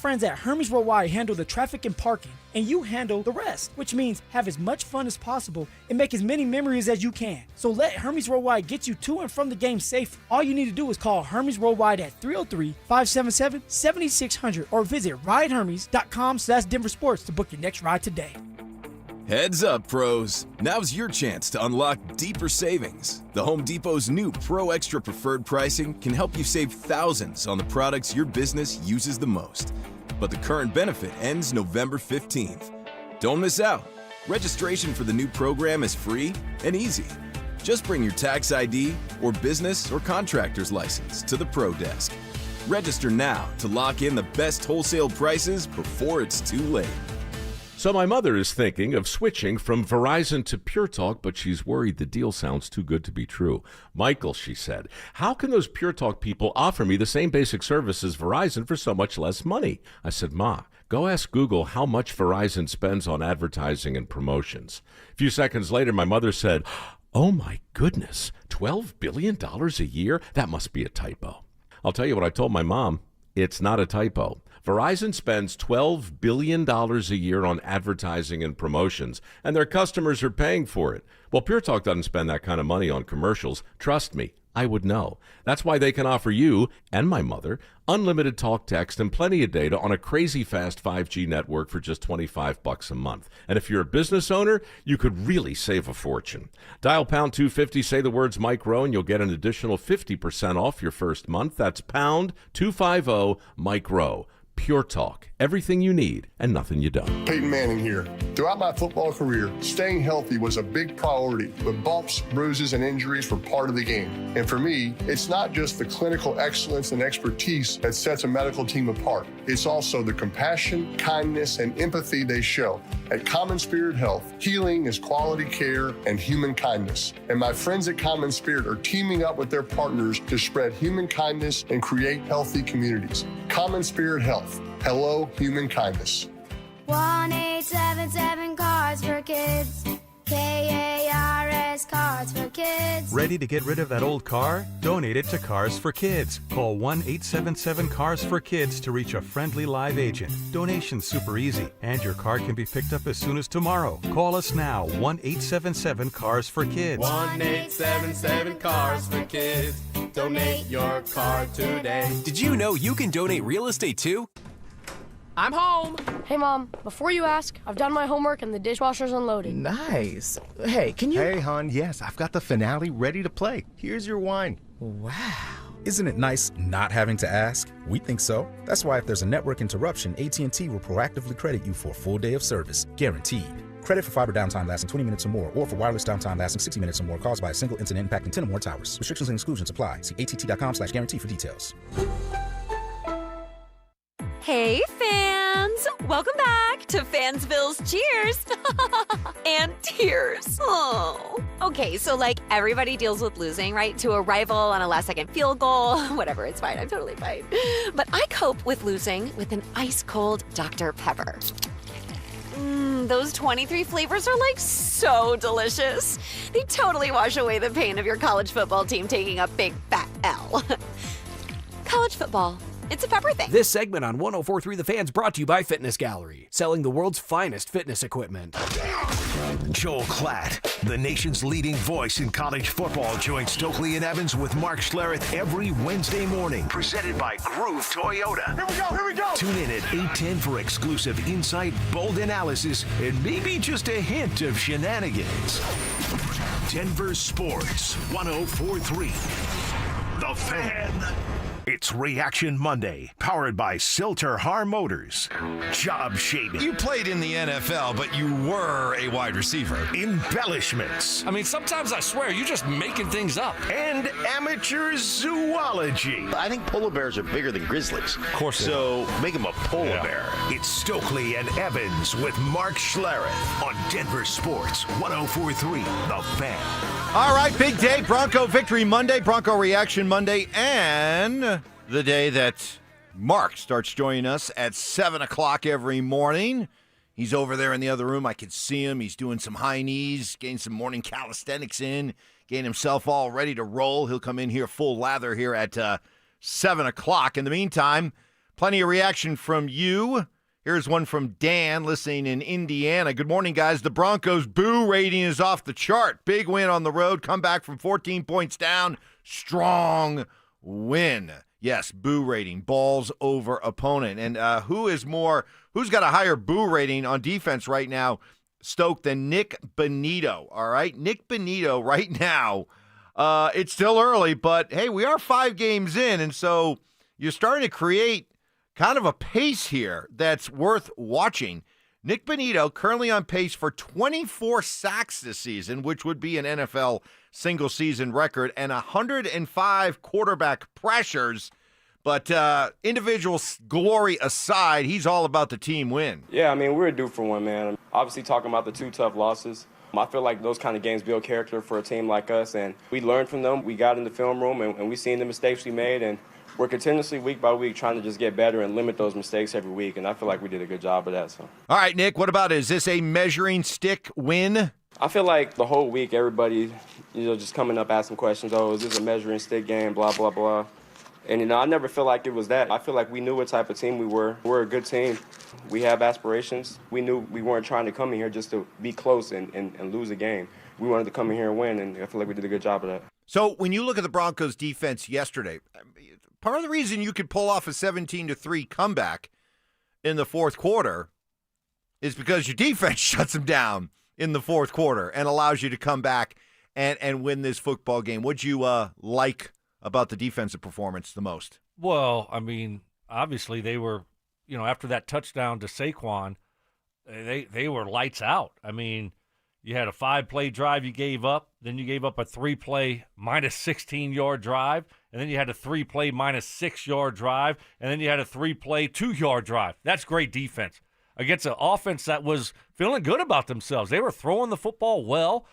friends at Hermes Worldwide handle the traffic and parking, and you handle the rest, which means have as much fun as possible and make as many memories as you can. So let Hermes Worldwide get you to and from the game safe. All you need to do is call Hermes Worldwide at 303-577-7600 or visit ridehermes.com/DenverSports to book your next ride today. Heads up, pros. Now's your chance to unlock deeper savings. The Home Depot's new Pro Extra Preferred pricing can help you save thousands on the products your business uses the most. But the current benefit ends November 15th. Don't miss out. Registration for the new program is free and easy. Just bring your tax ID or business or contractor's license to the Pro Desk. Register now to lock in the best wholesale prices before it's too late. So my mother is thinking of switching from Verizon to Pure Talk, but she's worried the deal sounds too good to be true. Michael, she said, how can those Pure Talk people offer me the same basic service as Verizon for so much less money? I said, Ma, go ask Google how much Verizon spends on advertising and promotions. A few seconds later, my mother said, oh my goodness, $12 billion a year? That must be a typo. I'll tell you what I told my mom. It's not a typo. Verizon spends $12 billion a year on advertising and promotions, and their customers are paying for it. Well, Pure Talk doesn't spend that kind of money on commercials. Trust me, I would know. That's why they can offer you and my mother unlimited talk, text, and plenty of data on a crazy fast 5G network for just $25 a month. And if you're a business owner, you could really save a fortune. Dial pound 250, say the words Mike Rowe, and you'll get an additional 50% off your first month. That's pound 250 Mike Rowe. Pure Talk. Everything you need and nothing you don't. Payton Manning here. Throughout my football career, staying healthy was a big priority, but bumps, bruises, and injuries were part of the game. And for me, it's not just the clinical excellence and expertise that sets a medical team apart. It's also the compassion, kindness, and empathy they show. At Common Spirit Health, healing is quality care and human kindness. And my friends at Common Spirit are teaming up with their partners to spread human kindness and create healthy communities. Common Spirit Health. Hello, human kindness. 1-877 Cards for Kids. KARS Cards for Kids. Ready to get rid of that old car? Donate it to Cars for Kids. Call 1-877-CARS-FOR-KIDS to reach a friendly live agent. Donation's super easy, and your car can be picked up as soon as tomorrow. Call us now, 1-877-CARS-FOR-KIDS. 1-877-CARS-FOR-KIDS. Donate your car today. Did you know you can donate real estate too? I'm home. Hey, Mom, before you ask, I've done my homework and the dishwasher's unloaded. Nice. Hey, can you... Hey, hon, yes, I've got the finale ready to play. Here's your wine. Wow. Isn't it nice not having to ask? We think so. That's why if there's a network interruption, AT&T will proactively credit you for a full day of service. Guaranteed. Credit for fiber downtime lasting 20 minutes or more, or for wireless downtime lasting 60 minutes or more caused by a single incident impacting 10 or more towers. Restrictions and exclusions apply. See att.com/guarantee for details. Hey, fans! Welcome back to Fansville's Cheers and Tears. Oh. Okay, so like everybody deals with losing, right? To a rival on a last-second field goal. Whatever, it's fine. I'm totally fine. But I cope with losing with an ice-cold Dr. Pepper. Those 23 flavors are like so delicious. They totally wash away the pain of your college football team taking a big fat L. College football. It's a pepper thing. This segment on 104.3 The Fan's brought to you by Fitness Gallery, selling the world's finest fitness equipment. Joel Klatt, the nation's leading voice in college football, joins Stokley and Evans with Mark Schlereth every Wednesday morning. Presented by Groove Toyota. Here we go. Tune in at 8:10 for exclusive insight, bold analysis, and maybe just a hint of shenanigans. Denver Sports 104.3 The Fan. It's Reaction Monday, powered by Silter-Har Motors. Job shaving. You played in the NFL, but you were a wide receiver. Embellishments. I mean, sometimes I swear you're just making things up. And amateur zoology. I think polar bears are bigger than grizzlies. Of course. So make them a polar bear. It's Stokley and Evans with Mark Schlereth on Denver Sports 104.3 The Fan. All right, big day, Bronco Victory Monday, Bronco Reaction Monday, and the day that Mark starts joining us at 7 o'clock every morning. He's over there in the other room. I can see him. He's doing some high knees, getting some morning calisthenics in, getting himself all ready to roll. He'll come in here full lather here at 7 o'clock. In the meantime, Plenty of reaction from you. Here's one from Dan listening in Indiana. Good morning, guys. The Broncos' boo rating is off the chart. Big win on the road. Come back from 14 points down. Strong win. Yes, boo rating. Balls over opponent. And who's got a higher boo rating on defense right now, Stoke, than Nick Bonito? All right? Nick Bonito right now. It's still early, but, hey, we are 5 games in, and so you're starting to create kind of a pace here that's worth watching. Nick Bonito currently on pace for 24 sacks this season, which would be an NFL single-season record, and 105 quarterback pressures. But individual glory aside, he's all about the team win. Yeah, I mean, we're due for one, man. Obviously, talking about the 2 tough losses, I feel like those kind of games build character for a team like us, and we learned from them. We got in the film room, and we seen the mistakes we made, and we're continuously, week by week, trying to just get better and limit those mistakes every week, and I feel like we did a good job of that. So. All right, Nick, what about, is this a measuring stick win? I feel like the whole week, everybody, just coming up asking questions, is this a measuring stick game, blah, blah, blah. And, I never feel like it was that. I feel like we knew what type of team we were. We're a good team. We have aspirations. We knew we weren't trying to come in here just to be close and lose a game. We wanted to come in here and win, and I feel like we did a good job of that. So when you look at the Broncos' defense yesterday, part of the reason you could pull off a 17-3 comeback in the fourth quarter is because your defense shuts them down in the fourth quarter and allows you to come back and win this football game. What'd you like about the defensive performance the most? Well, I mean, obviously they were, after that touchdown to Saquon, they were lights out. I mean, you had a 5-play drive you gave up, then you gave up a 3-play minus 16-yard drive, and then you had a 3-play minus 6-yard drive, and then you had a 3-play 2-yard drive. That's great defense against an offense that was feeling good about themselves. They were throwing the football well.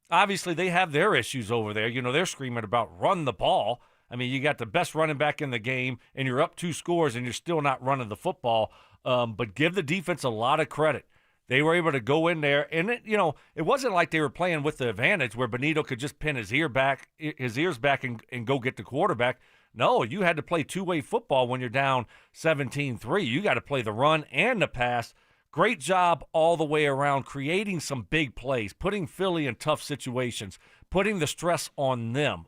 Obviously, they have their issues over there. They're screaming about run the ball. I mean, you got the best running back in the game, and you're up 2 scores, and you're still not running the football. But give the defense a lot of credit. They were able to go in there, and it wasn't like they were playing with the advantage where Bonito could just pin his ears back and go get the quarterback. No, you had to play two-way football when you're down 17-3. You got to play the run and the pass. Great job all the way around, creating some big plays, putting Philly in tough situations, putting the stress on them.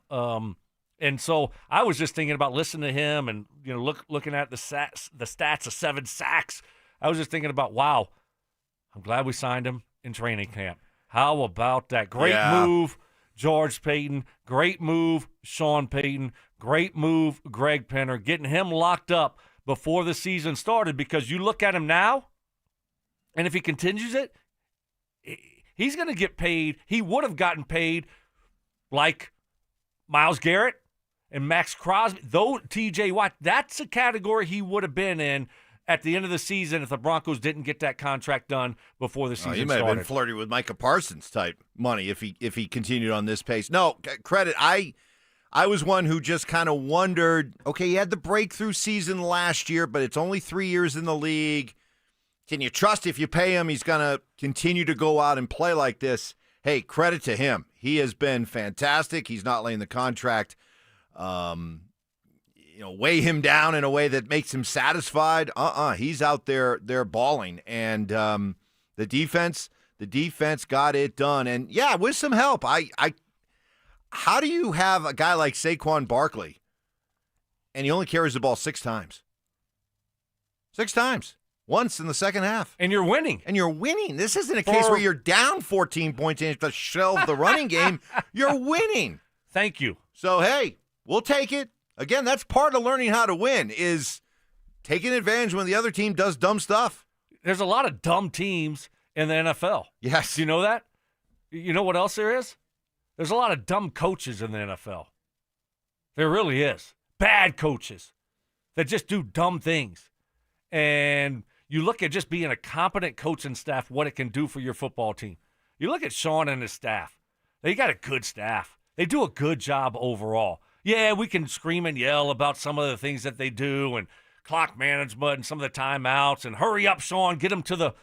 And so I was just thinking about listening to him and looking at the stats of 7 sacks. I was just thinking about, wow, I'm glad we signed him in training camp. How about that? Great move, George Payton. Great move, Sean Payton. Great move, Greg Penner. Getting him locked up before the season started, because you look at him now, and if he continues it, he's going to get paid. He would have gotten paid like Myles Garrett and Max Crosby. Though T.J. Watt, that's a category he would have been in at the end of the season if the Broncos didn't get that contract done before the season started. He might have been flirting with Micah Parsons type money if he continued on this pace. No, credit. I was one who just kind of wondered, okay, he had the breakthrough season last year, but it's only 3 years in the league. Can you trust if you pay him, he's going to continue to go out and play like this? Hey, credit to him. He has been fantastic. He's not letting the contract weigh him down in a way that makes him satisfied. He's out there balling. And the defense got it done. And, yeah, with some help. How do you have a guy like Saquon Barkley and he only carries the ball 6 times? 6 times. Once in the second half. And you're winning. This isn't a case where you're down 14 points and you have to shelve the running game. You're winning. Thank you. So, hey, we'll take it. Again, that's part of learning how to win, is taking advantage when the other team does dumb stuff. There's a lot of dumb teams in the NFL. Yes. Do you know that? You know what else there is? There's a lot of dumb coaches in the NFL. There really is. Bad coaches that just do dumb things. And you look at just being a competent coaching staff, what it can do for your football team. You look at Sean and his staff. They got a good staff. They do a good job overall. Yeah, we can scream and yell about some of the things that they do and clock management and some of the timeouts and hurry up, Sean, get them to the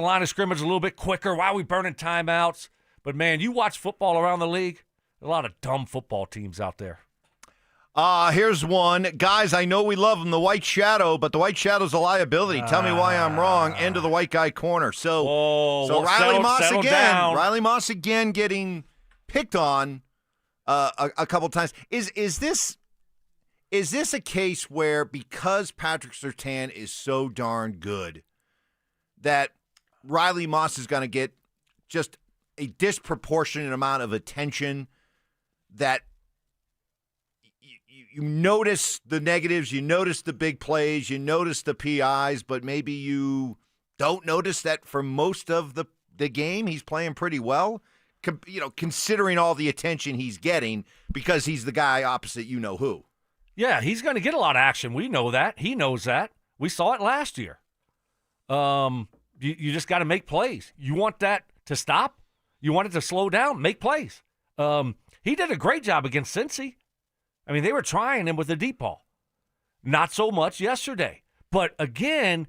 line of scrimmage a little bit quicker. Why are we burning timeouts? But, man, you watch football around the league, a lot of dumb football teams out there. Here's one. Guys, I know we love him, the White Shadow, but the White Shadow's a liability. Tell me why I'm wrong. End of the white guy corner. So Riley Moss again. Down. Riley Moss again getting picked on a couple times. Is this a case where because Patrick Surtain is so darn good that Riley Moss is going to get just a disproportionate amount of attention, that you notice the negatives, you notice the big plays, you notice the PIs, but maybe you don't notice that for most of the game he's playing pretty well, considering all the attention he's getting because he's the guy opposite who. Yeah, he's going to get a lot of action. We know that. He knows that. We saw it last year. You just got to make plays. You want that to stop? You want it to slow down? Make plays. He did a great job against Cincy. I mean, they were trying him with a deep ball. Not so much yesterday. But again,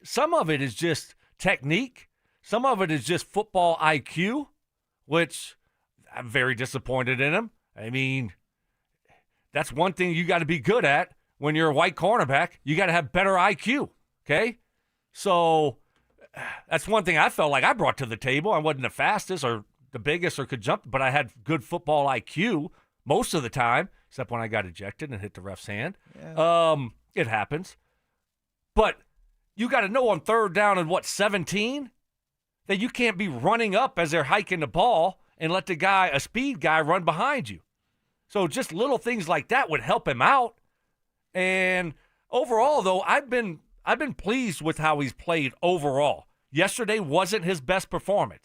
some of it is just technique. Some of it is just football IQ, which I'm very disappointed in him. I mean, that's one thing you got to be good at when you're a white cornerback. You got to have better IQ, okay? So that's one thing I felt like I brought to the table. I wasn't the fastest or the biggest or could jump, but I had good football IQ most of the time, except when I got ejected and hit the ref's hand. Yeah. It happens. But you got to know on third down and 17, that you can't be running up as they're hiking the ball and let a speed guy, run behind you. So just little things like that would help him out. And overall, though, I've been pleased with how he's played overall. Yesterday wasn't his best performance.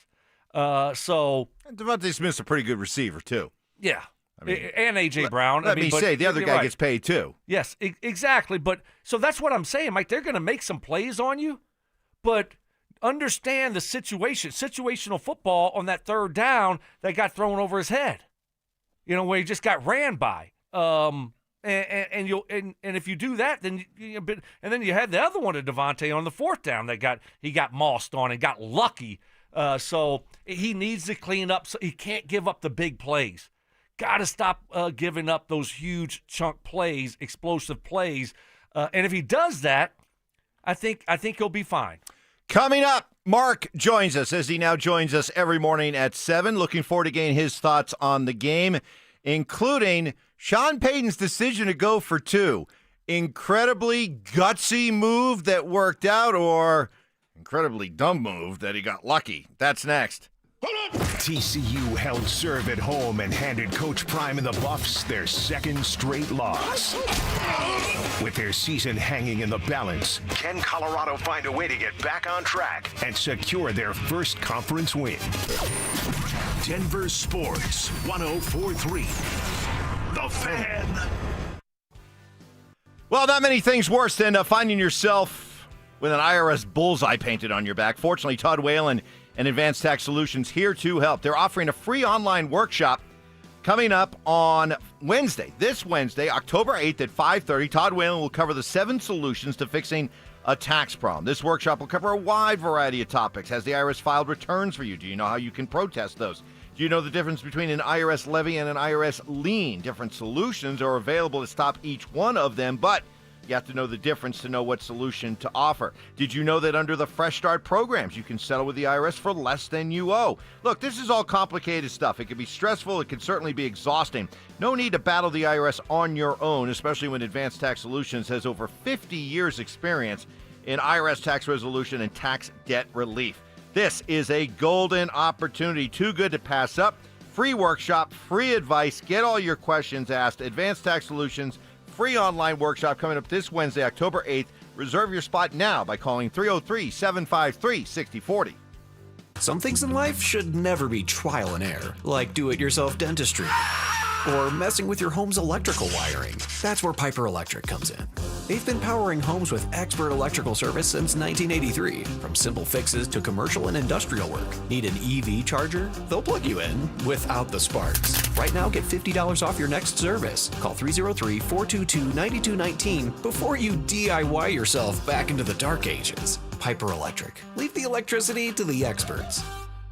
And Devontae Smith's a pretty good receiver, too. Yeah. I mean, and A.J. Brown. Let me say, the other guy gets paid, too. Yes, exactly. But so that's what I'm saying, Mike. They're going to make some plays on you, but understand the situation. Situational football on that third down that got thrown over his head. Where he just got ran by. And if you do that, then and then you had the other one to Devontae on the fourth down that he got mossed on and got lucky. So he needs to clean up. So he can't give up the big plays. Got to stop giving up those huge chunk plays, explosive plays. And if he does that, I think he'll be fine. Coming up, Mark joins us as he now joins us every morning at 7. Looking forward to getting his thoughts on the game, including Sean Payton's decision to go for 2. Incredibly gutsy move that worked out, or incredibly dumb move that he got lucky. That's next. TCU held serve at home and handed Coach Prime and the Buffs their second straight loss. With their season hanging in the balance, can Colorado find a way to get back on track and secure their first conference win? Denver Sports 104.3. The Fan. Well, not many things worse than finding yourself with an IRS bullseye painted on your back. Fortunately, Todd Whalen and Advanced Tax Solutions here to help. They're offering a free online workshop coming up on Wednesday. This Wednesday, October 8th at 5:30. Todd Whalen will cover the 7 solutions to fixing a tax problem. This workshop will cover a wide variety of topics. Has the IRS filed returns for you? Do you know how you can protest those? Do you know the difference between an IRS levy and an IRS lien? Different solutions are available to stop each one of them, but you have to know the difference to know what solution to offer. Did you know that under the Fresh Start programs, you can settle with the IRS for less than you owe? Look, this is all complicated stuff. It can be stressful. It can certainly be exhausting. No need to battle the IRS on your own, especially when Advanced Tax Solutions has over 50 years experience in IRS tax resolution and tax debt relief. This is a golden opportunity, too good to pass up. Free workshop, free advice. Get all your questions asked. Advanced Tax Solutions, free online workshop coming up this Wednesday, October 8th. Reserve your spot now by calling 303-753-6040. Some things in life should never be trial and error, like do-it-yourself dentistry or messing with your home's electrical wiring. That's where Piper Electric comes in. They've been powering homes with expert electrical service since 1983. From simple fixes to commercial and industrial work. Need an EV charger? They'll plug you in without the sparks. Right now, get $50 off your next service. Call 303-422-9219 before you DIY yourself back into the dark ages. Piper Electric. Leave the electricity to the experts.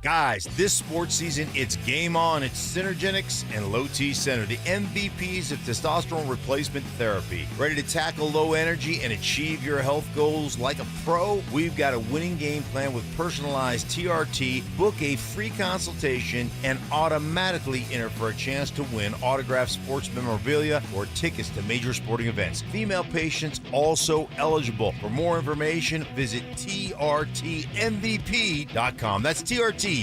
Guys, this sports season, it's game on. It's Synergenics and Low T Center, the MVPs of testosterone replacement therapy. Ready to tackle low energy and achieve your health goals like a pro? We've got a winning game plan with personalized TRT. Book a free consultation and automatically enter for a chance to win autographed sports memorabilia or tickets to major sporting events. Female patients also eligible. For more information, visit TRTMVP.com. That's TRTMVP.com.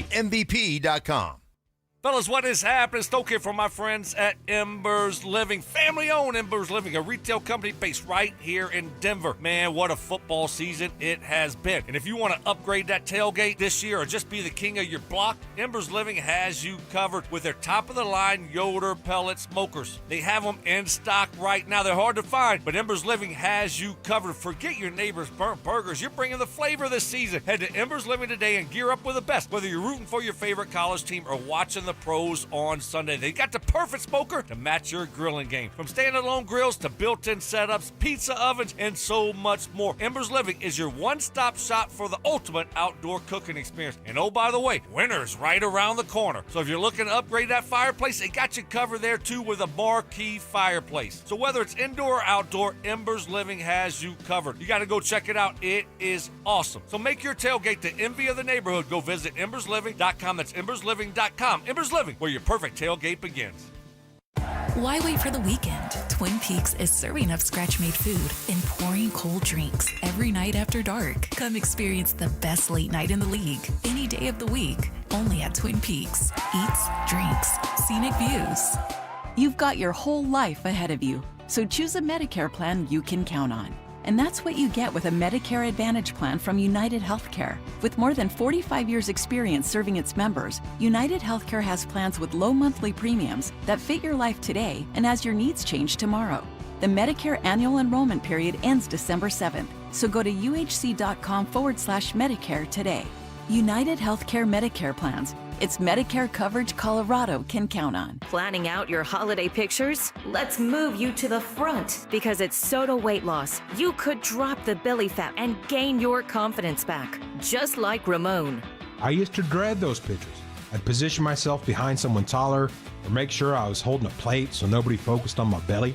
Fellas, what is happening? Stoke here for my friends at Embers Living. Family-owned Embers Living, a retail company based right here in Denver. Man, what a football season it has been. And if you want to upgrade that tailgate this year or just be the king of your block, Embers Living has you covered with their top-of-the-line Yoder pellet smokers. They have them in stock right now. They're hard to find, but Embers Living has you covered. Forget your neighbor's burnt burgers. You're bringing the flavor this season. Head to Embers Living today and gear up with the best, whether you're rooting for your favorite college team or watching the pros on Sunday. They got the perfect smoker to match your grilling game. From standalone grills to built-in setups, pizza ovens, and so much more. Embers Living is your one-stop shop for the ultimate outdoor cooking experience. And oh, by the way, winter's right around the corner. So if you're looking to upgrade that fireplace, they got you covered there too with a marquee fireplace. So whether it's indoor or outdoor, Embers Living has you covered. You got to go check it out. It is awesome. So make your tailgate the envy of the neighborhood. Go visit embersliving.com. That's embersliving.com. Embers Living, where your perfect tailgate begins. Why wait for the weekend? Twin Peaks is serving up scratch-made food and pouring cold drinks every night after dark. Come experience the best late night in the league any day of the week, only at Twin Peaks. Eats, drinks, scenic views. You've got your whole life ahead of you, so choose a Medicare plan you can count on. And that's what you get with a Medicare Advantage plan from United Healthcare. With more than 45 years experience serving its members, United Healthcare has plans with low monthly premiums that fit your life today and as your needs change tomorrow. The Medicare annual enrollment period ends December 7th, so go to uhc.com/Medicare today. United Healthcare Medicare plans. It's Medicare coverage Colorado can count on. Planning out your holiday pictures? Let's move you to the front because it's Soda Weight Loss. You could drop the belly fat and gain your confidence back, just like Ramon. I used to dread those pictures. I'd position myself behind someone taller or make sure I was holding a plate so nobody focused on my belly.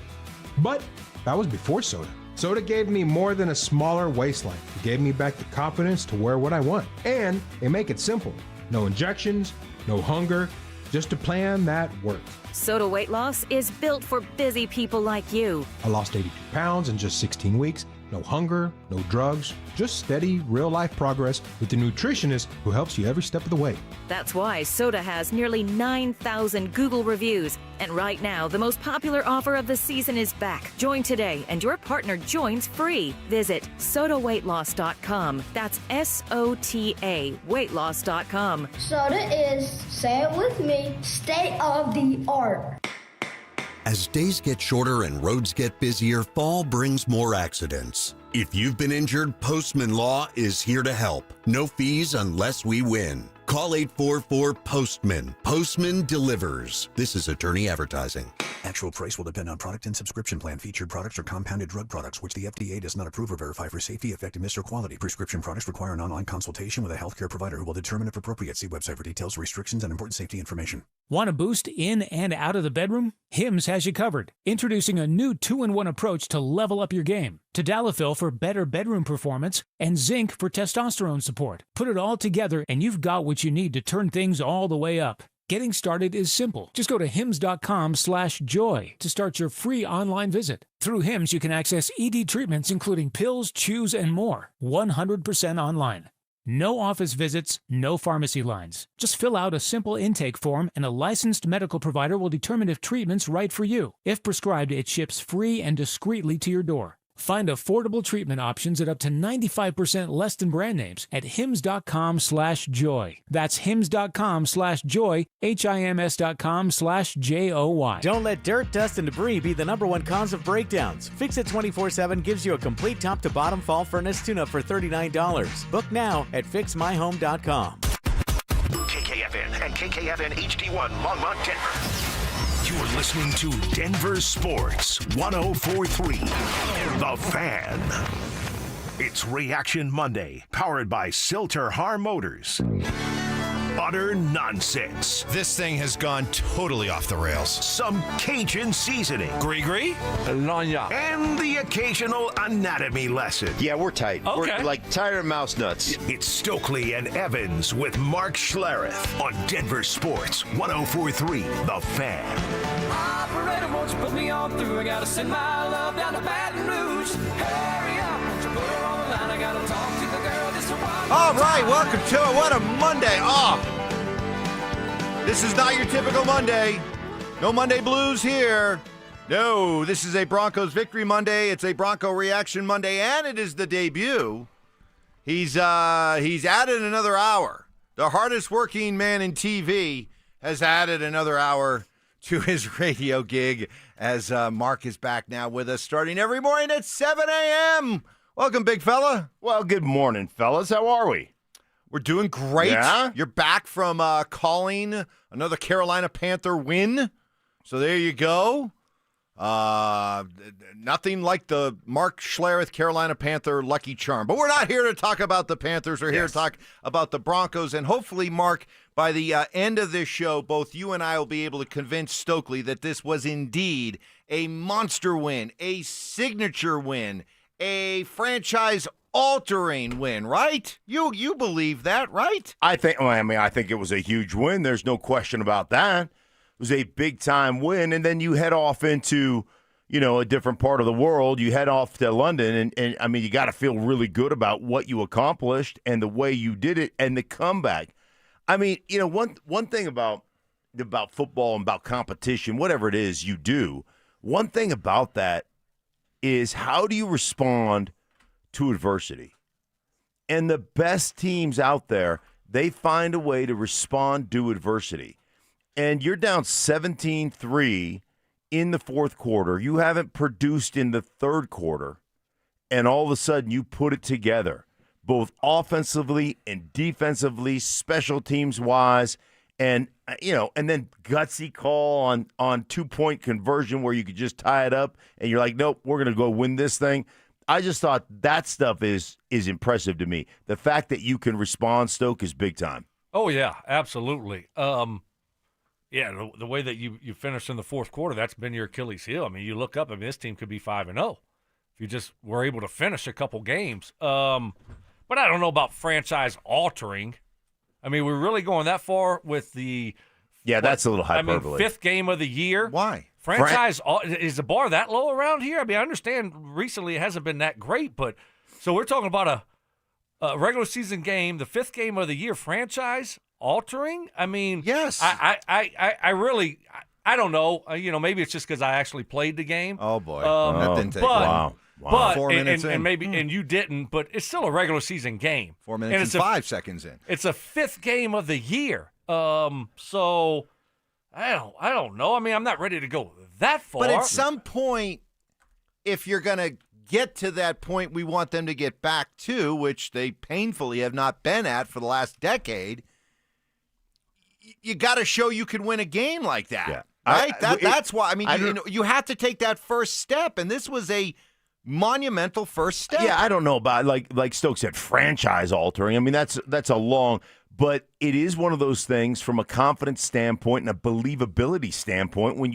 But that was before Soda. Soda gave me more than a smaller waistline. It gave me back the confidence to wear what I want. And they make it simple. No injections, no hunger, just a plan that works. Soda Weight Loss is built for busy people like you. I lost 82 pounds in just 16 weeks. No hunger, no drugs, just steady, real-life progress with the nutritionist who helps you every step of the way. That's why Soda has nearly 9,000 Google reviews. And right now, the most popular offer of the season is back. Join today, and your partner joins free. Visit SodaWeightLoss.com. That's SOTA weightloss.com. Soda is, say it with me, state of the art. As days get shorter and roads get busier, fall brings more accidents. If you've been injured, Postman Law is here to help. No fees unless we win. Call 844-POSTMAN. Postman delivers. This is attorney advertising. Actual price will depend on product and subscription plan. Featured products are compounded drug products, which the FDA does not approve or verify for safety, effectiveness, or quality. Prescription products require an online consultation with a healthcare provider who will determine if appropriate. See website for details, restrictions, and important safety information. Want a boost in and out of the bedroom? Hims has you covered. Introducing a new 2-in-1 approach to level up your game. Tadalafil for better bedroom performance and zinc for testosterone support. Put it all together and you've got what you need to turn things all the way up. Getting started is simple. Just go to hims.com/joy to start your free online visit. Through Hims, you can access ED treatments including pills, chews, and more. 100% online. No office visits, no pharmacy lines. Just fill out a simple intake form and a licensed medical provider will determine if treatment's right for you. If prescribed, it ships free and discreetly to your door. Find affordable treatment options at up to 95% less than brand names at hims.com/joy. That's hims.com/joy, hims.com/joy. Don't let dirt, dust, and debris be the #1 cause of breakdowns. Fix It 24/7 gives you a complete top-to-bottom fall furnace tune-up for $39. Book now at fixmyhome.com. KKFN and KKFN HD1 Longmont, Denver. You're listening to Denver Sports 104.3 The Fan. It's Reaction Monday, powered by Silter Har Motors. modern nonsense. This thing has gone totally off the rails. Some Cajun seasoning. Gree? Lanya. And the occasional anatomy lesson. Yeah, we're tight. Okay. We're like tired of mouse nuts. It's Stokley and Evans with Mark Schlereth on Denver Sports 104.3 The Fan. Operator, won't you put me on through? I gotta send my love down to Baton Rouge. Hurry up, won't you put her on the line? I gotta talk to the girl just one All more right, time. welcome to it. What a Monday. This is not your typical Monday. No Monday blues here. No, this is a Broncos victory Monday. It's a Bronco reaction Monday, and it is the debut. He's added another hour. The hardest working man in TV has added another hour to his radio gig as Mark is back now with us starting every morning at 7 a.m. Welcome, big fella. Well, good morning, fellas. How are we? We're doing great. Yeah? You're back from calling another Carolina Panther win. So there you go. Nothing like the Mark Schlereth Carolina Panther lucky charm. But we're not here to talk about the Panthers. We're here to talk about the Broncos. And hopefully, Mark, by the end of this show, both you and I will be able to convince Stokley that this was indeed a monster win, a signature win, a franchise-altering win, right? You believe that, right? I think it was a huge win. There's no question about that. It was a big-time win, and then you head off into, a different part of the world. You head off to London, and you got to feel really good about what you accomplished and the way you did it and the comeback. One thing about football and about competition, whatever it is you do, one thing about that is how do you respond to adversity? And the best teams out there, they find a way to respond to adversity. And you're down 17-3 in the fourth quarter. You haven't produced in the third quarter. And all of a sudden, you put it together, both offensively and defensively, special teams-wise. And, and then gutsy call on 2-point conversion where you could just tie it up. And you're like, nope, we're going to go win this thing. I just thought that stuff is impressive to me. The fact that you can respond, Stoke, is big time. Oh, yeah, absolutely. The way that you finished in the fourth quarter, that's been your Achilles heel. You look up, this team could be 5-0 if you just were able to finish a couple games. But I don't know about franchise altering. We're really going that far with the that's a little hyperbole. Fifth game of the year. Why? Franchise is the bar that low around here? I understand recently it hasn't been that great, but so we're talking about a regular season game, the fifth game of the year, franchise altering? Yes. I really don't know. Maybe it's just because I actually played the game. Oh boy, that didn't take long. But 4 minutes in. And maybe and you didn't, but it's still a regular season game. 4 minutes and 5 seconds in. It's a fifth game of the year. So I don't know. I'm not ready to go that far. But at some point, if you're going to get to that point we want them to get back to, which they painfully have not been at for the last decade, you got to show you can win a game like that. Yeah. Right? That's why. You have to take that first step, and this was a monumental first step. Yeah, I don't know about like Stokes said, franchise altering. That's a long, but it is one of those things from a confidence standpoint and a believability standpoint when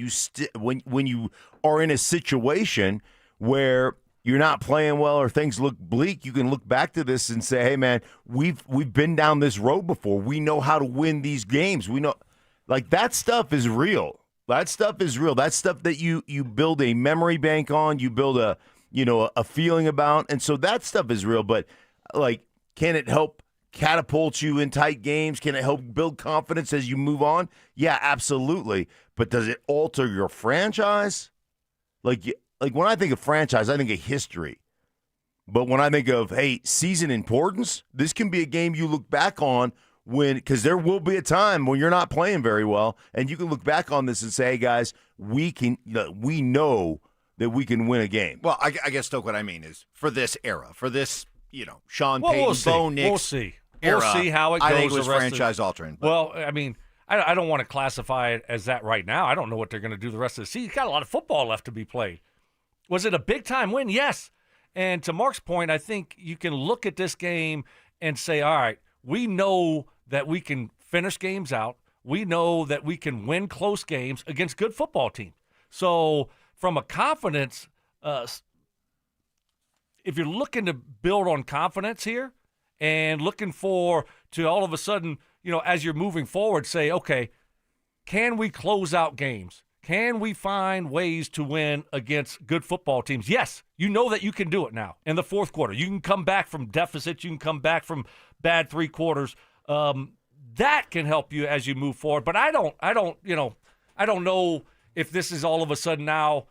you are in a situation where you're not playing well or things look bleak, you can look back to this and say, hey man, we've been down this road before. We know how to win these games. We know, that stuff is real. That stuff is real. That stuff that you build a memory bank on, you build a feeling about. And so that stuff is real, but can it help catapult you in tight games? Can it help build confidence as you move on? Yeah, absolutely. But does it alter your franchise? When I think of franchise, I think of history. But when I think of, hey, season importance, this can be a game you look back on because there will be a time when you're not playing very well, and you can look back on this and say, hey, guys, we know that we can win a game. Well, I guess, Stoke, what I mean is for this era, for this, Sean Payton, Bo Nix We'll see. era, We'll see how it goes. I think it was franchise-altering. Well, I don't want to classify it as that right now. I don't know what they're going to do the rest of the season. You've got a lot of football left to be played. Was it a big-time win? Yes. And to Mark's point, I think you can look at this game and say, all right, we know that we can finish games out. We know that we can win close games against good football teams. So from a confidence, if you're looking to build on confidence here and looking to all of a sudden, as you're moving forward, say, okay, can we close out games? Can we find ways to win against good football teams? Yes, you know that you can do it now in the fourth quarter. You can come back from deficits. You can come back from bad three quarters. That can help you as you move forward. But I don't know if this is all of a sudden now,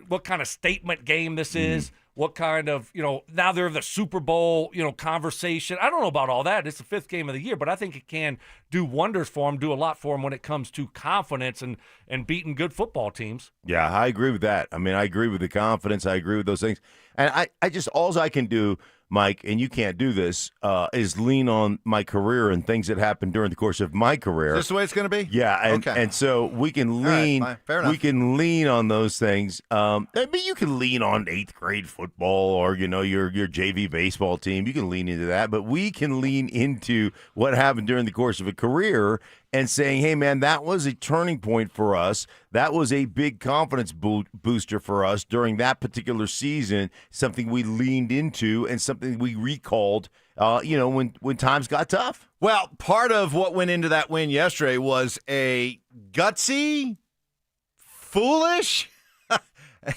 what kind of statement game this is. What kind of, now they're the Super Bowl, conversation. I don't know about all that. It's the 5th game of the year, but I think it can do wonders for them, do a lot for them when it comes to confidence and beating good football teams. Yeah, I agree with that. I mean, I agree with the confidence. I agree with those things. And I just, all I can do, Mike, and you can't do this, is lean on my career and things that happened during the course of my career. Is this the way it's going to be? Yeah, and so we can lean. Right, fair enough. We can lean on those things. I mean, you can lean on 8th grade football or your JV baseball team. You can lean into that, but we can lean into what happened during the course of a career and saying, hey, man, that was a turning point for us. That was a big confidence booster for us during that particular season, something we leaned into and something we recalled, when times got tough. Well, part of what went into that win yesterday was a gutsy, foolish,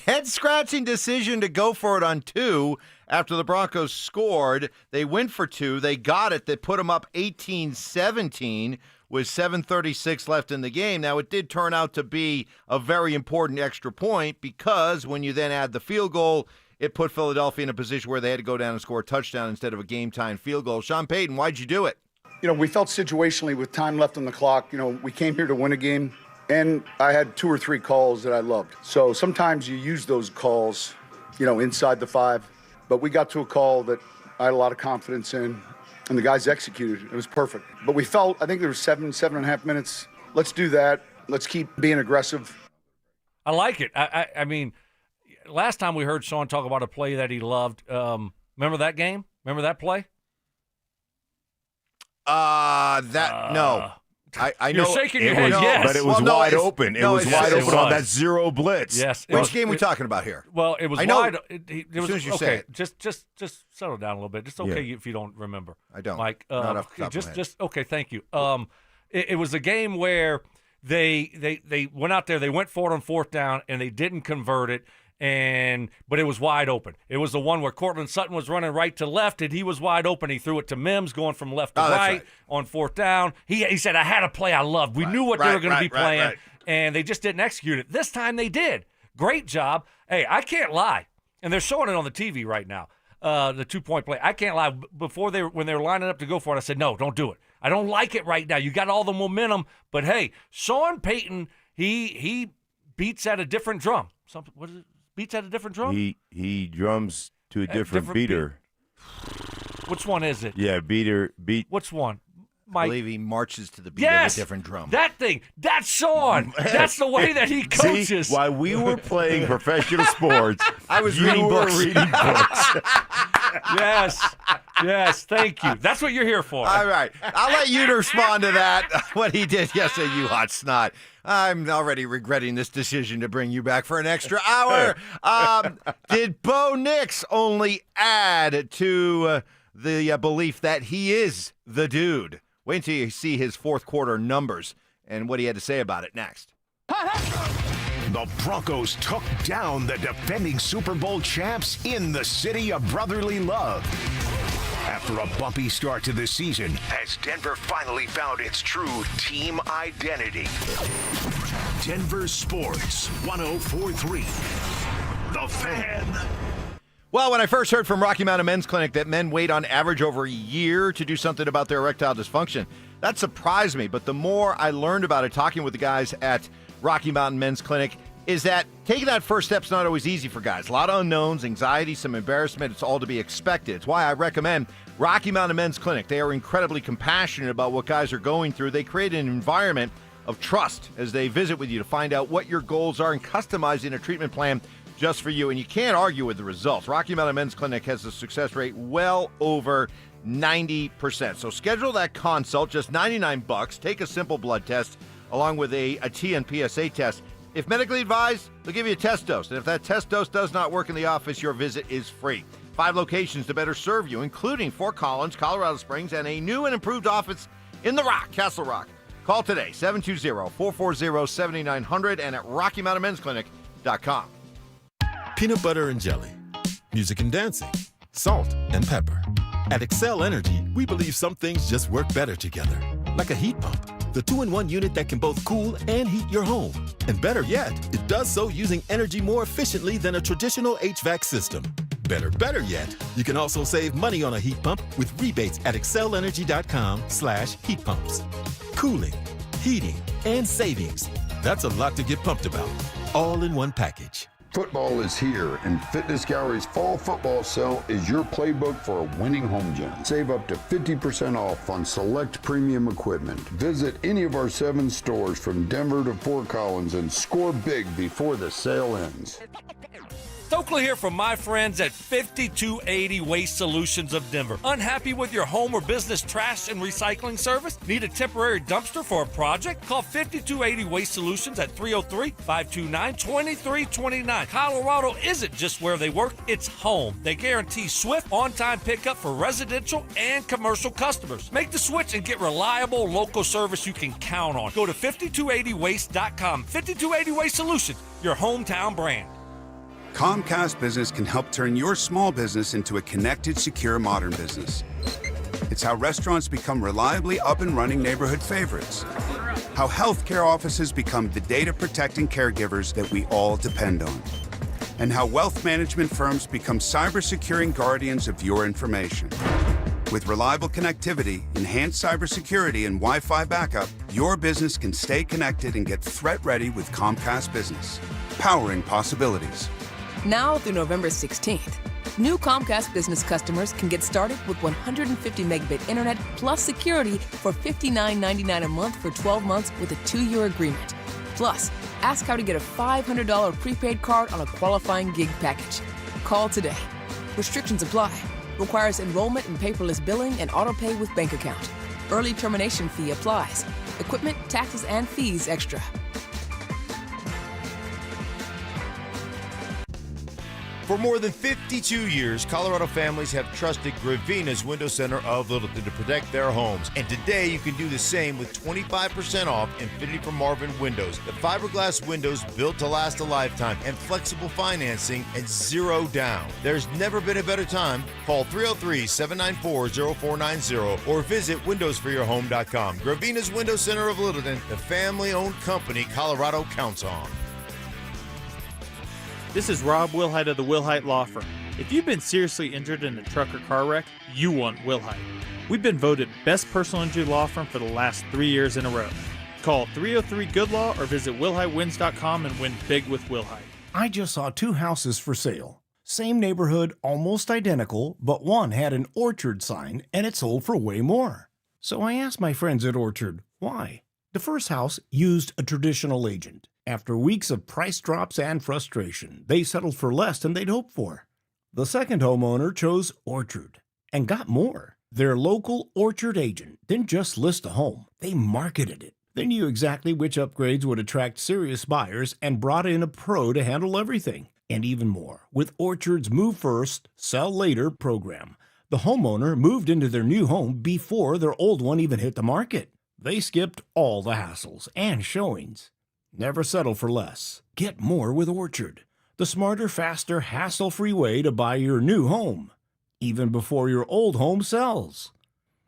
head-scratching decision to go for it on 2 after the Broncos scored. They went for 2. They got it. They put them up 18-17 with 7:36 left in the game. Now, it did turn out to be a very important extra point because when you then add the field goal, it put Philadelphia in a position where they had to go down and score a touchdown instead of a game-time field goal. Sean Payton, why'd you do it? We felt situationally with time left on the clock. We came here to win a game, and I had 2 or 3 calls that I loved. So sometimes you use those calls, inside the 5. But we got to a call that I had a lot of confidence in, and the guys executed. It was perfect. But we felt, I think there was 7.5 minutes. Let's do that. Let's keep being aggressive. I like it. I mean, last time we heard Sean talk about a play that he loved, remember that game? Remember that play? No. I You're know shaking your head, yes. But it was wide open. It was wide open on that zero blitz. Yes. Which game are we talking about here? Well, it was I know, wide. As soon as you say it. Just settle down a little bit. It's okay if you don't remember. I don't. Mike, Not off the top of my head. okay. Thank you. It was a game where they went out there. They went for it on 4th down and they didn't convert it. But it was wide open. It was the one where Cortland Sutton was running right to left, and he was wide open. He threw it to Mims, going from left to right on 4th down. He said, I had a play I loved. We knew what they were going to be playing, and they just didn't execute it. This time they did. Great job. Hey, I can't lie, and they're showing it on the TV right now, the 2-point play. I can't lie. When they were lining up to go for it, I said, no, don't do it. I don't like it right now. You got all the momentum, but hey, Sean Payton, he beats at a different drum. What is it? Beats at a different drum? He drums to a different beater. Which one is it? Yeah, beat. Which one? I believe he marches to the beat of a different drum. That thing. That's Sean. That's the way that he coaches. See, while we were playing professional sports, I was reading books. Yes, thank you. That's what you're here for. All right. I'll let you respond to that, what he did yesterday, you hot snot. I'm already regretting this decision to bring you back for an extra hour. Did Bo Nix only add to the belief that he is the dude? Wait until you see his 4th quarter numbers and what he had to say about it next. The Broncos took down the defending Super Bowl champs in the city of brotherly love. After a bumpy start to the season, as Denver finally found its true team identity. Denver Sports 104.3. The Fan. Well, when I first heard from Rocky Mountain Men's Clinic that men wait on average over a year to do something about their erectile dysfunction, that surprised me. But the more I learned about it, talking with the guys at Rocky Mountain Men's Clinic, is that taking that first step's not always easy for guys. A lot of unknowns, anxiety, some embarrassment. It's all to be expected. It's why I recommend Rocky Mountain Men's Clinic. They are incredibly compassionate about what guys are going through. They create an environment of trust as they visit with you to find out what your goals are and customizing a treatment plan just for you, and you can't argue with the results. Rocky Mountain Men's Clinic has a success rate well over 90%. So schedule that consult, just $99. Take a simple blood test along with a TNPSA test. If medically advised, they'll give you a test dose. And if that test dose does not work in the office, your visit is free. 5 locations to better serve you, including Fort Collins, Colorado Springs, and a new and improved office in the Rock, Castle Rock. Call today, 720-440-7900 and at RockyMountainMen'sClinic.com. Peanut butter and jelly, music and dancing, salt and pepper. At Excel Energy, we believe some things just work better together. Like a heat pump, the 2-in-1 unit that can both cool and heat your home. And better yet, it does so using energy more efficiently than a traditional HVAC system. Better yet, you can also save money on a heat pump with rebates at excelergy.com/heat pumps. Cooling, heating, and savings. That's a lot to get pumped about. All in one package. Football is here, and Fitness Gallery's fall football sale is your playbook for a winning home gym. Save up to 50% off on select premium equipment. Visit any of our 7 stores from Denver to Fort Collins and score big before the sale ends. Stokley here from my friends at 5280 Waste Solutions of Denver. Unhappy with your home or business trash and recycling service? Need a temporary dumpster for a project? Call 5280 Waste Solutions at 303-529-2329. Colorado isn't just where they work, it's home. They guarantee swift, on-time pickup for residential and commercial customers. Make the switch and get reliable local service you can count on. Go to 5280waste.com. 5280 Waste Solutions, your hometown brand. Comcast Business can help turn your small business into a connected, secure, modern business. It's how restaurants become reliably up and running neighborhood favorites. How healthcare offices become the data-protecting caregivers that we all depend on. And how wealth management firms become cyber-securing guardians of your information. With reliable connectivity, enhanced cybersecurity, and Wi-Fi backup, your business can stay connected and get threat-ready with Comcast Business. Powering possibilities. Now through November 16th, new Comcast Business customers can get started with 150 megabit internet plus security for $59.99 a month for 12 months with a 2-year agreement. Plus, ask how to get a $500 prepaid card on a qualifying gig package. Call today. Restrictions apply. Requires enrollment in paperless billing and auto-pay with bank account. Early termination fee applies. Equipment, taxes, and fees extra. For more than 52 years, Colorado families have trusted Gravina's Window Center of Littleton to protect their homes. And today you can do the same with 25% off Infinity from Marvin windows. The fiberglass windows built to last a lifetime and flexible financing and 0 down. There's never been a better time. Call 303-794-0490 or visit windowsforyourhome.com. Gravina's Window Center of Littleton, the family-owned company Colorado counts on. This is Rob Wilhite of the Wilhite Law Firm. If you've been seriously injured in a truck or car wreck, you want Wilhite. We've been voted Best Personal Injury Law Firm for the last 3 years in a row. Call 303-GOOD-LAW or visit WilhiteWins.com and win big with Wilhite. I just saw 2 houses for sale. Same neighborhood, almost identical, but one had an Orchard sign and it sold for way more. So I asked my friends at Orchard, why? The first house used a traditional agent. After weeks of price drops and frustration, they settled for less than they'd hoped for. The second homeowner chose Orchard and got more. Their local Orchard agent didn't just list a home, they marketed it. They knew exactly which upgrades would attract serious buyers and brought in a pro to handle everything. And even more, with Orchard's Move First, Sell Later program, the homeowner moved into their new home before their old one even hit the market. They skipped all the hassles and showings. Never settle for less. Get more with Orchard, the smarter, faster, hassle-free way to buy your new home, even before your old home sells.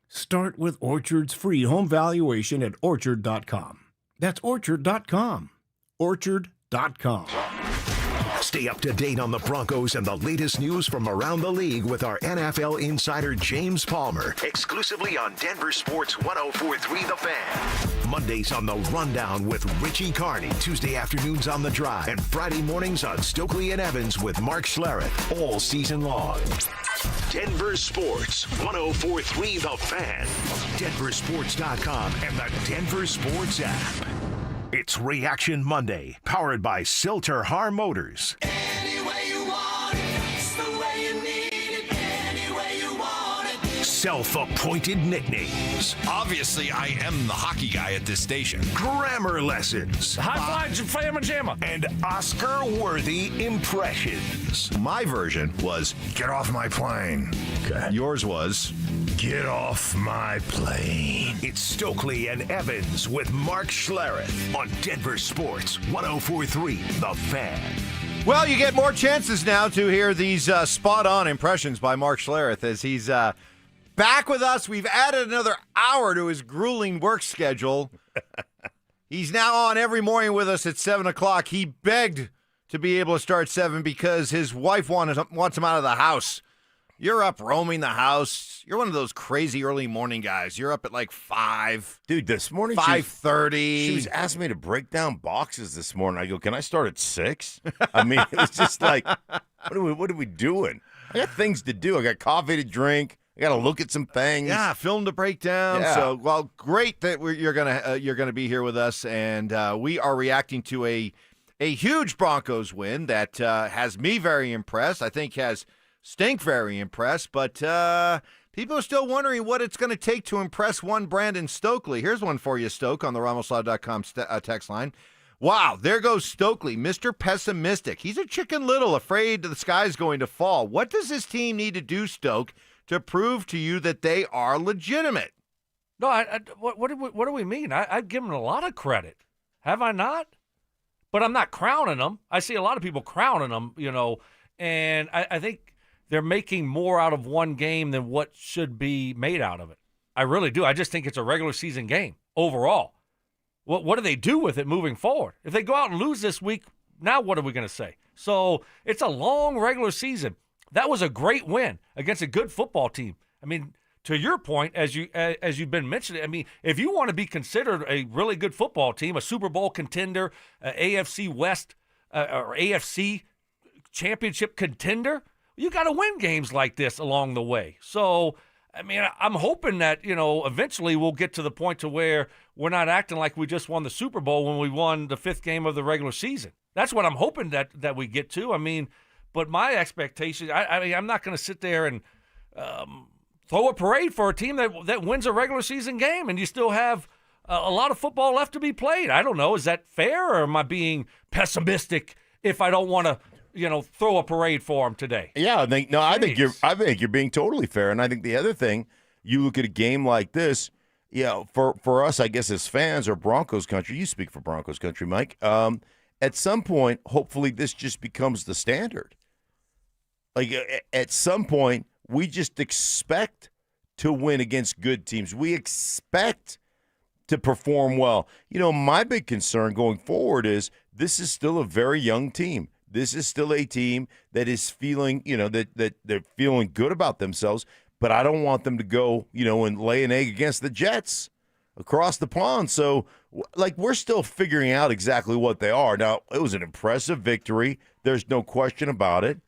Start with Orchard's free home valuation at Orchard.com. That's Orchard.com. Orchard.com. Stay up to date on the Broncos and the latest news from around the league with our NFL insider James Palmer, exclusively on Denver Sports 104.3 The Fan. Mondays on The Rundown with Richie Carney, Tuesday afternoons on The Drive, and Friday mornings on Stokley and Evans with Mark Schlereth, all season long. Denver Sports 104.3 The Fan, DenverSports.com, and the Denver Sports app. It's Reaction Monday, powered by Silter Har Motors. Anyway, self-appointed nicknames, Obviously, I am the hockey guy at this station. grammar lessons, High five, Fam and Jamma. and Oscar-worthy impressions. My version was, get off my plane. Yours was, get off my plane. It's Stokley and Evans with Mark Schlereth on Denver Sports 104.3 The Fan. Well, you get more chances now to hear these spot-on impressions by Mark Schlereth as he's back with us. We've added another hour to his grueling work schedule. He's now on every morning with us at 7 o'clock. He begged to be able to start at 7 because his wife wants him out of the house. You're up roaming the house. You're one of those crazy early morning guys. You're up at like 5. Dude, this morning 5:30. She was asking me to break down boxes this morning. I go, can I start at 6? I mean, it was just like, what are we doing? I got things to do. I got coffee to drink. I got to look at some things. Yeah, film to break down. Yeah. So, well, great that you're gonna be here with us, and we are reacting to a huge Broncos win that has me very impressed. I think has Stink very impressed, but people are still wondering what it's going to take to impress one Brandon Stokley. Here's one for you, Stoke, on the RamosLaw.com text line. Wow, there goes Stokley, Mr. Pessimistic. He's a Chicken Little, afraid the sky's going to fall. What does this team need to do, Stoke, to prove to you that they are legitimate? No, what do we mean? I've given them a lot of credit. Have I not? But I'm not crowning them. I see a lot of people crowning them, and I think they're making more out of one game than what should be made out of it. I really do. I just think it's a regular season game overall. What do they do with it moving forward? If they go out and lose this week, now what are we going to say? So it's a long regular season. That was a great win against a good football team. I mean, to your point, as you've been mentioning, I mean, if you want to be considered a really good football team, a Super Bowl contender, AFC West or AFC championship contender, you got to win games like this along the way. So, I mean, I'm hoping that, eventually we'll get to the point to where we're not acting like we just won the Super Bowl when we won the 5th game of the regular season. That's what I'm hoping that we get to. I mean, but my expectation, I'm not going to sit there and throw a parade for a team that wins a regular season game and you still have a lot of football left to be played. I don't know. Is that fair, or am I being pessimistic if I don't want to throw a parade for them today? Yeah, I think you're being totally fair. And I think the other thing, you look at a game like this, for us, I guess, as fans or Broncos country, you speak for Broncos country, Mike, at some point, hopefully this just becomes the standard. Like, at some point, we just expect to win against good teams. We expect to perform well. My big concern going forward is this is still a very young team. This is still a team that is feeling, that they're feeling good about themselves, but I don't want them to go, and lay an egg against the Jets across the pond. So, we're still figuring out exactly what they are. Now, it was an impressive victory. There's no question about it.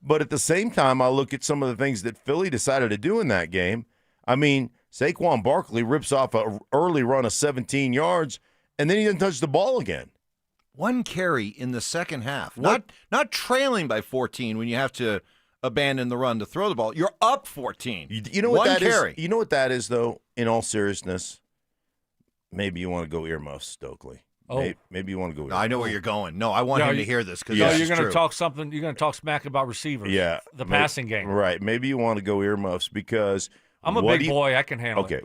But at the same time, I look at some of the things that Philly decided to do in that game. I mean, Saquon Barkley rips off an early run of 17 yards, and then he doesn't touch the ball again. One carry in the second half. Not trailing by 14 when you have to abandon the run to throw the ball. You're up 14. You know what One carry. You know what that is, though, in all seriousness? Maybe you want to go earmuffs, Stokley. Oh. Maybe you want to go. No, I know where you're going. No, I want him to hear this because you're going to talk something. You're going to talk smack about receivers. Yeah, the passing game. Right. Maybe you want to go earmuffs because I'm a big boy. I can handle it. Okay.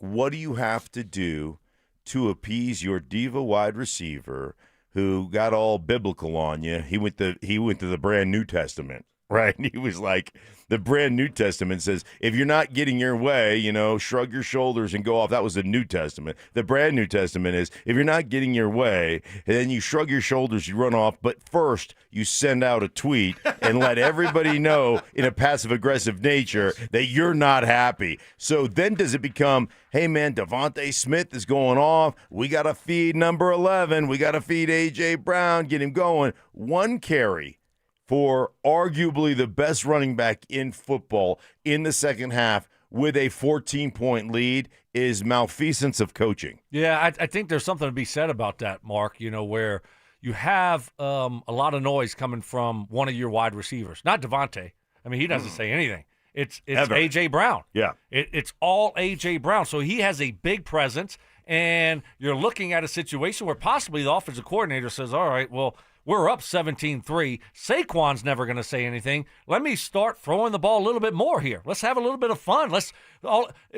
What do you have to do to appease your diva wide receiver who got all biblical on you? He went to the brand New Testament. Right. And he was like, the brand New Testament says, if you're not getting your way, shrug your shoulders and go off. That was the New Testament. The brand New Testament is, if you're not getting your way, and then you shrug your shoulders, you run off. But first, you send out a tweet and let everybody know in a passive-aggressive nature that you're not happy. So then does it become, hey, man, Devontae Smith is going off. We got to feed number 11. We got to feed A.J. Brown, get him going. One carry for arguably the best running back in football in the second half with a 14-point lead is malfeasance of coaching. Yeah, I think there's something to be said about that, Mark, where you have a lot of noise coming from one of your wide receivers. Not Devontae. I mean, he doesn't say anything. It's Ever. A.J. Brown. Yeah. It's all A.J. Brown. So he has a big presence, and you're looking at a situation where possibly the offensive coordinator says, all right, well, we're up 17-3. Saquon's never going to say anything. Let me start throwing the ball a little bit more here. Let's have a little bit of fun.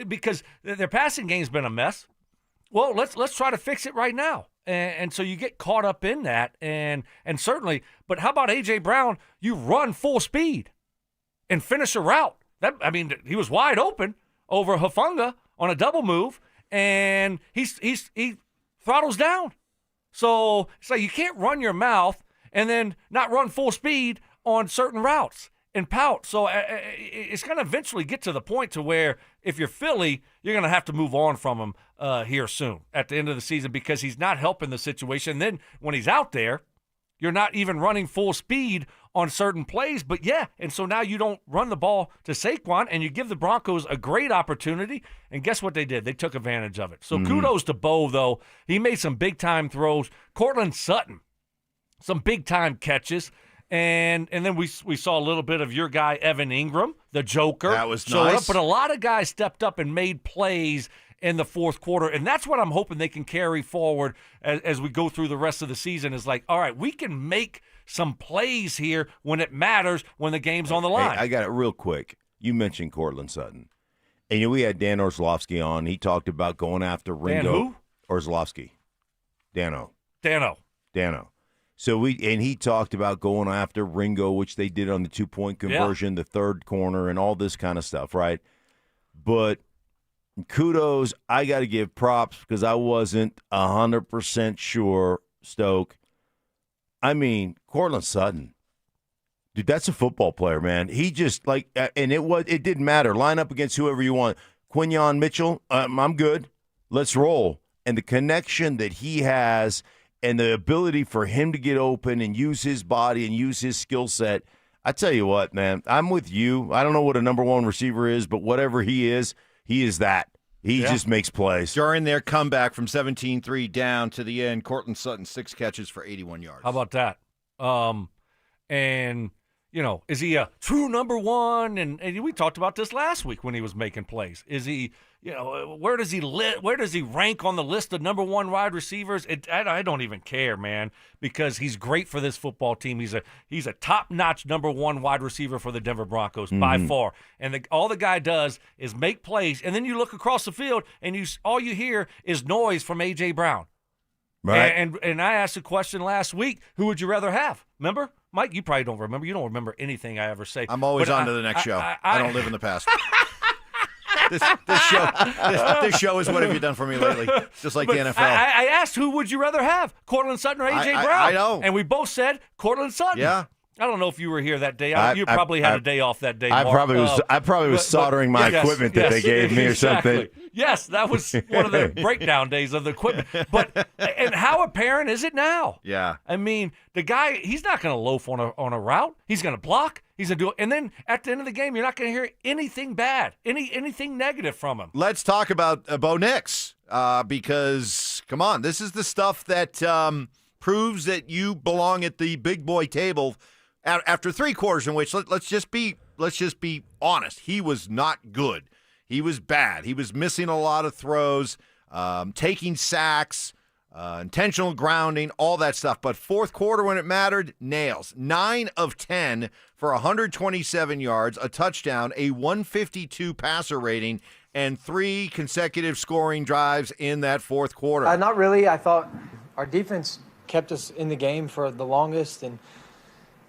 Because their passing game's been a mess. Well, let's try to fix it right now. And so you get caught up in that, and certainly. But how about A.J. Brown? You run full speed and finish a route. He was wide open over Hufanga on a double move, and he throttles down. So it's like you can't run your mouth and then not run full speed on certain routes and pout. So it's going to eventually get to the point to where if you're Philly, you're going to have to move on from him here soon at the end of the season because he's not helping the situation. Then when he's out there, you're not even running full speed on certain plays. But, yeah, and so now you don't run the ball to Saquon, and you give the Broncos a great opportunity. And guess what they did? They took advantage of it. So kudos to Bo, though. He made some big-time throws. Cortland Sutton, some big-time catches. And then we saw a little bit of your guy, Evan Ingram, the Joker. That was showed nice. up, but a lot of guys stepped up and made plays in the fourth quarter, and that's what I'm hoping they can carry forward as we go through the rest of the season is like, all right, we can make some plays here when it matters, when the game's on the line. Hey, I got it real quick. You mentioned Cortland Sutton. And we had Dan Orslowski on. He talked about going after Ringo. Dan who? Orslowski. Dano. So he talked about going after Ringo, which they did on the 2-point conversion, the third corner, and all this kind of stuff, right? But kudos, I got to give props because I wasn't 100% sure, Stoke. I mean, Cortland Sutton, dude, that's a football player, man. He just and it didn't matter. Line up against whoever you want. Quinyon Mitchell, I'm good. Let's roll. And the connection that he has and the ability for him to get open and use his body and use his skill set, I tell you what, man, I'm with you. I don't know what a number one receiver is, but whatever he is that. He just makes plays. During their comeback from 17-3 down to the end, Cortland Sutton, 6 catches for 81 yards. How about that? And, is he a true number one? And we talked about this last week when he was making plays. Is he, where does he rank on the list of number one wide receivers? I don't even care, man, because he's great for this football team. He's a top-notch number one wide receiver for the Denver Broncos by far. And all the guy does is make plays, and then you look across the field, and all you hear is noise from A.J. Brown. Right. And I asked a question last week, who would you rather have? Remember? Mike, you probably don't remember. You don't remember anything I ever say. I'm always on to the next show. I don't live in the past. This show is what have you done for me lately? Just like the NFL. I asked who would you rather have, Cortland Sutton or A.J. Brown? I know. And we both said Cortland Sutton. Yeah. I don't know if you were here that day. You probably had a day off that day. I Mark. probably was soldering my equipment that they gave me or something. Yes, that was one of the breakdown days of the equipment. And how apparent is it now? Yeah. I mean, the guy, he's not going to loaf on a route. He's going to block. He's going to do it. And then at the end of the game, you're not going to hear anything bad, anything negative from him. Let's talk about Bo Nix because, come on, this is the stuff that proves that you belong at the big boy table. After 3 quarters in which let's just be honest, he was not good. He was bad. He was missing a lot of throws, taking sacks, intentional grounding, all that stuff. But fourth quarter when it mattered, nails. 9 of 10 for 127 yards, a touchdown, a 152 passer rating, and 3 consecutive scoring drives in that fourth quarter. Not really. I thought our defense kept us in the game for the longest, and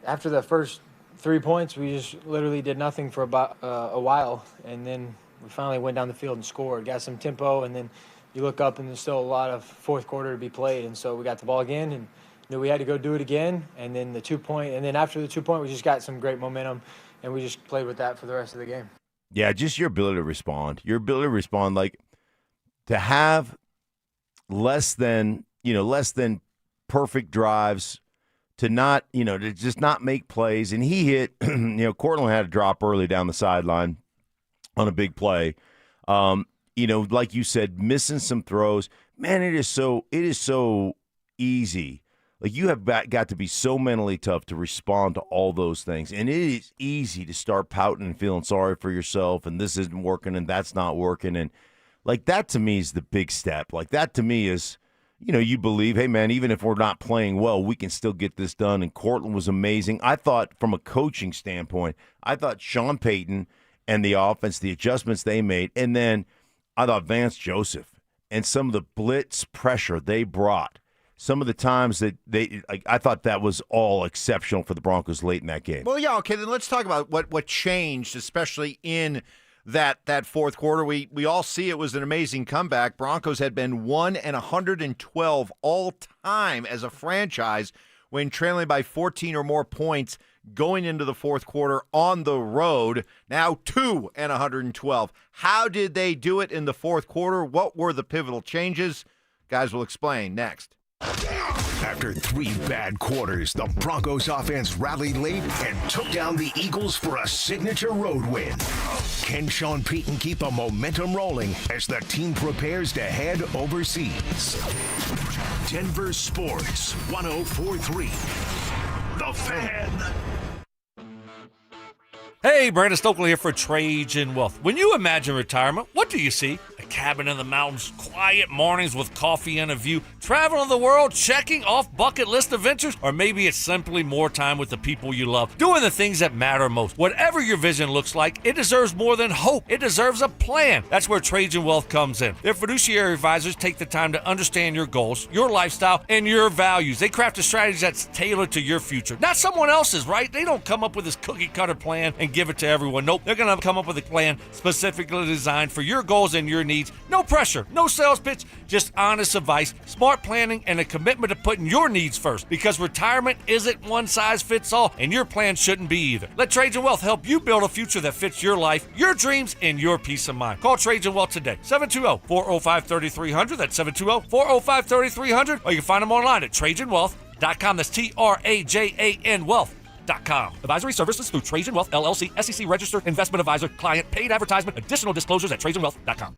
after the first 3 points, we just literally did nothing for about a while, and then we finally went down the field and scored, got some tempo, and then you look up and there's still a lot of fourth quarter to be played, and so we got the ball again and knew we had to go do it again, and then the 2-point, and then after the 2-point, we just got some great momentum, and we just played with that for the rest of the game. Yeah, just your ability to respond. Like to have less than perfect drives, to not, to just not make plays. And he hit, Cortland had a drop early down the sideline on a big play. Like you said, missing some throws. Man, it is so easy. Like, you have got to be so mentally tough to respond to all those things. And it is easy to start pouting and feeling sorry for yourself, and this isn't working and that's not working. And, like, that to me is the big step. Like, that to me is, you believe, hey, man, even if we're not playing well, we can still get this done. And Cortland was amazing. I thought, from a coaching standpoint, I thought Sean Payton and the offense, the adjustments they made, and then I thought Vance Joseph and some of the blitz pressure they brought, some of the times that I thought that was all exceptional for the Broncos late in that game. Well, yeah, okay, then let's talk about what changed, especially in that fourth quarter. We all see it was an amazing comeback. Broncos had been 1-112 all time as a franchise when trailing by 14 or more points going into the fourth quarter on the road. Now 2-112. How did they do it in the fourth quarter? What were the pivotal changes? Guys will explain next. After 3 bad quarters, the Broncos offense rallied late and took down the Eagles for a signature road win. Can Sean Payton keep a momentum rolling as the team prepares to head overseas? Denver Sports 104.3. The Fan. Hey, Brandon Stokley here for Cajun Wealth. When you imagine retirement, what do you see? A cabin in the mountains, quiet mornings with coffee and a view, traveling the world, checking off bucket list adventures, or maybe it's simply more time with the people you love, doing the things that matter most. Whatever your vision looks like, it deserves more than hope. It deserves a plan. That's where Cajun Wealth comes in. Their fiduciary advisors take the time to understand your goals, your lifestyle, and your values. They craft a strategy that's tailored to your future, not someone else's, right? They don't come up with this cookie-cutter plan and give it to everyone. Nope, they're going to come up with a plan specifically designed for your goals and your needs. No pressure, no sales pitch, just honest advice, smart planning, and a commitment to putting your needs first, because retirement isn't one size fits all, and your plan shouldn't be either. Let Cajun Wealth help you build a future that fits your life, your dreams, and your peace of mind. Call Cajun Wealth today, 720-405-3300. That's 720-405-3300, or you can find them online at TrajanWealth.com. That's TRAJAN Wealth.com. Advisory services through Cajun Wealth, LLC, SEC registered investment advisor, client, paid advertisement, additional disclosures at TrajanWealth.com.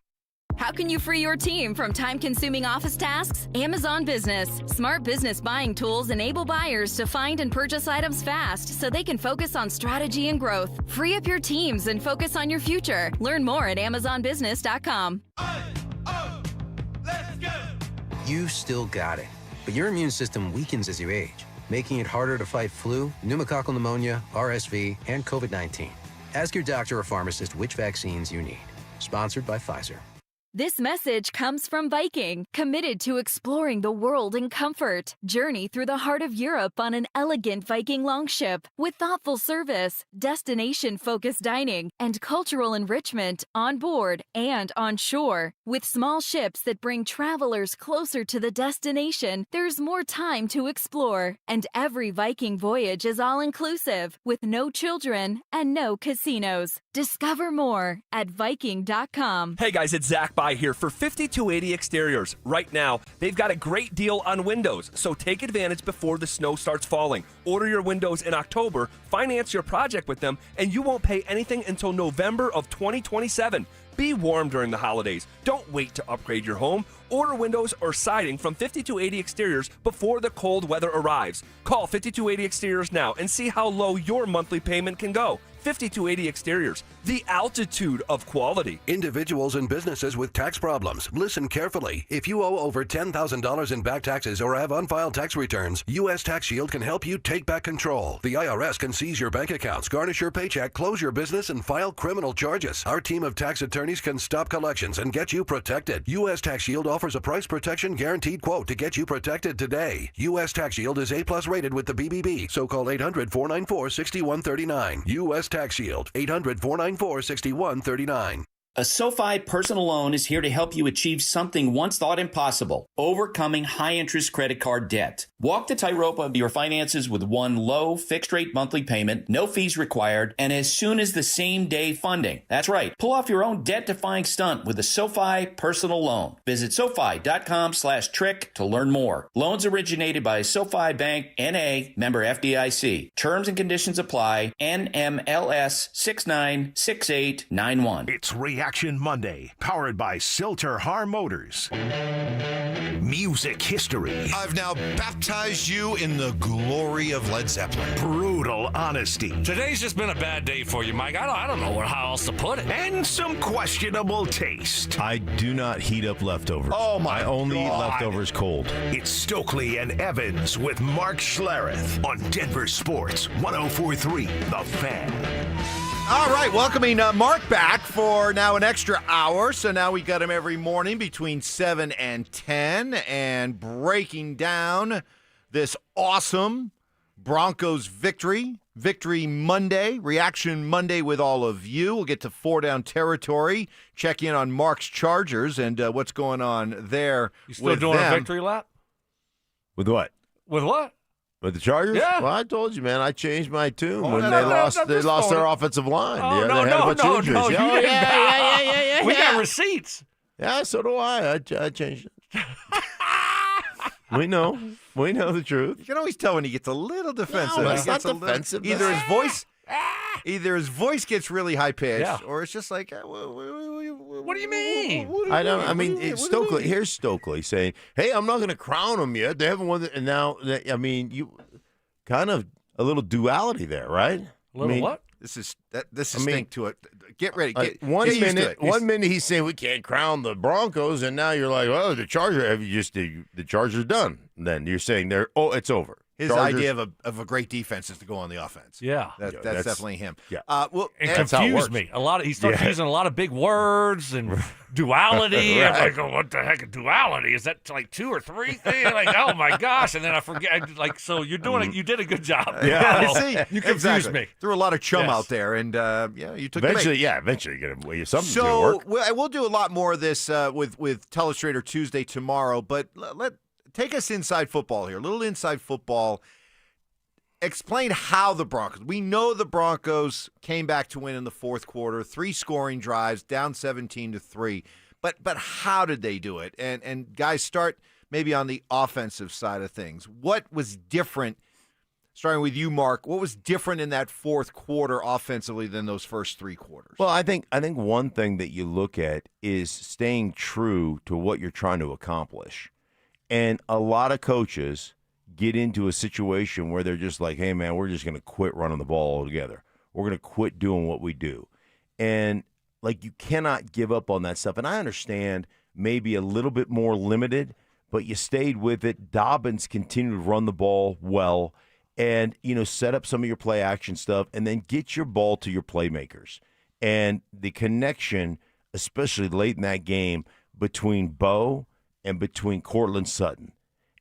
How can you free your team from time-consuming office tasks? Amazon Business. Smart business buying tools enable buyers to find and purchase items fast so they can focus on strategy and growth. Free up your teams and focus on your future. Learn more at AmazonBusiness.com. You still got it, but your immune system weakens as you age, making it harder to fight flu, pneumococcal pneumonia, RSV, and COVID-19. Ask your doctor or pharmacist which vaccines you need. Sponsored by Pfizer. This message comes from Viking, committed to exploring the world in comfort. Journey through the heart of Europe on an elegant Viking longship with thoughtful service, destination-focused dining, and cultural enrichment on board and on shore. With small ships that bring travelers closer to the destination, there's more time to explore. And every Viking voyage is all-inclusive, with no children and no casinos. Discover more at Viking.com. Hey guys, it's Zach By here for 5280 Exteriors. Right now, they've got a great deal on windows, so take advantage before the snow starts falling. Order your windows in October, finance your project with them, and you won't pay anything until November of 2027. Be warm during the holidays. Don't wait to upgrade your home. Order windows or siding from 5280 Exteriors before the cold weather arrives. Call 5280 Exteriors now and see how low your monthly payment can go. 5280 Exteriors, the altitude of quality. Individuals and businesses with tax problems, listen carefully. If you owe over $10,000 in back taxes or have unfiled tax returns, U.S. Tax Shield can help you take back control. The IRS can seize your bank accounts, garnish your paycheck, close your business, and file criminal charges. Our team of tax attorneys can stop collections and get you protected. U.S. Tax Shield offers a price protection guaranteed quote to get you protected today. U.S. Tax Shield is A+ rated with the BBB, so call 800-494-6139. U.S. Tax Shield, 800-494-6139. A SoFi personal loan is here to help you achieve something once thought impossible: overcoming high-interest credit card debt. Walk the tightrope of your finances with one low, fixed-rate monthly payment, no fees required, and as soon as the same-day funding. That's right. Pull off your own debt-defying stunt with a SoFi personal loan. Visit SoFi.com/trick to learn more. Loans originated by SoFi Bank, N.A., member FDIC. Terms and conditions apply. NMLS 696891. It's reality Reaction Monday, powered by Silter Har Motors. Music history. I've now baptized you in the glory of Led Zeppelin. Brutal honesty. Today's just been a bad day for you, Mike. I don't know how else to put it. And some questionable taste. I do not heat up leftovers. Oh, my I only eat God. leftovers cold. It's Stokley and Evans with Mark Schlereth on Denver Sports 104.3 The Fan. All right, welcoming Mark back for now an extra hour. So now we got him every morning between 7 and 10 and breaking down this awesome Broncos victory. Victory Monday, Reaction Monday with all of you. We'll get to 4 down territory, check in on Mark's Chargers and what's going on there. You still doing a victory lap? With what? With what? With the Chargers? Yeah. Well, I told you, man. I changed my tune when no, they no, lost. no, They just lost their phone it. offensive line. Oh, yeah, no, they had a bunch of injuries. no. Yeah, yeah. We got receipts. Yeah, so do I. I changed it. We know the truth. You can always tell when he gets a little defensive. No, that's He gets not a little- defensive. Either his voice gets really high pitched, Yeah. or it's just like, What do you mean? I don't. I mean, it's Stokley. Here's Stokley saying, "Hey, I'm not going to crown them yet. They haven't won." And now, I mean, you kind of a little duality there, right? A little what? This is stink to it. Get ready. One get used to minute, it. one minute he's saying we can't crown the Broncos, and now you're like, "Oh, the Chargers." Have you just the Chargers done? And then you're saying it's over. His Chargers, idea of a great defense is to go on the offense. Yeah. That's that's- definitely him. yeah. Well, And That's how it confused works. me. He starts using a lot of big words and duality. Right. I'm like, oh, what the heck is duality? Is that like 2 or 3 things? Like, oh my gosh! And then I forget. Like, so you're doing it. You did a good job. Yeah, So, see, you confused me. Threw a lot of chum Yes. out there, and you took eventually, the bait. eventually you're going to something to So work. we'll do a lot more of this with Telestrator Tuesday tomorrow. But take us inside football here. A little inside football. Explain how the Broncos. We know the Broncos came back to win in the fourth quarter, 3 scoring drives, down 17-3. But how did they do it? And guys, start maybe on the offensive side of things. What was different? Starting with you, Mark. What was different in that fourth quarter offensively than those first 3 quarters? Well, I think one thing that you look at is staying true to what you're trying to accomplish. And a lot of coaches get into a situation where they're just like, hey, man, we're just going to quit running the ball altogether. We're going to quit doing what we do. And, like, you cannot give up on that stuff. And I understand maybe a little bit more limited, but you stayed with it. Dobbins continued to run the ball well and, set up some of your play action stuff and then get your ball to your playmakers. And the connection, especially late in that game, between Bo and between Courtland Sutton.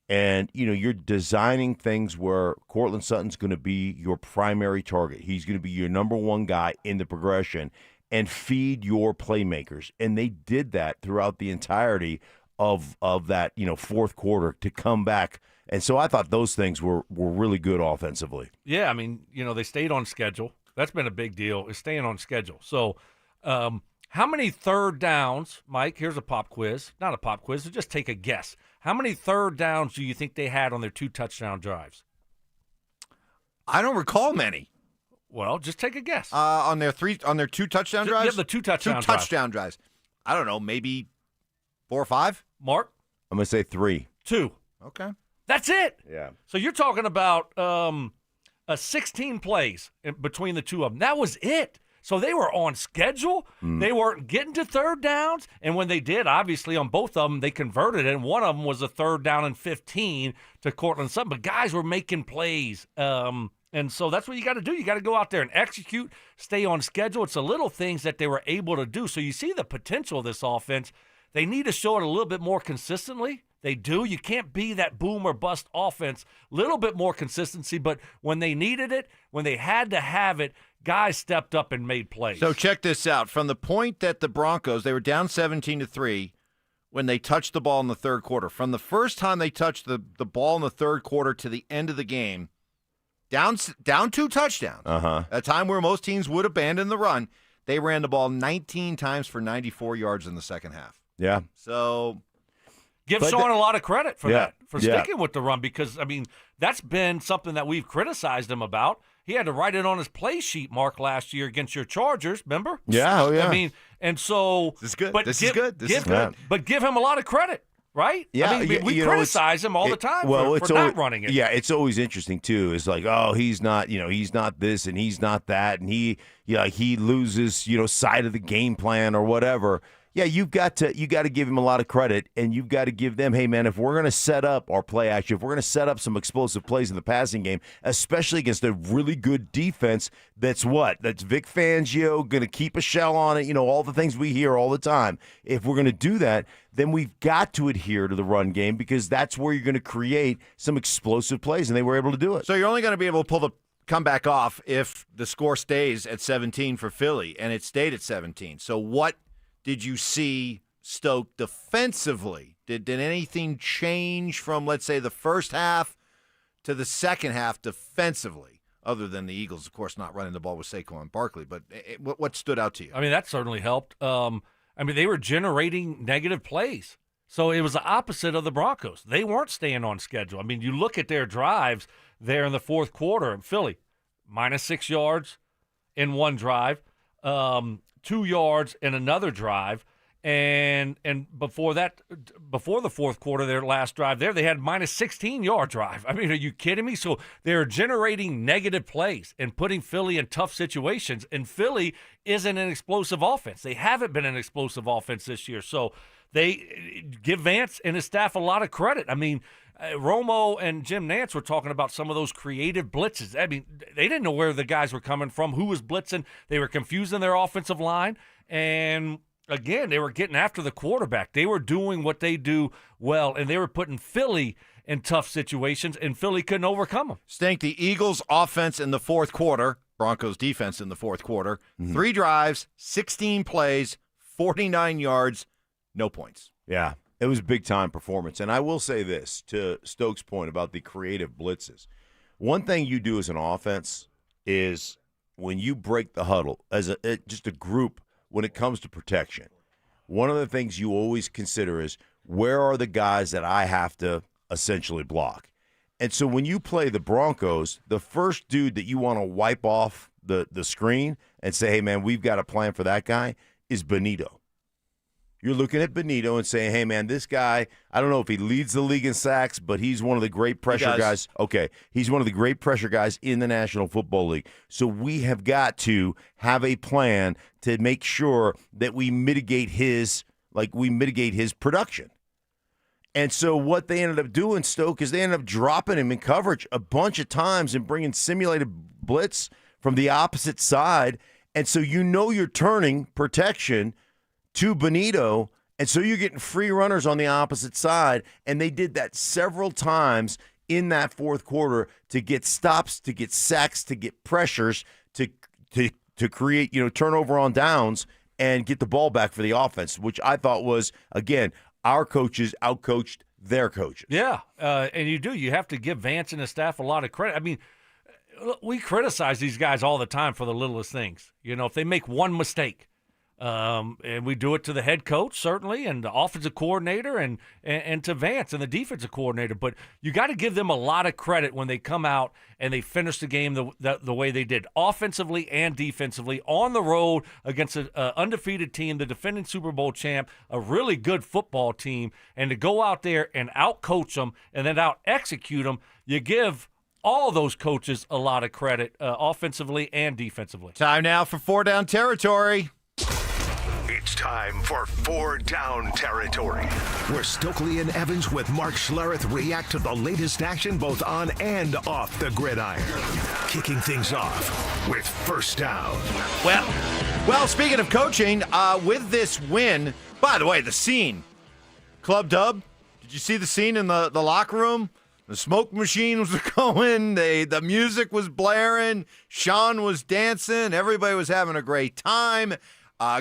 And, you're designing things where Courtland Sutton's going to be your primary target. He's going to be your number one guy in the progression and feed your playmakers. And they did that throughout the entirety of that, fourth quarter to come back. And so I thought those things were really good offensively. Yeah, I mean, they stayed on schedule. That's been a big deal, is staying on schedule. So how many third downs, Mike, here's a pop quiz. Not a pop quiz, so just take a guess. How many third downs do you think they had on their 2 touchdown drives? I don't recall many. Well, just take a guess. On their 2 touchdown drives? Yeah, the 2 touchdown drives. 2 touchdown drives. I don't know, maybe 4 or 5? Mark? I'm going to say 3. 2. Okay. That's it. Yeah. So you're talking about 16 plays between the two of them. That was it. So they were on schedule. They weren't getting to third downs. And when they did, obviously, on both of them, they converted it. And one of them was a 3rd down and 15 to Courtland Sutton. But guys were making plays. And so that's what you got to do. You got to go out there and execute, stay on schedule. It's the little things that they were able to do. So you see the potential of this offense. They need to show it a little bit more consistently. They do. You can't be that boom or bust offense. Little bit more consistency, but when they needed it, when they had to have it, guys stepped up and made plays. So check this out. From the point that the Broncos, they were down 17-3 when they touched the ball in the third quarter. From the first time they touched the ball in the third quarter to the end of the game, down 2 touchdowns. A time where most teams would abandon the run. They ran the ball 19 times for 94 yards in the second half. Yeah. So give Sean a lot of credit for that, for Yeah. sticking with the run, because, I mean, that's been something that we've criticized him about. He had to write it on his play sheet, Mark, last year against your Chargers. Remember? Yeah, oh yeah. I mean, and so this is good. But This is good. But give him a lot of credit, right? Yeah, I mean, we criticize him all the time for not running it. Yeah, it's always interesting too. It's like, oh, he's not this and he's not that, and he loses, sight of the game plan or whatever. Yeah, you got to give him a lot of credit, and you've got to give them, hey man, if we're going to set up our play action, if we're going to set up some explosive plays in the passing game, especially against a really good defense, that's Vic Fangio going to keep a shell on it, all the things we hear all the time. If we're going to do that, then we've got to adhere to the run game because that's where you're going to create some explosive plays, and they were able to do it. So you're only going to be able to pull the comeback off if the score stays at 17 for Philly, and it stayed at 17. So what did you see Stoke defensively? Did anything change from, let's say, the first half to the second half defensively, other than the Eagles, of course, not running the ball with Saquon Barkley? But what stood out to you? I mean, that certainly helped. They were generating negative plays. So it was the opposite of the Broncos. They weren't staying on schedule. I mean, you look at their drives there in the fourth quarter in Philly, -6 yards in one drive. 2 yards in another drive, and before the fourth quarter, their last drive there, they had -16-yard drive. I mean, are you kidding me? So they're generating negative plays and putting Philly in tough situations, and Philly isn't an explosive offense. They haven't been an explosive offense this year, so they give Vance and his staff a lot of credit. I mean, Romo and Jim Nantz were talking about some of those creative blitzes. I mean, they didn't know where the guys were coming from, who was blitzing. They were confusing their offensive line. And, again, they were getting after the quarterback. They were doing what they do well, and they were putting Philly in tough situations, and Philly couldn't overcome them. Stink, the Eagles' offense in the fourth quarter, Broncos' defense in the fourth quarter, 3 drives, 16 plays, 49 yards, no points. Yeah. It was a big-time performance. And I will say this, to Stokes' point about the creative blitzes. One thing you do as an offense is when you break the huddle, as just a group, when it comes to protection, one of the things you always consider is where are the guys that I have to essentially block? And so when you play the Broncos, the first dude that you want to wipe off the screen and say, hey, man, we've got a plan for that guy is Benito. You're looking at Benito and saying, hey, man, this guy, I don't know if he leads the league in sacks, but he's one of the great pressure guys. Okay, he's one of the great pressure guys in the National Football League. So we have got to have a plan to make sure that we mitigate his production. And so what they ended up doing, Stoke, is they ended up dropping him in coverage a bunch of times and bringing simulated blitz from the opposite side. And so you're turning protection to Benito, and so you're getting free runners on the opposite side, and they did that several times in that fourth quarter to get stops, to get sacks, to get pressures, to create turnover on downs and get the ball back for the offense, which I thought was, again, our coaches outcoached their coaches. Yeah, and you have to give Vance and his staff a lot of credit. I mean, we criticize these guys all the time for the littlest things. If they make one mistake, and we do it to the head coach, certainly, and the offensive coordinator, and to Vance and the defensive coordinator. But you got to give them a lot of credit when they come out and they finish the game the way they did, offensively and defensively, on the road against an undefeated team, the defending Super Bowl champ, a really good football team, and to go out there and out-coach them and then out-execute them, you give all those coaches a lot of credit, offensively and defensively. Time now for 4 Down Territory. It's time for 4 Down Territory, where Stokley and Evans with Mark Schlereth react to the latest action both on and off the gridiron. Kicking things off with First Down. Well, speaking of coaching, with this win, by the way, the scene, Club Dub, did you see the scene in the locker room? The smoke machine was going, the music was blaring, Sean was dancing, everybody was having a great time.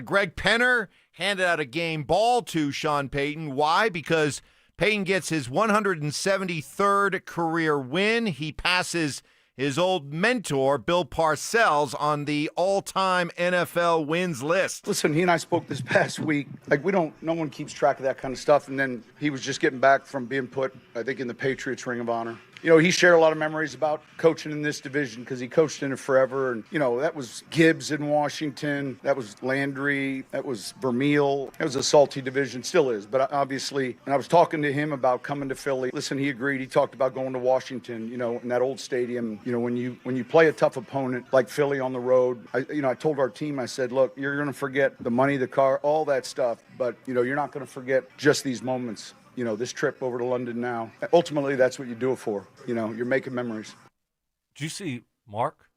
Greg Penner handed out a game ball to Sean Payton. Why? Because Payton gets his 173rd career win. He passes his old mentor, Bill Parcells, on the all-time NFL wins list. Listen, he and I spoke this past week. No one keeps track of that kind of stuff. And then he was just getting back from being put, I think, in the Patriots Ring of Honor. he shared a lot of memories about coaching in this division because he coached in it forever. And, that was Gibbs in Washington. That was Landry. That was Vermeil. That was a salty division, still is. But obviously, when I was talking to him about coming to Philly, listen, he agreed. He talked about going to Washington, in that old stadium. When you play a tough opponent like Philly on the road, I told our team, I said, look, you're going to forget the money, the car, all that stuff. But, you're not going to forget just these moments. This trip over to London now. Ultimately, that's what you do it for. You're making memories. Did you see Mark?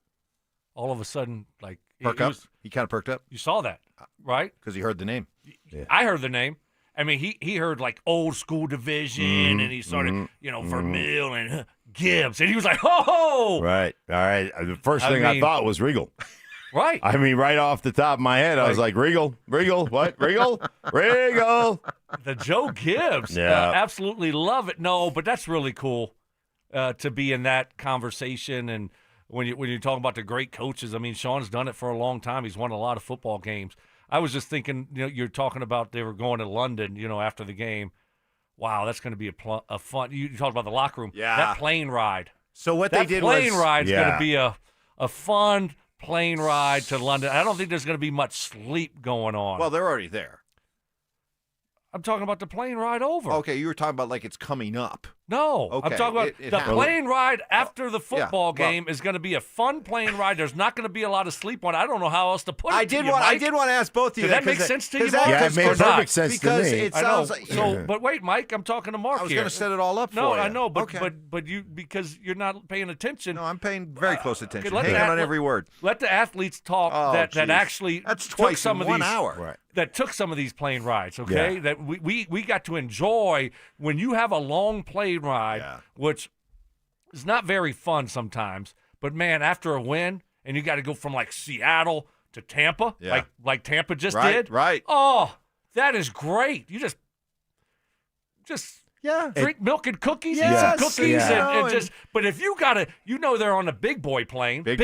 All of a sudden, perk up. He kind of perked up. You saw that, right? Because he heard the name. Yeah. I heard the name. I mean, he heard old school division, and he started, Vermeil and Gibbs, and he was like, ho! Right. All right. The first thing I thought was Regal. Right. I mean, right off the top of my head, I was like, Regal, what? Regal? The Joe Gibbs. Yeah. Absolutely love it. No, but that's really cool to be in that conversation. And when you're talking about the great coaches, I mean, Sean's done it for a long time. He's won a lot of football games. I was just thinking, you're talking about they were going to London, after the game. Wow, that's going to be a fun. You talked about the locker room. Yeah. That plane ride. So what they did was. That plane ride is going to be a fun plane ride to London. I don't think there's going to be much sleep going on. Well, they're already there. I'm talking about the plane ride over. Okay, you were talking about it's coming up. No, okay. I'm talking about the plane ride after the football game well, is going to be a fun plane ride. There's not going to be a lot of sleep on it. I don't know how else to put it. I did want to ask both of you. Does that make sense to you, Mark? Yeah, it made perfect sense to me. It sounds like. So, but wait, Mike, I'm talking to Mark I was here. going to set it all up for you. No, I know, but okay. but you because you're not paying attention. No, I'm paying very close attention. Okay, hanging on every word. Let the athletes talk. That actually that's twice took some in of 1 these, hour. Right. That took some of these plane rides. Okay, that we got to enjoy when you have a long plane ride, which is not very fun sometimes. But man, after a win, and you got to go from Seattle to Tampa, like Tampa just did. Right. Oh, that is great. You just drink milk and cookies, eat some cookies, and just. But if you gotta, they're on a big boy plane, big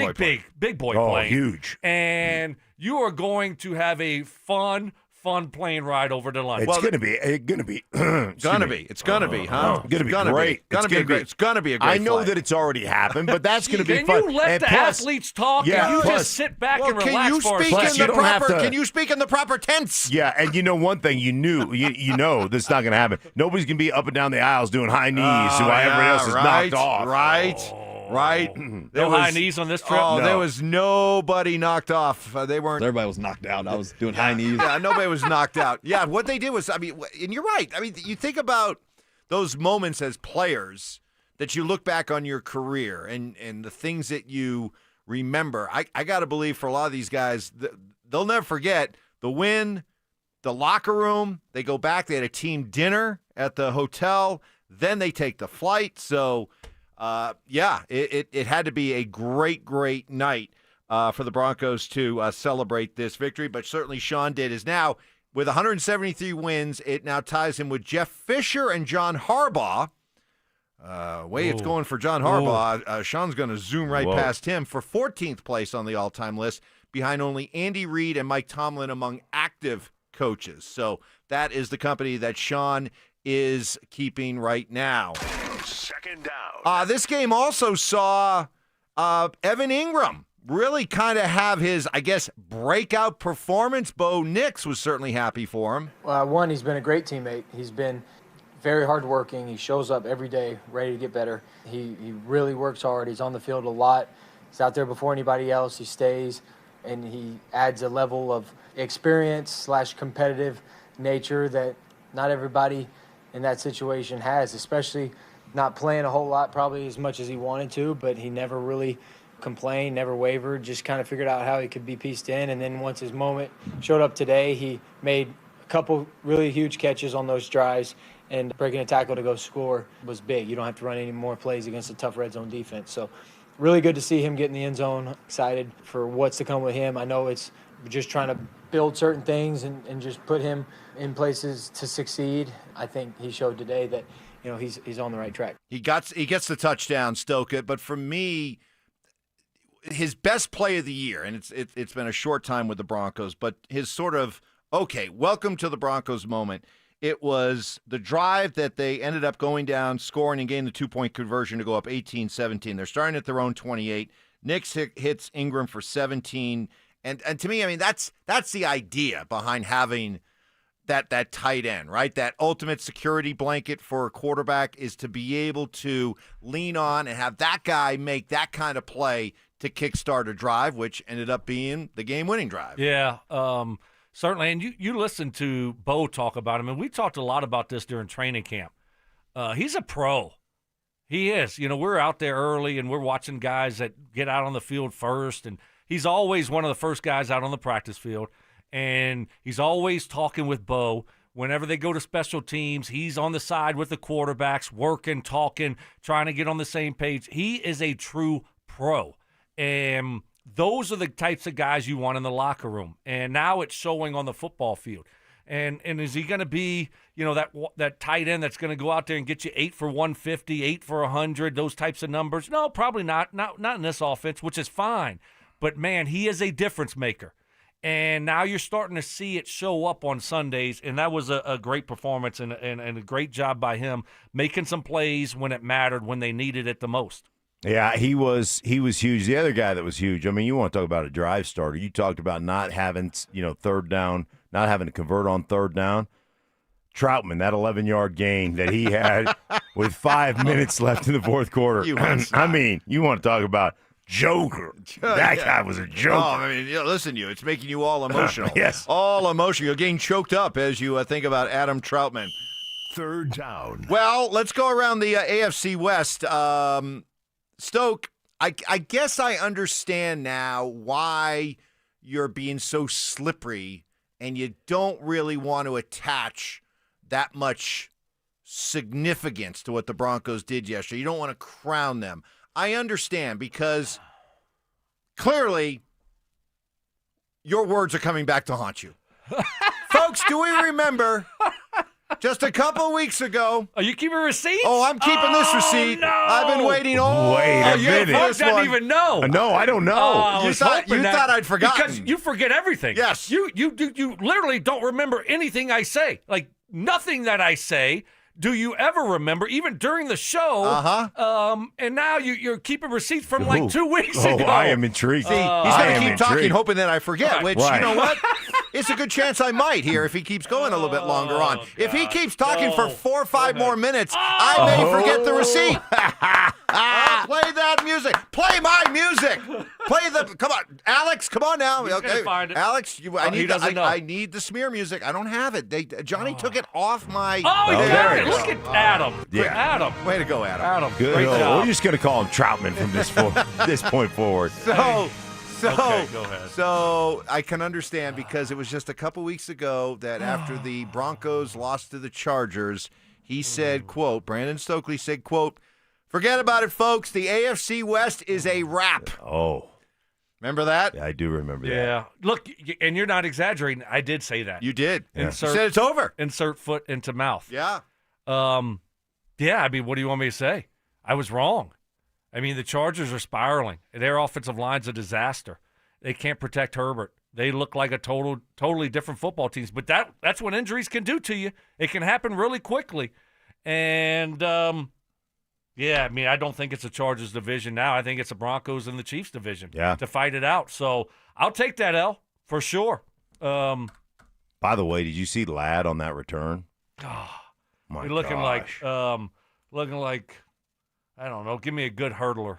boy plane, huge, and you are going to have a fun plane ride over to London. It's going to be. It's gonna be, huh? It's going to be great. It's gonna be a great I know flight. that it's already happened, but that's going to be Can fun. you let the athletes talk and you just sit back and relax for a second? Can you speak in the proper tense? Yeah, and one thing you knew, you know this is not going to happen. Nobody's going to be up and down the aisles doing high knees while everybody else is knocked off. Right. No high knees on this trip? Oh, there was nobody knocked off. They weren't. Everybody was knocked out. I was doing high knees. Yeah, nobody was knocked out. Yeah, what they did was, and you're right. I mean, you think about those moments as players that you look back on your career and the things that you remember. I got to believe for a lot of these guys, they'll never forget the win, the locker room. They go back. They had a team dinner at the hotel. Then they take the flight. So, it had to be a great night for the Broncos to celebrate this victory. But certainly Sean did. Is now with 173 wins, it now ties him with Jeff Fisher and John Harbaugh. It's going for John Harbaugh. Sean's going to zoom right past him for 14th place on the all-time list, behind only Andy Reid and Mike Tomlin among active coaches. So that is the company that Sean is keeping right now. Second down. This game also saw Evan Ingram really kind of have his, breakout performance. Bo Nix was certainly happy for him. One, he's been a great teammate. He's been very hardworking. He shows up every day ready to get better. He really works hard. He's on the field a lot. He's out there before anybody else. He stays, and he adds a level of experience / competitive nature that not everybody in that situation has, especially not playing a whole lot, probably as much as he wanted to, but he never really complained, never wavered, just kind of figured out how he could be pieced in. And then once his moment showed up today, he made a couple really huge catches on those drives, and breaking a tackle to go score was big. You don't have to run any more plays against a tough red zone defense. So really good to see him get in the end zone. Excited for what's to come with him. I know it's just trying to build certain things and just put him in places to succeed. I think he showed today that he's on the right track. He gets the touchdown, Stoke. But for me, his best play of the year, and it's been a short time with the Broncos, but his sort of welcome to the Broncos moment It was the drive that they ended up going down, scoring, and getting the 2-point conversion to go up 18-17. They're starting at their own 28. Nix hits Ingram for 17. And to me, I mean, that's the idea behind having that tight end, right? That ultimate security blanket for a quarterback is to be able to lean on and have that guy make that kind of play to kickstart a drive, which ended up being the game-winning drive. Yeah, certainly. And you listened to Bo talk about him, and we talked a lot about this during training camp. He's a pro. He is. You know, we're out there early, and we're watching guys that get out on the field first, and he's always one of the first guys out on the practice field. And he's always talking with Bo. Whenever they go to special teams, he's on the side with the quarterbacks, working, talking, trying to get on the same page. He is a true pro. And those are the types of guys you want in the locker room. And now it's showing on the football field. And is he going to be, you know, that tight end that's going to go out there and get you 8 for 150, 8 for 100, those types of numbers? No, probably not. Not in this offense, which is fine. But, man, he is a difference maker. And now you're starting to see it show up on Sundays, and that was a great performance and a great job by him making some plays when it mattered, when they needed it the most. Yeah, he was huge. The other guy that was huge, I mean, you want to talk about a drive starter. You talked about not having, third down, not having to convert on third down. Troutman, that 11-yard gain that he had with 5 minutes left in the fourth quarter. I mean, you want to talk about joker. That guy was a joker. Oh, I mean, listen to you. It's making you all emotional. Yes. All emotional. You're getting choked up as you think about Adam Troutman. Third down. Well, let's go around the AFC West. Stoke, I guess I understand now why you're being so slippery and you don't really want to attach that much significance to what the Broncos did yesterday. You don't want to crown them. I understand because clearly your words are coming back to haunt you. Folks, do we remember just a couple weeks ago? Are you keeping receipts? Oh, I'm keeping this receipt. No. I've been waiting all Wait a minute. Folks doesn't even know. No, I don't know. You thought I'd forgotten. Because you forget everything. Yes. You literally don't remember anything I say. Like, nothing that I say do you ever remember, even during the show. And now you're keeping receipts from like 2 weeks ago. I am intrigued. See, he's going to keep talking, hoping that I forget, which, you know what? It's a good chance I might here if he keeps going a little bit longer on. God. If he keeps talking for 4 or 5 more minutes, I may forget the receipt. Play that music. Play my music. Come on, Alex. Come on now. He's gonna find it. Alex, I need the smear music. I don't have it. Johnny took it off my. Oh, he got it. Look at Adam. Yeah. Adam. Way to go, Adam. Adam. Good. Great job. We're just going to call him Troutman from this point forward. Okay, go ahead. So I can understand because it was just a couple weeks ago that after the Broncos lost to the Chargers, he said, quote, Brandon Stokley said, quote, forget about it, folks. The AFC West is a wrap. Oh. Remember that? Yeah, I do remember that. Yeah. Look, and you're not exaggerating. I did say that. You did. Yeah. You said it's over. Insert foot into mouth. Yeah. Yeah, I mean, what do you want me to say? I was wrong. I mean, the Chargers are spiraling. Their offensive line's a disaster. They can't protect Herbert. They look like a totally different football team. But that's what injuries can do to you. It can happen really quickly. And, yeah, I mean, I don't think it's a Chargers division now. I think it's the Broncos and the Chiefs division to fight it out. So I'll take that L for sure. By the way, did you see Ladd on that return? You're looking like, I don't know, give me a good hurdler.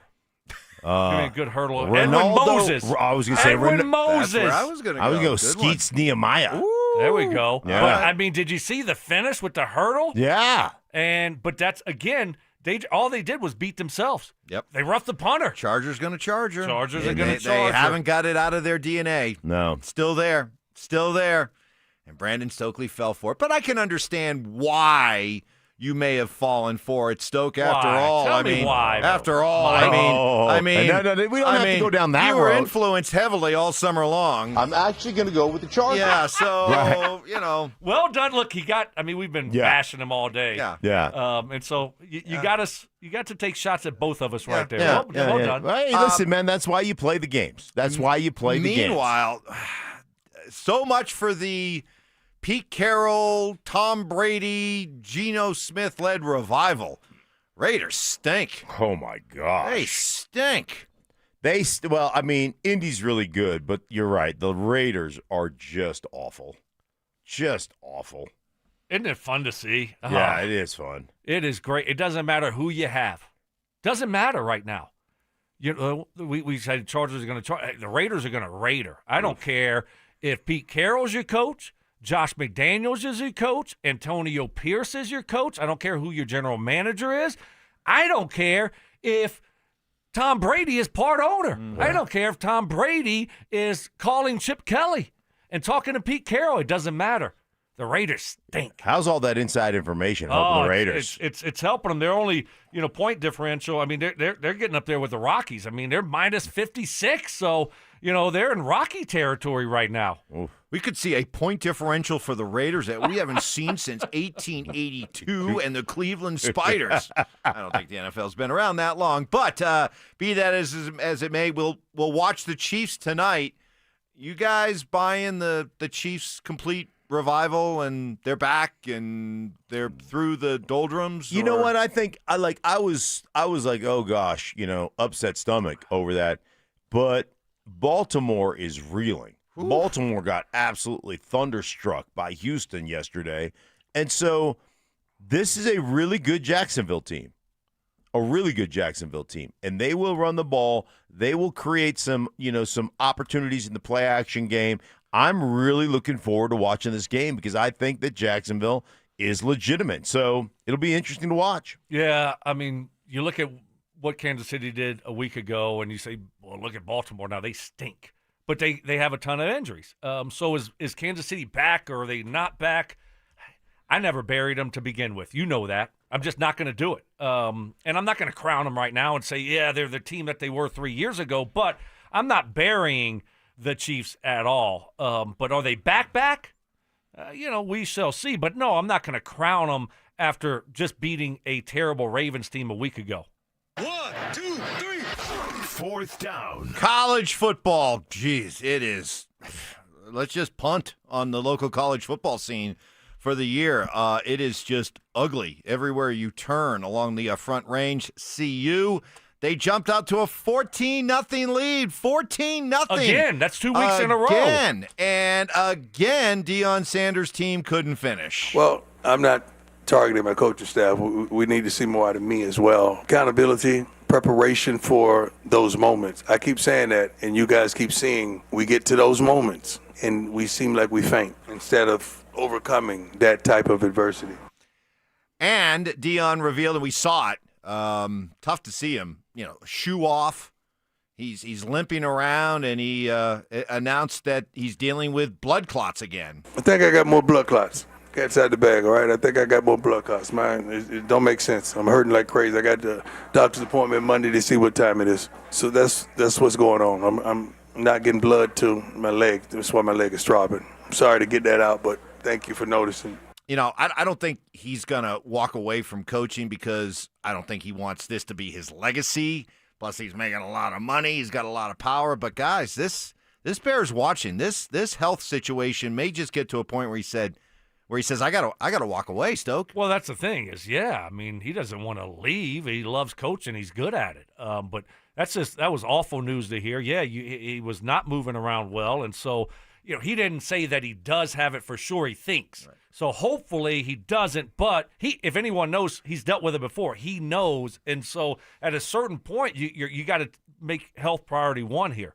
Give me a good hurdler. Edwin Moses. I was going to say Edwin Moses. That's where I was going to go. I was going to go Skeets Nehemiah. Ooh. There we go. Yeah. But, I mean, did you see the finish with the hurdle? Yeah. But that's, again, all they did was beat themselves. Yep. They roughed the punter. Chargers going to charge her. Chargers are going to charge They her. haven't got it out of their DNA. No. Still there. And Brandon Stokley fell for it. But I can understand why you may have fallen for it, Stoke. After all, Tell me why. After all, No, we don't have to go down that road. You were road. influenced heavily all summer long. I'm actually going to go with the Chargers. Yeah, so, Right. Well done. Look, we've been bashing him all day. Yeah. And so you got to take shots at both of us right there. Yeah. Well done. Hey, listen, man, that's why you play the games. That's why you play the games. Meanwhile, so much for the Pete Carroll, Tom Brady, Geno Smith-led revival. Raiders stink. Oh, my gosh. They stink. Well, I mean, Indy's really good, but you're right. The Raiders are just awful. Just awful. Isn't it fun to see? Yeah, it is fun. It is great. It doesn't matter who you have. Doesn't matter right now. You know, we said Chargers are going to charge. The Raiders are going to Raider. I don't care if Pete Carroll's your coach, Josh McDaniels is your coach, Antonio Pierce is your coach. I don't care who your general manager is. I don't care if Tom Brady is part owner. I don't care if Tom Brady is calling Chip Kelly and talking to Pete Carroll. It doesn't matter. The Raiders stink. How's all that inside information helping the Raiders? It's helping them. They're only, point differential. I mean, they're getting up there with the Rockies. I mean, they're minus 56, so, they're in Rocky territory right now. Oof. We could see a point differential for the Raiders that we haven't seen since 1882 and the Cleveland Spiders. I don't think the NFL's been around that long, but be that as it may, we'll watch the Chiefs tonight. You guys buying the Chiefs' complete revival and they're back and they're through the doldrums? You know what? I think I was like, oh gosh, upset stomach over that. But Baltimore is reeling. Oof. Baltimore got absolutely thunderstruck by Houston yesterday. And so this is a really good Jacksonville team. And they will run the ball. They will create some opportunities in the play action game. I'm really looking forward to watching this game because I think that Jacksonville is legitimate. So it'll be interesting to watch. Yeah, I mean, you look at what Kansas City did a week ago and you say, well, look at Baltimore now. They stink. But they have a ton of injuries. So is Kansas City back or are they not back? I never buried them to begin with. You know that. I'm just not going to do it. And I'm not going to crown them right now and say, yeah, they're the team that they were 3 years ago. But I'm not burying the Chiefs at all. But are they back? We shall see. But no, I'm not going to crown them after just beating a terrible Ravens team a week ago. 1, 2, 3. Fourth down. College football. Jeez, it is. Let's just punt on the local college football scene for the year. It is just ugly everywhere you turn along the Front Range. CU, they jumped out to a 14-0 lead. 14-0. Again, that's 2 weeks in a row. And again, Deion Sanders' team couldn't finish. Well, I'm not targeting my coaching staff. We need to see more out of me as well. Accountability, preparation for those moments. I keep saying that, and you guys keep seeing we get to those moments, and we seem like we faint instead of overcoming that type of adversity. And Deion revealed, and we saw it, tough to see him, shoe off. He's limping around, and he announced that he's dealing with blood clots again. I think I got more blood clots. Cat's out the bag, all right? I think I got more blood clots. Man, it don't make sense. I'm hurting like crazy. I got the doctor's appointment Monday to see what time it is. So that's what's going on. I'm not getting blood to my leg. That's why my leg is throbbing. I'm sorry to get that out, but thank you for noticing. I don't think he's going to walk away from coaching because I don't think he wants this to be his legacy. Plus, he's making a lot of money. He's got a lot of power. But, guys, this bears watching. This health situation may just get to a point where he says, I gotta walk away, Stoke. Well, that's the thing is, I mean, he doesn't want to leave. He loves coaching. He's good at it. But that was awful news to hear. Yeah, he was not moving around well. And so, he didn't say that he does have it for sure. He thinks. Right. So hopefully he doesn't. But if anyone knows, he's dealt with it before. He knows. And so at a certain point, you got to make health priority one here.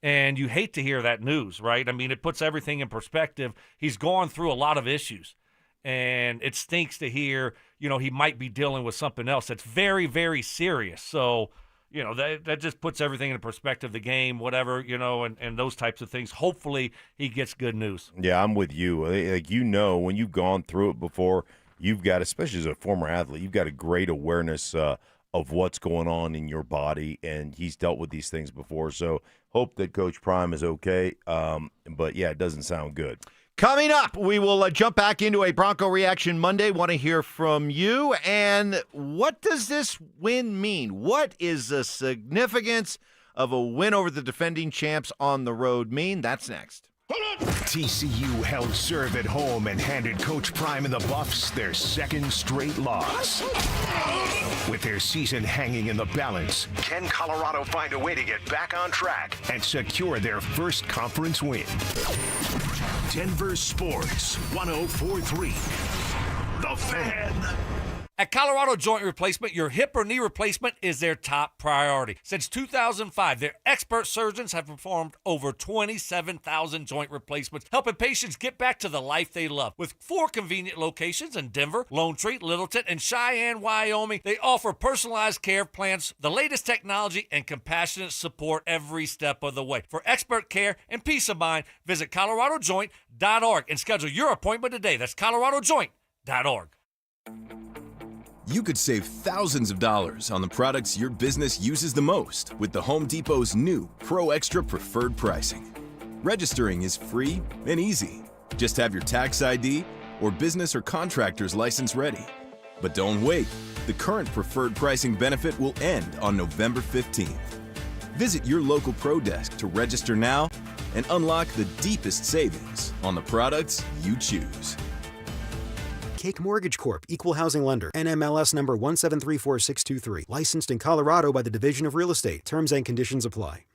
And you hate to hear that news, right? I mean, it puts everything in perspective. He's gone through a lot of issues, and it stinks to hear, he might be dealing with something else that's very, very serious. So, that just puts everything in perspective, the game, whatever, and those types of things. Hopefully he gets good news. Yeah, I'm with you. When you've gone through it before, you've got, especially as a former athlete, you've got a great awareness of what's going on in your body, and he's dealt with these things before. So hope that Coach Prime is okay. But, yeah, it doesn't sound good. Coming up, we will jump back into a Bronco Reaction Monday. Want to hear from you. And what does this win mean? What is the significance of a win over the defending champs on the road mean? That's next. TCU held serve at home and handed Coach Prime and the Buffs their second straight loss. With their season hanging in the balance, can Colorado find a way to get back on track and secure their first conference win? Denver Sports 104.3. The Fan. At Colorado Joint Replacement, your hip or knee replacement is their top priority. Since 2005, their expert surgeons have performed over 27,000 joint replacements, helping patients get back to the life they love. With 4 convenient locations in Denver, Lone Tree, Littleton, and Cheyenne, Wyoming, they offer personalized care plans, the latest technology, and compassionate support every step of the way. For expert care and peace of mind, visit coloradojoint.org and schedule your appointment today. That's coloradojoint.org. You could save thousands of dollars on the products your business uses the most with the Home Depot's new Pro Extra Preferred Pricing. Registering is free and easy. Just have your tax ID or business or contractor's license ready. But don't wait. The current preferred pricing benefit will end on November 15th. Visit your local Pro Desk to register now and unlock the deepest savings on the products you choose. Cake Mortgage Corp. Equal Housing Lender. NMLS number 1734623. Licensed in Colorado by the Division of Real Estate. Terms and conditions apply.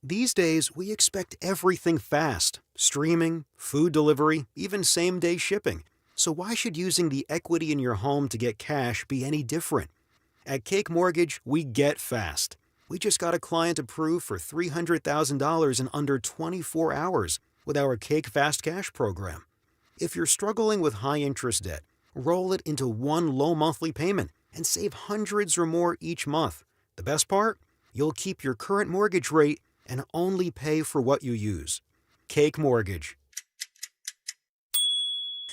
These days, we expect everything fast. Streaming, food delivery, even same-day shipping. So why should using the equity in your home to get cash be any different? At Cake Mortgage, we get fast. We just got a client approved for $300,000 in under 24 hours with our Cake Fast Cash program. If you're struggling with high-interest debt, roll it into one low monthly payment and save hundreds or more each month. The best part? You'll keep your current mortgage rate and only pay for what you use. Cake Mortgage.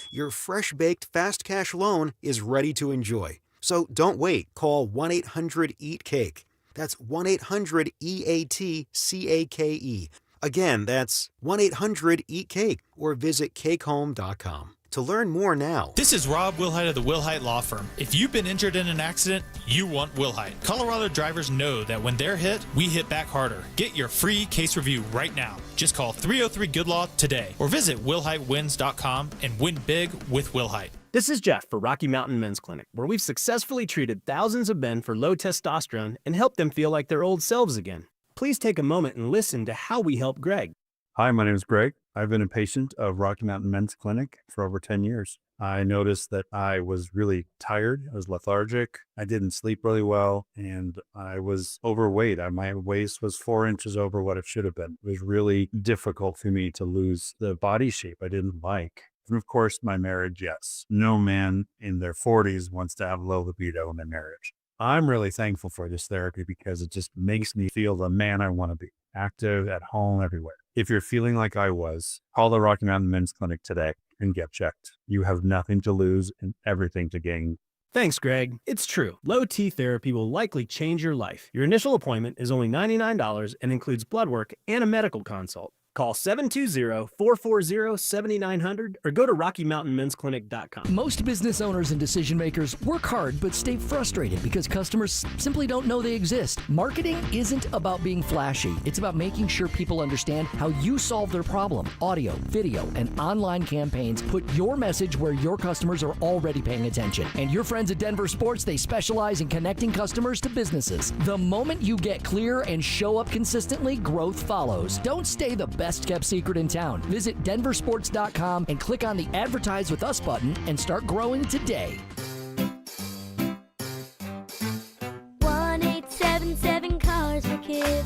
Your fresh-baked fast cash loan is ready to enjoy. So don't wait. Call 1-800-EAT-CAKE. That's 1-800-EAT-CAKE. Again, that's 1-800-EAT-CAKE or visit cakehome.com. To learn more now. This is Rob Wilhite of the Wilhite Law Firm. If you've been injured in an accident, you want Wilhite. Colorado drivers know that when they're hit, we hit back harder. Get your free case review right now. Just call 303-GOOD-LAW today or visit wilhitewins.com and win big with Wilhite. This is Jeff for Rocky Mountain Men's Clinic, where we've successfully treated thousands of men for low testosterone and helped them feel like their old selves again. Please take a moment and listen to how we help Greg. Hi, my name is Greg. I've been a patient of Rocky Mountain Men's Clinic for over 10 years. I noticed that I was really tired. I was lethargic. I didn't sleep really well, and I was overweight. My waist was 4 inches over what it should have been. It was really difficult for me to lose the body shape I didn't like. And of course, my marriage, yes. No man in their 40s wants to have low libido in their marriage. I'm really thankful for this therapy because it just makes me feel the man I want to be, active, at home, everywhere. If you're feeling like I was, call the Rocky Mountain Men's Clinic today and get checked. You have nothing to lose and everything to gain. Thanks, Greg. It's true. Low T therapy will likely change your life. Your initial appointment is only $99 and includes blood work and a medical consult. Call 720-440-7900 or go to RockyMountainMen'sClinic.com. Most business owners and decision makers work hard but stay frustrated because customers simply don't know they exist. Marketing isn't about being flashy. It's about making sure people understand how you solve their problem. Audio, video, and online campaigns put your message where your customers are already paying attention. And your friends at Denver Sports, they specialize in connecting customers to businesses. The moment you get clear and show up consistently, growth follows. Don't stay the best kept secret in town. Visit DenverSports.com and click on the Advertise with Us button and start growing today. 1-877 Cars for Kids.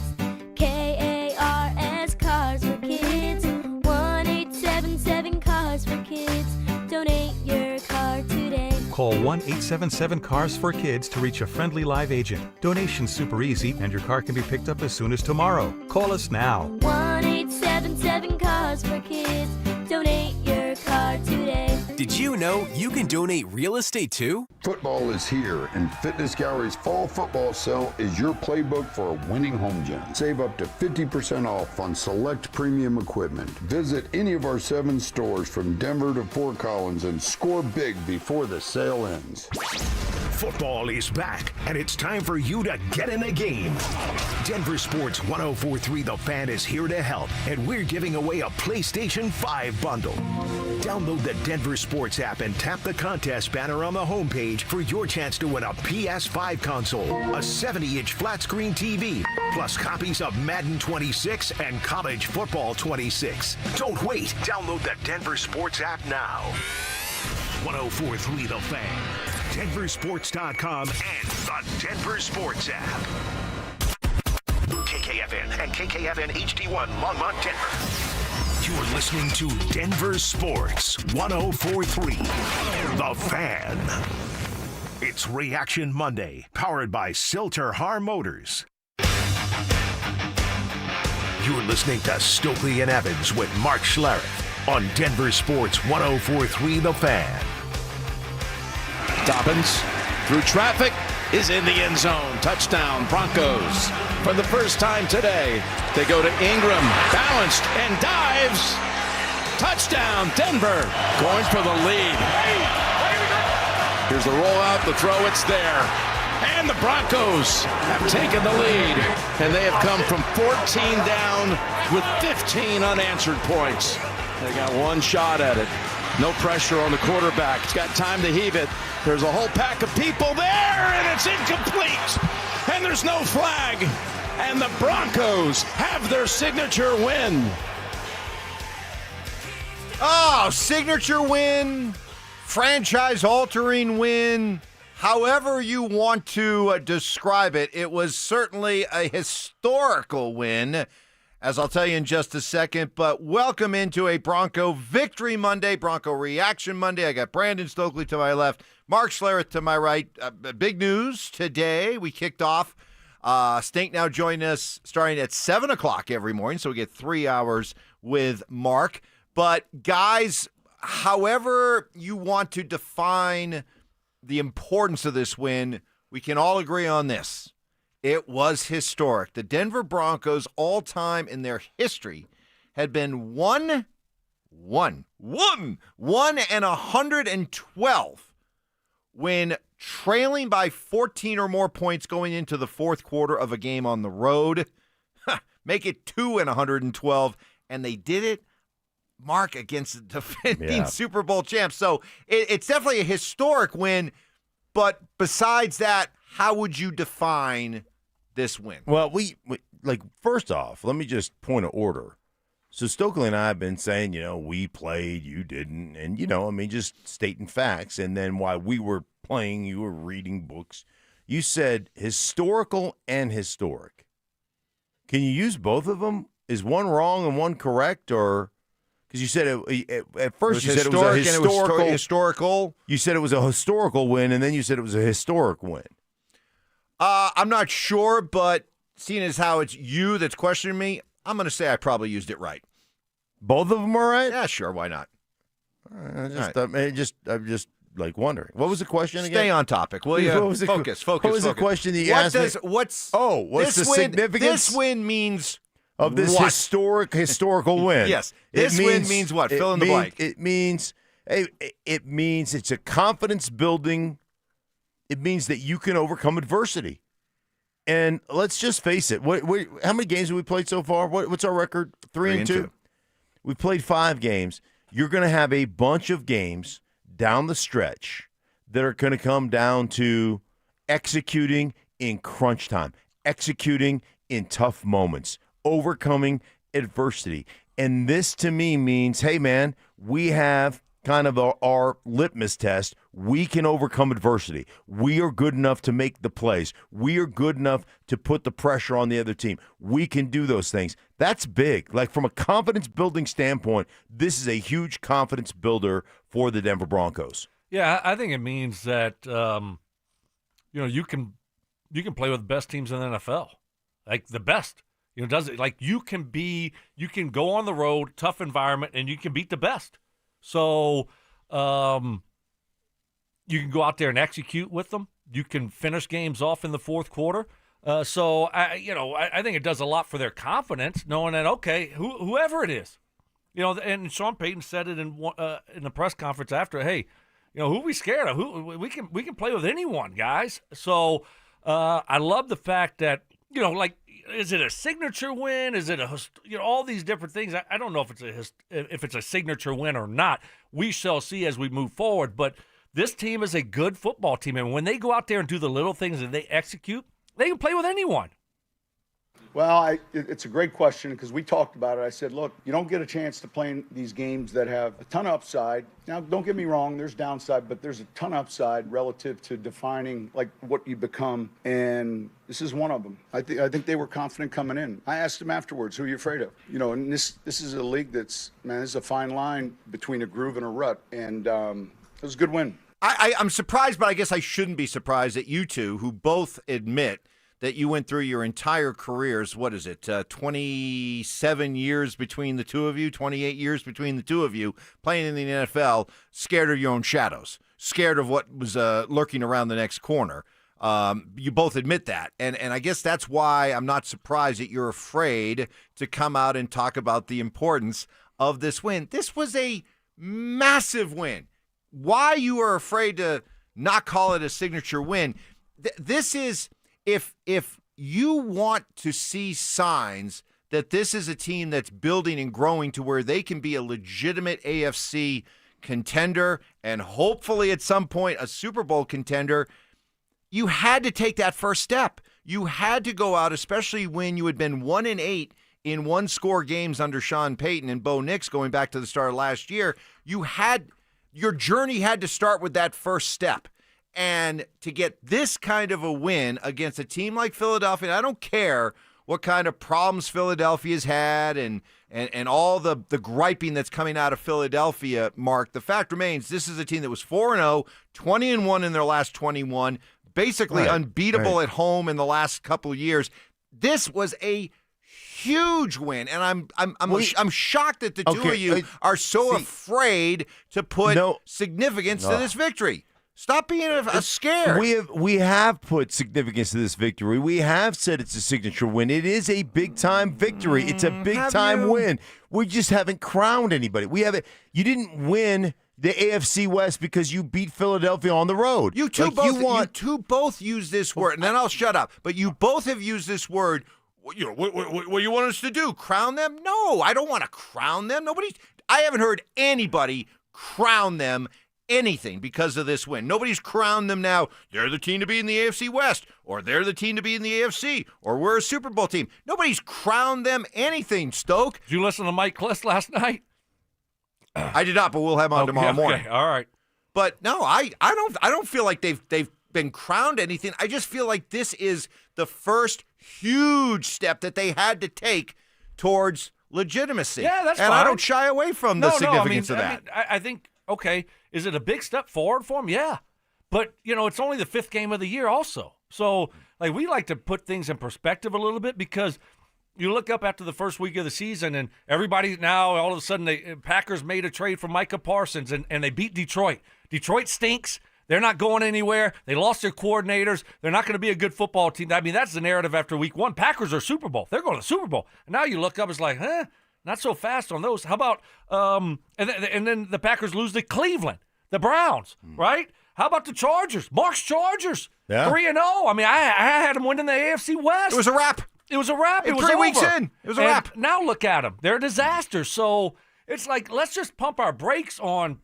KARS Cars for Kids. 1-877 Cars for Kids. Donate your car today. Call 1-877-CARS-FOR-KIDS to reach a friendly live agent. Donation's super easy, and your car can be picked up as soon as tomorrow. Call us now. 1-877 Cars for Kids. Donate your car today. Did you know you can donate real estate too? Football is here, and Fitness Gallery's fall football sale is your playbook for a winning home gym. Save up to 50% off on select premium equipment. Visit any of our 7 stores from Denver to Fort Collins and score big before the sale ends. Football is back, and it's time for you to get in the game. Denver Sports 104.3 The Fan is here to help, and we're giving away a PlayStation 5 bundle. Download the Denver Sports app and tap the contest banner on the homepage for your chance to win a PS5 console, a 70-inch flat-screen TV, plus copies of Madden 26 and College Football 26. Don't wait. Download the Denver Sports app now. 104.3 The Fan, DenverSports.com, and the Denver Sports app. KKFN and KKFN HD1 Longmont, Denver. You're listening to Denver Sports 104.3 The Fan. It's Reaction Monday, powered by Silter-Har Motors. You're listening to Stokley and Evans with Mark Schlereth on Denver Sports 104.3 The Fan. Dobbins through traffic is in the end zone. Touchdown, Broncos. For the first time today, they go to Ingram, balanced and dives. Touchdown, Denver. Going for the lead. Here's the rollout, the throw, it's there. And the Broncos have taken the lead. And they have come from 14 down with 15 unanswered points. They got one shot at it. No pressure on the quarterback. He's got time to heave it. There's a whole pack of people there, and it's incomplete. And there's no flag. And the Broncos have their signature win. Oh, signature win, franchise-altering win. However you want to describe it, it was certainly a historical win, as I'll tell you in just a second. But welcome into a Bronco Victory Monday, Bronco Reaction Monday. I got Brandon Stokley to my left, Mark Schlereth to my right. Big news today. We kicked off. Stink now joining us starting at 7 o'clock every morning, so we get 3 hours with Mark. But, guys, however you want to define the importance of this win, we can all agree on this. It was historic. The Denver Broncos, all time in their history, had been 1-112 when trailing by 14 or more points going into the fourth quarter of a game on the road. Make it 2-112, and they did it, Mark, against the defending Super Bowl champs. So it's definitely a historic win, but besides that, how would you define this win? Well, we first off, let me just point of order. So Stokley and I have been saying, we played, you didn't, and, just stating facts. And then while we were playing, you were reading books. You said historical and historic. Can you use both of them? Is one wrong and one correct, or because you said at first you said it was a historical. You said it was a historical win, and then you said it was a historic win. I'm not sure, but seeing as how it's you that's questioning me, I'm going to say I probably used it right. Both of them are right? Yeah, sure. Why not? I'm just wondering. What was the question again? Stay on topic, will you? Focus. What was the question that you asked me? What's the significance? This win means of this what? historical win. Yes. This win means what? Fill in the blank. It means it's a confidence building. It means that you can overcome adversity. And let's just face it. How many games have we played so far? What's our record? 3-2. We played 5 games. You're going to have a bunch of games down the stretch that are going to come down to executing in crunch time, executing in tough moments, overcoming adversity. And this to me means, hey, man, we have kind of our litmus test. We can overcome adversity. We are good enough to make the plays. We are good enough to put the pressure on the other team. We can do those things. That's big. Like from a confidence building standpoint, this is a huge confidence builder for the Denver Broncos. Yeah, I think it means that you can play with the best teams in the NFL, like the best. You can go on the road, tough environment, and you can beat the best. So you can go out there and execute with them. You can finish games off in the fourth quarter. So I think it does a lot for their confidence, knowing that whoever it is, and Sean Payton said it in the press conference after. Hey, who are we scared of? Who we can play with anyone, guys. So I love the fact that is it a signature win? Is it all these different things? I don't know if it's a signature win or not. We shall see as we move forward. But this team is a good football team, and when they go out there and do the little things and they execute, they can play with anyone. Well, it's a great question because we talked about it. I said, look, you don't get a chance to play in these games that have a ton of upside. Now, don't get me wrong, there's downside, but there's a ton of upside relative to defining like what you become, and this is one of them. I think they were confident coming in. I asked them afterwards, who are you afraid of? And this is a league this is a fine line between a groove and a rut, and it was a good win. I'm surprised, but I guess I shouldn't be surprised that you two, who both admit that you went through your entire careers, 27 years between the two of you, 28 years between the two of you, playing in the NFL, scared of your own shadows, scared of what was lurking around the next corner. You both admit that. And I guess that's why I'm not surprised that you're afraid to come out and talk about the importance of this win. This was a massive win. Why you are afraid to not call it a signature win, this is... If you want to see signs that this is a team that's building and growing to where they can be a legitimate AFC contender and hopefully at some point a Super Bowl contender, you had to take that first step. You had to go out, especially when you had been 1-8 in one-score games under Sean Payton and Bo Nix going back to the start of last year. Your journey had to start with that first step. And to get this kind of a win against a team like Philadelphia, I don't care what kind of problems Philadelphia's had and all the griping that's coming out of Philadelphia, Mark, the fact remains this is a team that was 4-0, 20-1 in their last 21, basically unbeatable at home in the last couple of years. This was a huge win, and I'm shocked that the two of you are so afraid to put significance to this victory. Stop being scared. We have put significance to this victory. We have said it's a signature win. It is a big-time victory. It's a big-time win. We just haven't crowned anybody. You didn't win the AFC West because you beat Philadelphia on the road. You two both use this word, and then I'll shut up. But you both have used this word. What you want us to do? Crown them? No, I don't want to crown them. I haven't heard anybody crown them anything because of this win. Nobody's crowned them now. They're the team to be in the AFC West, or they're the team to be in the AFC, or we're a Super Bowl team. Nobody's crowned them anything, Stoke. Did you listen to Mike Kliss last night? I did not, but we'll have him on tomorrow morning. Okay, all right. But no, I don't feel like they've been crowned anything. I just feel like this is the first huge step that they had to take towards legitimacy. Yeah, that's and fine. I don't shy away from the significance of that. I think, okay, is it a big step forward for them? Yeah. But, it's only the 5th game of the year also. So, we like to put things in perspective a little bit because you look up after the first week of the season and everybody now, all of a sudden, the Packers made a trade for Micah Parsons and they beat Detroit. Detroit stinks. They're not going anywhere. They lost their coordinators. They're not going to be a good football team. I mean, that's the narrative after week 1. Packers are Super Bowl. They're going to the Super Bowl. And now you look up, it's like, not so fast on those. How about and then the Packers lose to Cleveland, the Browns, right? How about the Chargers? Mark's Chargers, 3-0. I mean, I had them winning the AFC West. It was a wrap. It was a wrap. It was 3 over. weeks in. It was a wrap. Now look at them. They're a disaster. So it's like, let's just pump our brakes on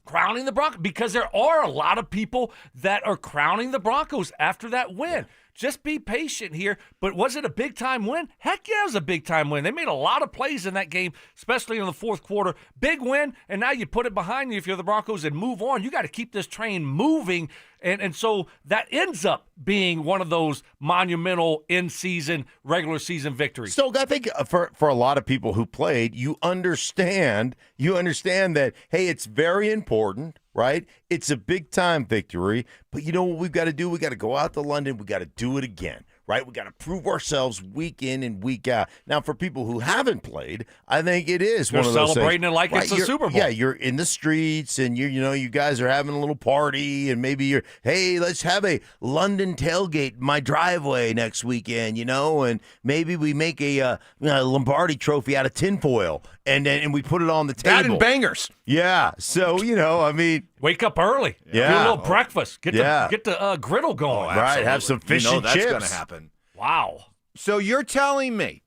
crowning the Broncos because there are a lot of people that are crowning the Broncos after that win. Just be patient here. But was it a big-time win? Heck yeah, it was a big-time win. They made a lot of plays in that game, especially in the fourth quarter. Big win, and now you put it behind you if you're the Broncos and move on. You got to keep this train moving. And so that ends up being one of those monumental in-season, regular season victories. So I think for a lot of people who played, you understand that, hey, it's very important, right? It's a big-time victory, but you know what we've got to do? We got to go out to London. We got to do it again, right? We got to prove ourselves week in and week out. Now, for people who haven't played, I think it is one of those things. They're celebrating it like it's a Super Bowl. Yeah, you're in the streets, and you guys are having a little party, and maybe hey, let's have a London tailgate in my driveway next weekend, and maybe we make a Lombardi trophy out of tinfoil and we put it on the table. That and bangers. Yeah. So, I mean. Wake up early. Yeah. Do a little breakfast. Get the griddle going. Right. Have some fish and that's chips. going to happen. Wow. So you're telling me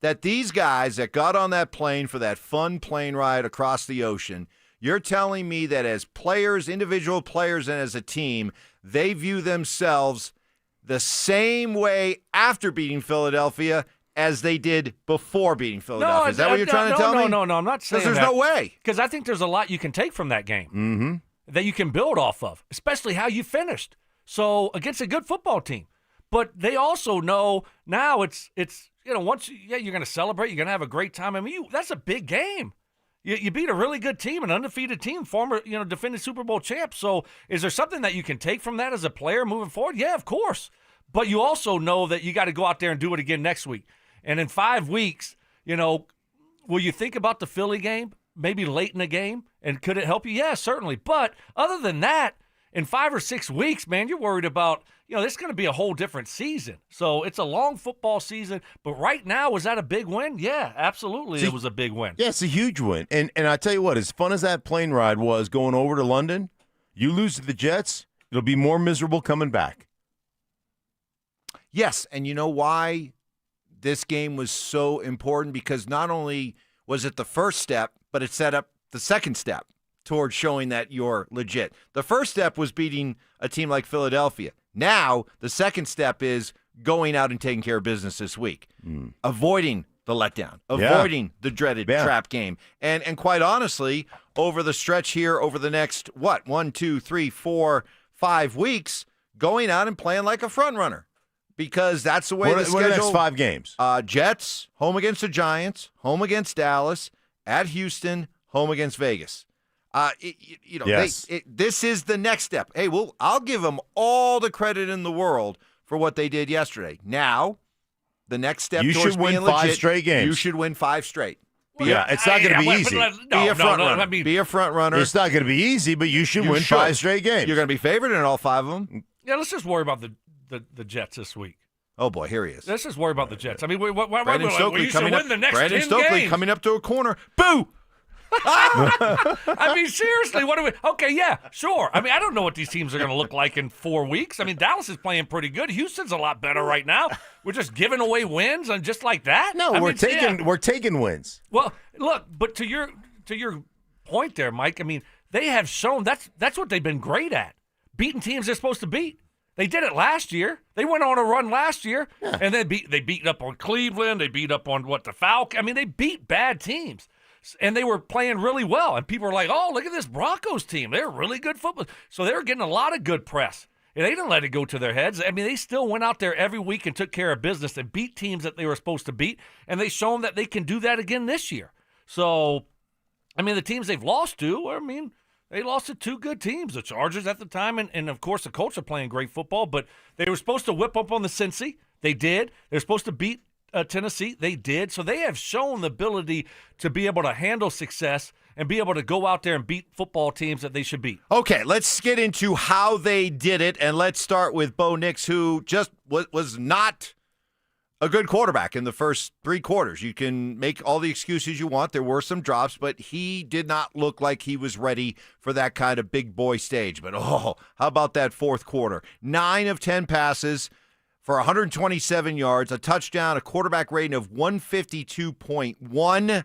that these guys that got on that plane for that fun plane ride across the ocean, you're telling me that as players, individual players, and as a team, they view themselves the same way after beating Philadelphia as they did before beating Philadelphia. Is that what you're trying to tell me? No, I'm not saying that. Because there's no way. Because I think there's a lot you can take from that game Mm-hmm. that you can build off of, especially how you finished. So against a good football team. But they also know now it's once you're going to celebrate, you're going to have a great time. I mean, that's a big game. You beat a really good team, an undefeated team, former defending Super Bowl champ. So is there something that you can take from that as a player moving forward? Yeah, of course. But you also know that you got to go out there and do it again next week. And in 5 weeks, will you think about the Philly game, maybe late in the game? And could it help you? Yeah, certainly. But other than that, in 5 or 6 weeks, man, you're worried about, this is going to be a whole different season. So it's a long football season. But right now, was that a big win? Yeah, absolutely. It was a big win. Yeah, it's a huge win. And I tell you what, as fun as that plane ride was going over to London, you lose to the Jets, it'll be more miserable coming back. Yes, and you know why this game was so important? Because not only was it the first step, but it set up the second step towards showing that you're legit. The first step was beating a team like Philadelphia. Now, the second step is going out and taking care of business this week, avoiding the letdown, avoiding the dreaded trap game. And quite honestly, over the stretch here, over the next, 1, 2, 3, 4, 5 weeks, going out and playing like a front runner. Because that's the way the schedule. What are the next 5 games? Jets, home against the Giants, home against Dallas, at Houston, home against Vegas. Yes. This is the next step. Hey, I'll give them all the credit in the world for what they did yesterday. Now, the next step You towards should win being 5 legit, straight games. You should win 5 straight. It's not going to be easy. Be a front runner. Be a front runner. It's not going to be easy, but you should win 5 straight games. You're going to be favored in all 5 of them. Yeah, let's just worry about the Jets this week. Oh, boy, here he is. Let's just worry about the Jets. I mean, Brandon Stokley coming up. Win the next Brandon 10 Stokley games. coming up to a corner. Boo! I mean, seriously, what do we? Okay, yeah, sure. I mean, I don't know what these teams are going to look like in 4 weeks. I mean, Dallas is playing pretty good. Houston's a lot better right now. We're just giving away wins and just like that. No, we're taking wins. Well, look, but to your point there, Mike. I mean, they have shown that's what they've been great at, beating teams they're supposed to beat. They did it last year. They went on a run last year, and then they beat up on Cleveland. They beat up on the Falcons. I mean, they beat bad teams. And they were playing really well. And people were like, oh, look at this Broncos team. They're really good football. So they were getting a lot of good press. And they didn't let it go to their heads. I mean, they still went out there every week and took care of business and beat teams that they were supposed to beat. And they shown that they can do that again this year. So, I mean, the teams they've lost to, I mean, they lost to 2 good teams, the Chargers at the time, and of course, the Colts are playing great football. But they were supposed to whip up on the Cincy. They did. They were supposed to beat Tennessee. They did. So they have shown the ability to be able to handle success and be able to go out there and beat football teams that they should beat. Okay, let's get into how they did it, and let's start with Bo Nix, who just was not a good quarterback in the first 3 quarters. You can make all the excuses you want. There were some drops, but he did not look like he was ready for that kind of big boy stage. But, how about that fourth quarter? 9 of 10 passes for 127 yards, a touchdown, a quarterback rating of 152.1.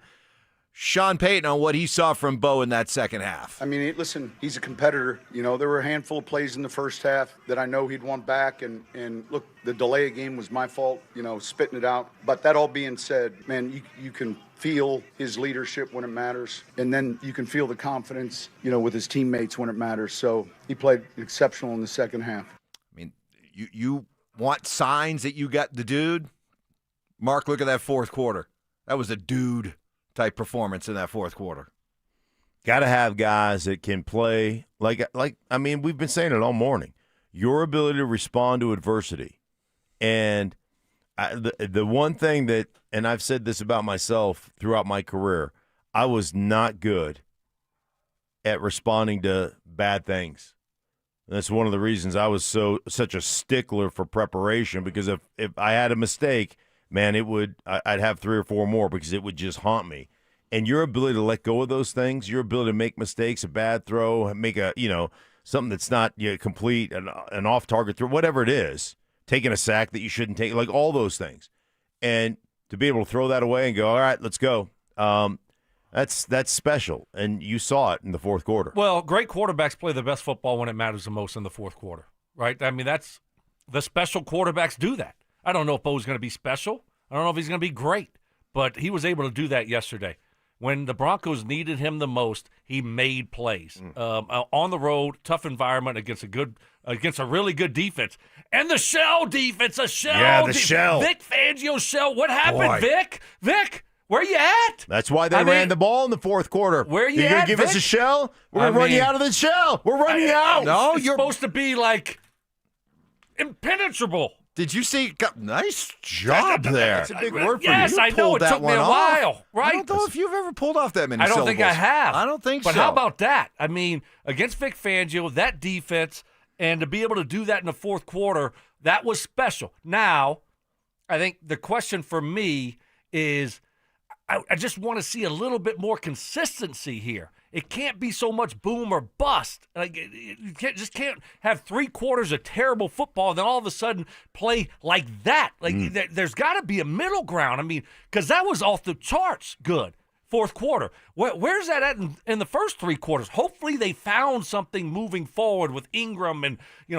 Sean Payton on what he saw from Bo in that second half. I mean, listen, he's a competitor. There were a handful of plays in the first half that I know he'd want back. And look, the delay of game was my fault, spitting it out. But that all being said, man, you can feel his leadership when it matters. And then you can feel the confidence, with his teammates when it matters. So he played exceptional in the second half. I mean, you want signs that you got the dude? Mark, look at that fourth quarter. That was a dude-type performance in that fourth quarter. Got to have guys that can play. Like I mean, we've been saying it all morning. Your ability to respond to adversity. And the one thing that, and I've said this about myself throughout my career, I was not good at responding to bad things. That's one of the reasons I was such a stickler for preparation, because if I had a mistake, man, I'd have 3 or 4 more because it would just haunt me. And your ability to let go of those things, your ability to make mistakes, a bad throw, make something that's not complete, an off-target throw, whatever it is, taking a sack that you shouldn't take, like all those things. And to be able to throw that away and go, all right, let's go, that's special. And you saw it in the fourth quarter. Well, great quarterbacks play the best football when it matters the most in the fourth quarter, right? I mean, that's the special quarterbacks do that. I don't know if Bo's going to be special. I don't know if he's going to be great, but he was able to do that yesterday. When the Broncos needed him the most, he made plays. On the road, tough environment against a really good defense. And the shell defense, Yeah, the shell. Vic Fangio's shell. What happened, Boy. Vic? Vic, where you at? That's why they ran the ball in the fourth quarter. Where you You're going at, to give Vic? us a shell? We're going to run you out of the shell. We're running you out. No, it's supposed to be like impenetrable. Did you see? Nice job there. That's a big word for Yes, you. I know. It took me a while, right? I don't know if you've ever pulled off that many I don't think I syllables. have. I don't think but so. But how about that? I mean, against Vic Fangio, that defense, and to be able to do that in the fourth quarter, that was special. Now, I think the question for me is I just want to see a little bit more consistency here. It can't be so much boom or bust. Like you can't have 3 quarters of terrible football and then all of a sudden play like that. Like there's got to be a middle ground. I mean, because that was off the charts good. Fourth quarter. Where's that at in the first 3 quarters? Hopefully they found something moving forward with Ingram and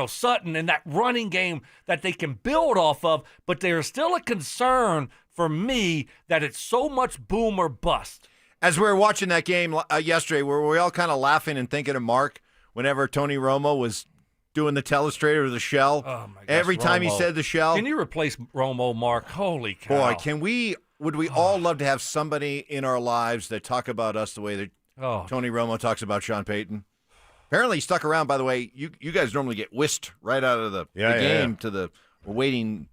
Sutton and that running game that they can build off of. But there's still a concern for me that it's so much boom or bust. As we were watching that game yesterday, were we all kind of laughing and thinking of Mark whenever Tony Romo was doing the telestrator or the shell? Oh my gosh, Every time he Romo. said the shell. Can you replace Romo, Mark? Holy cow. Boy, would we all love to have somebody in our lives that talk about us the way that Tony Romo talks about Sean Payton? Apparently he stuck around, by the way. You guys normally get whisked right out of the game to the waiting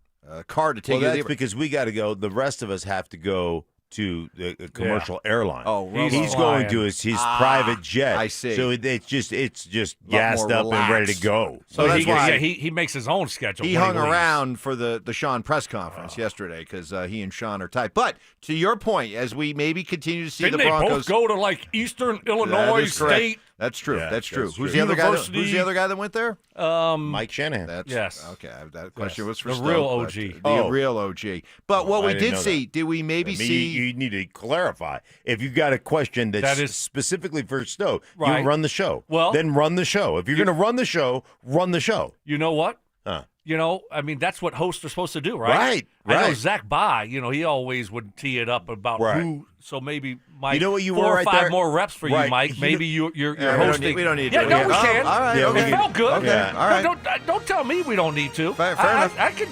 car to take you. That's because we got to go. The rest of us have to go to the commercial airline. Oh, he's going to his private jet. I see. So it's just gassed up and ready to go. So that's why he makes his own schedule. He hung around for the Sean press conference yesterday because he and Sean are tight. But to your point, as we maybe continue to see Didn't the Broncos, they both go to like Eastern Illinois State? That's true. Yeah, that's true. that's Who's true. the other guy? University. Who's the other guy that went there? Mike Shanahan. Yes. Okay. That question was for the Stoke, real but, OG. The real OG. But what I we didn't did know see, that. did we maybe see? You need to clarify. If you've got a question that's That is- specifically for Stowe, Right. you run the show. Well- then run the show. If you're going to run the show, run the show. You know what? Huh. I mean, that's what hosts are supposed to do, right? I know right. Zach Bye, he always would tee it up about Right. who. So maybe, Mike, You know what you 4 were or right 5 there? more reps for Right. you, Mike. Maybe you're hosting. We don't need Yeah, to. no, we can. All right. Yeah, okay. It felt good. Okay. Yeah. All right. No, don't tell me we don't need to. Fair enough. I can.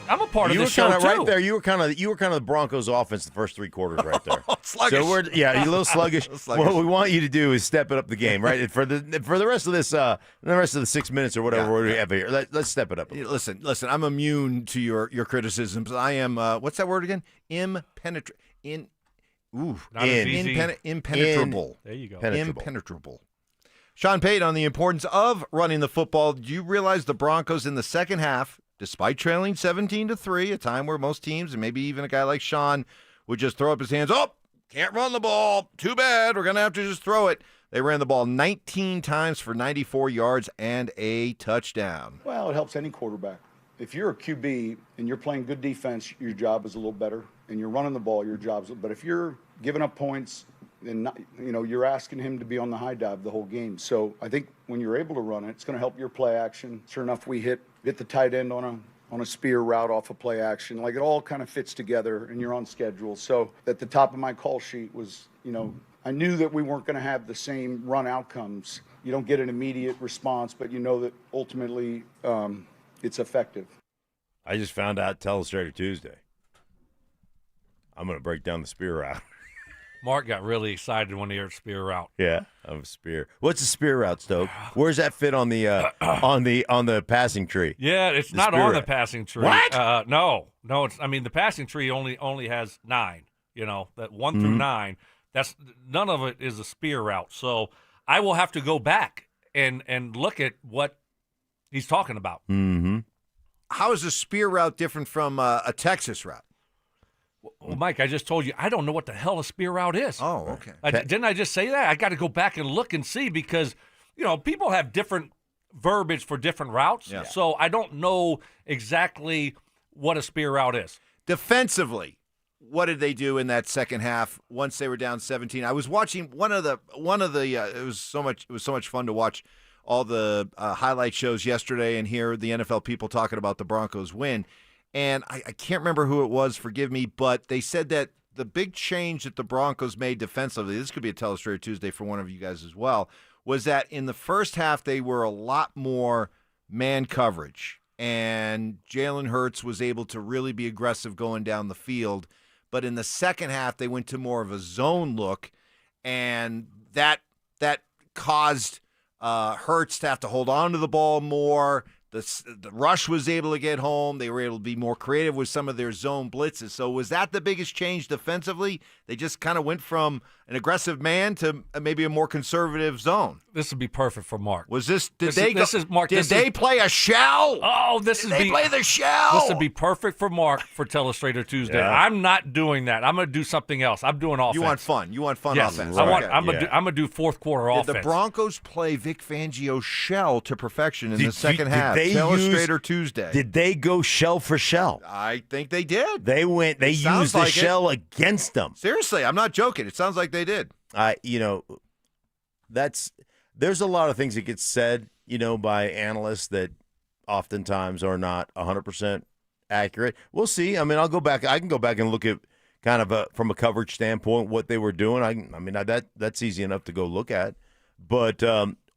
I'm a part You of were this show kind of too. right there. You were kind of the Broncos' offense the first 3 quarters right there. Sluggish. So you're a little sluggish. Sluggish. What we want you to do is step it up the game, right? For the rest of this, the rest of the 6 minutes or whatever we have here. Let's step it up. Listen. I'm immune to your criticisms. I am. What's that word again? Impenetrable. Impenetrable. There you go. Impenetrable. Sean Payton on the importance of running the football. Do you realize the Broncos in the second half, despite trailing 17-3, a time where most teams, and maybe even a guy like Sean, would just throw up his hands, can't run the ball, too bad, we're going to have to just throw it. They ran the ball 19 times for 94 yards and a touchdown. Well, it helps any quarterback. If you're a QB and you're playing good defense, your job is a little better, and you're running the ball, your job's. But if you're giving up points, and you're asking him to be on the high dive the whole game. So I think when you're able to run it, it's going to help your play action. Sure enough, we hit the tight end on a spear route off a play action. Like it all kind of fits together, and you're on schedule. So at the top of my call sheet was, I knew that we weren't going to have the same run outcomes. You don't get an immediate response, but you know that ultimately it's effective. I just found out Telestrator Tuesday. I'm going to break down the spear route. Mark got really excited when he heard spear route. Yeah, of a spear. What's a spear route, Stoke? Where's that fit on the on the passing tree? Yeah, it's The not spear on the route. passing tree. What? No. It's. I mean, the passing tree only has 9. That 1 through 9. That's none of it is a spear route. So I will have to go back and look at what he's talking about. Mm-hmm. How is a spear route different from a Texas route? Well, Mike, I just told you I don't know what the hell a spear route is. Oh, okay. Didn't I just say that? I got to go back and look and see because, people have different verbiage for different routes. Yeah. So I don't know exactly what a spear route is. Defensively, what did they do in that second half once they were down 17? I was watching one of the it was so much fun to watch all the highlight shows yesterday and hear the NFL people talking about the Broncos win. And I can't remember who it was, forgive me, but they said that the big change that the Broncos made defensively, this could be a Telestrator Tuesday for one of you guys as well, was that in the first half they were a lot more man coverage. And Jalen Hurts was able to really be aggressive going down the field. But in the second half, they went to more of a zone look, and that caused Hurts to have to hold on to the ball more. The rush was able to get home. They were able to be more creative with some of their zone blitzes. So was that the biggest change defensively? They just kind of went from an aggressive man to maybe a more conservative zone. This would be perfect for Mark. Was this? Did Mark, they play a shell? Oh, Did they play the shell? This would be perfect for Mark for Telestrator Tuesday. Yeah. I'm not doing that. I'm going to do something else. I'm doing offense. You want fun? You want fun yes. offense? I'm going to do fourth quarter offense. Did the Broncos play Vic Fangio's shell to perfection in the second half? Did they Telestrator Tuesday. Did they go shell for shell? I think they did. They used the shell against them. Seriously, I'm not joking. It sounds like they did. There's a lot of things that get said, by analysts that oftentimes are not 100% accurate. We'll see. I mean, I can go back and look at kind of from a coverage standpoint what they were doing. That's easy enough to go look at. But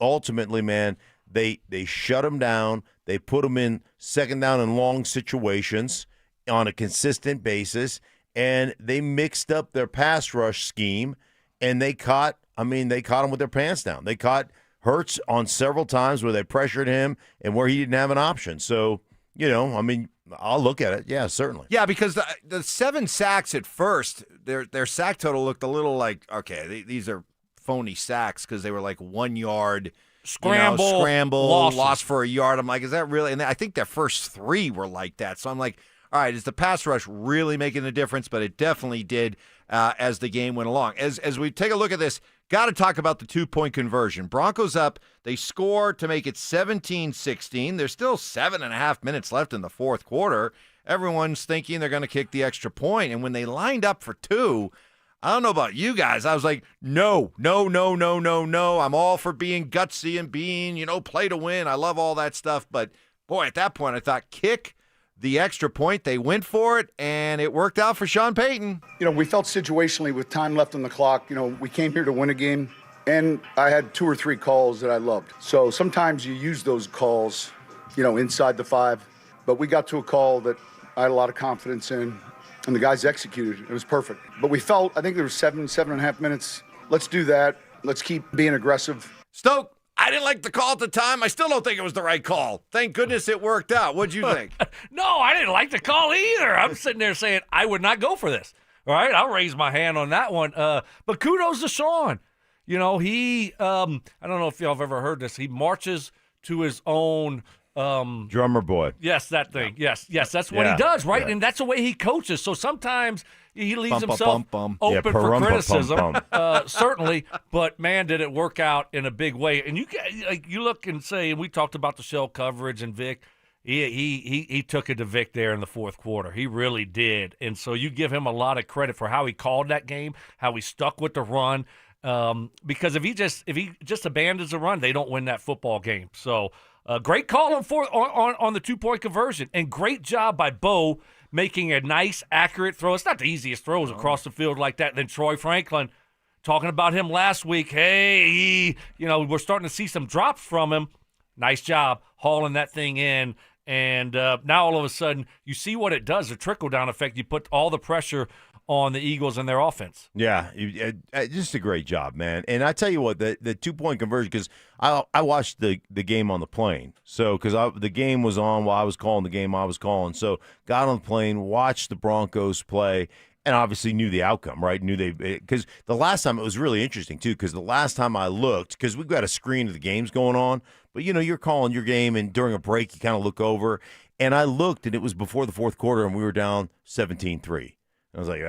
ultimately, man, they shut them down. They put them in second down and long situations on a consistent basis, and they mixed up their pass rush scheme, and they caught them with their pants down. They caught Hurts on several times where they pressured him and where he didn't have an option. So, I'll look at it. Yeah, certainly. Yeah, because the 7 sacks at first, their sack total looked a little like, okay, these are phony sacks because they were like 1 yard scramble, loss for a yard. I'm like, is that really? And I think their first 3 were like that. So I'm like, all right, is the pass rush really making a difference? But it definitely did as the game went along. As we take a look at this, got to talk about the 2-point conversion. Broncos up. They score to make it 17-16. There's still 7.5 minutes left in the fourth quarter. Everyone's thinking they're going to kick the extra point. And when they lined up for 2, I don't know about you guys. I was like, no. I'm all for being gutsy and being, play to win. I love all that stuff. But, boy, at that point, I thought kick the extra point. They went for it, and it worked out for Sean Payton. We felt situationally with time left on the clock, we came here to win a game, and I had 2 or 3 calls that I loved. So sometimes you use those calls, inside the 5. But we got to a call that I had a lot of confidence in, and the guys executed. It was perfect. But we felt, I think there was 7.5 minutes. Let's do that. Let's keep being aggressive. Stoke, I didn't like the call at the time. I still don't think it was the right call. Thank goodness it worked out. What'd you think? No, I didn't like the call either. I'm sitting there saying I would not go for this. All right, I'll raise my hand on that one. But kudos to Sean. He, I don't know if y'all have ever heard this. He marches to his own drummer boy. Yes, that thing. Yes, that's what he does, right? Yeah. And that's the way he coaches. So sometimes he leaves himself open for criticism, certainly. But man, did it work out in a big way. And you look and say, and we talked about the shell coverage and Vic. He took it to Vic there in the fourth quarter. He really did. And so you give him a lot of credit for how he called that game, how he stuck with the run. Because if he just abandons the run, they don't win that football game. So. Great call on the 2-point conversion, and great job by Bo making a nice, accurate throw. It's not the easiest throws across the field like that. Then Troy Franklin, talking about him last week, hey, we're starting to see some drops from him. Nice job hauling that thing in, and now all of a sudden you see what it does, the trickle-down effect. You put all the pressure on the Eagles and their offense. Yeah, just a great job, man. And I tell you what, the 2-point conversion, because I watched the game on the plane. So because the game was on while I was calling the game I was calling. So got on the plane, watched the Broncos play, and obviously knew the outcome, right? Because the last time it was really interesting, too, because the last time I looked, because we've got a screen of the games going on, but, you're calling your game, and during a break you kind of look over. And I looked, and it was before the fourth quarter, and we were down 17-3. I was like,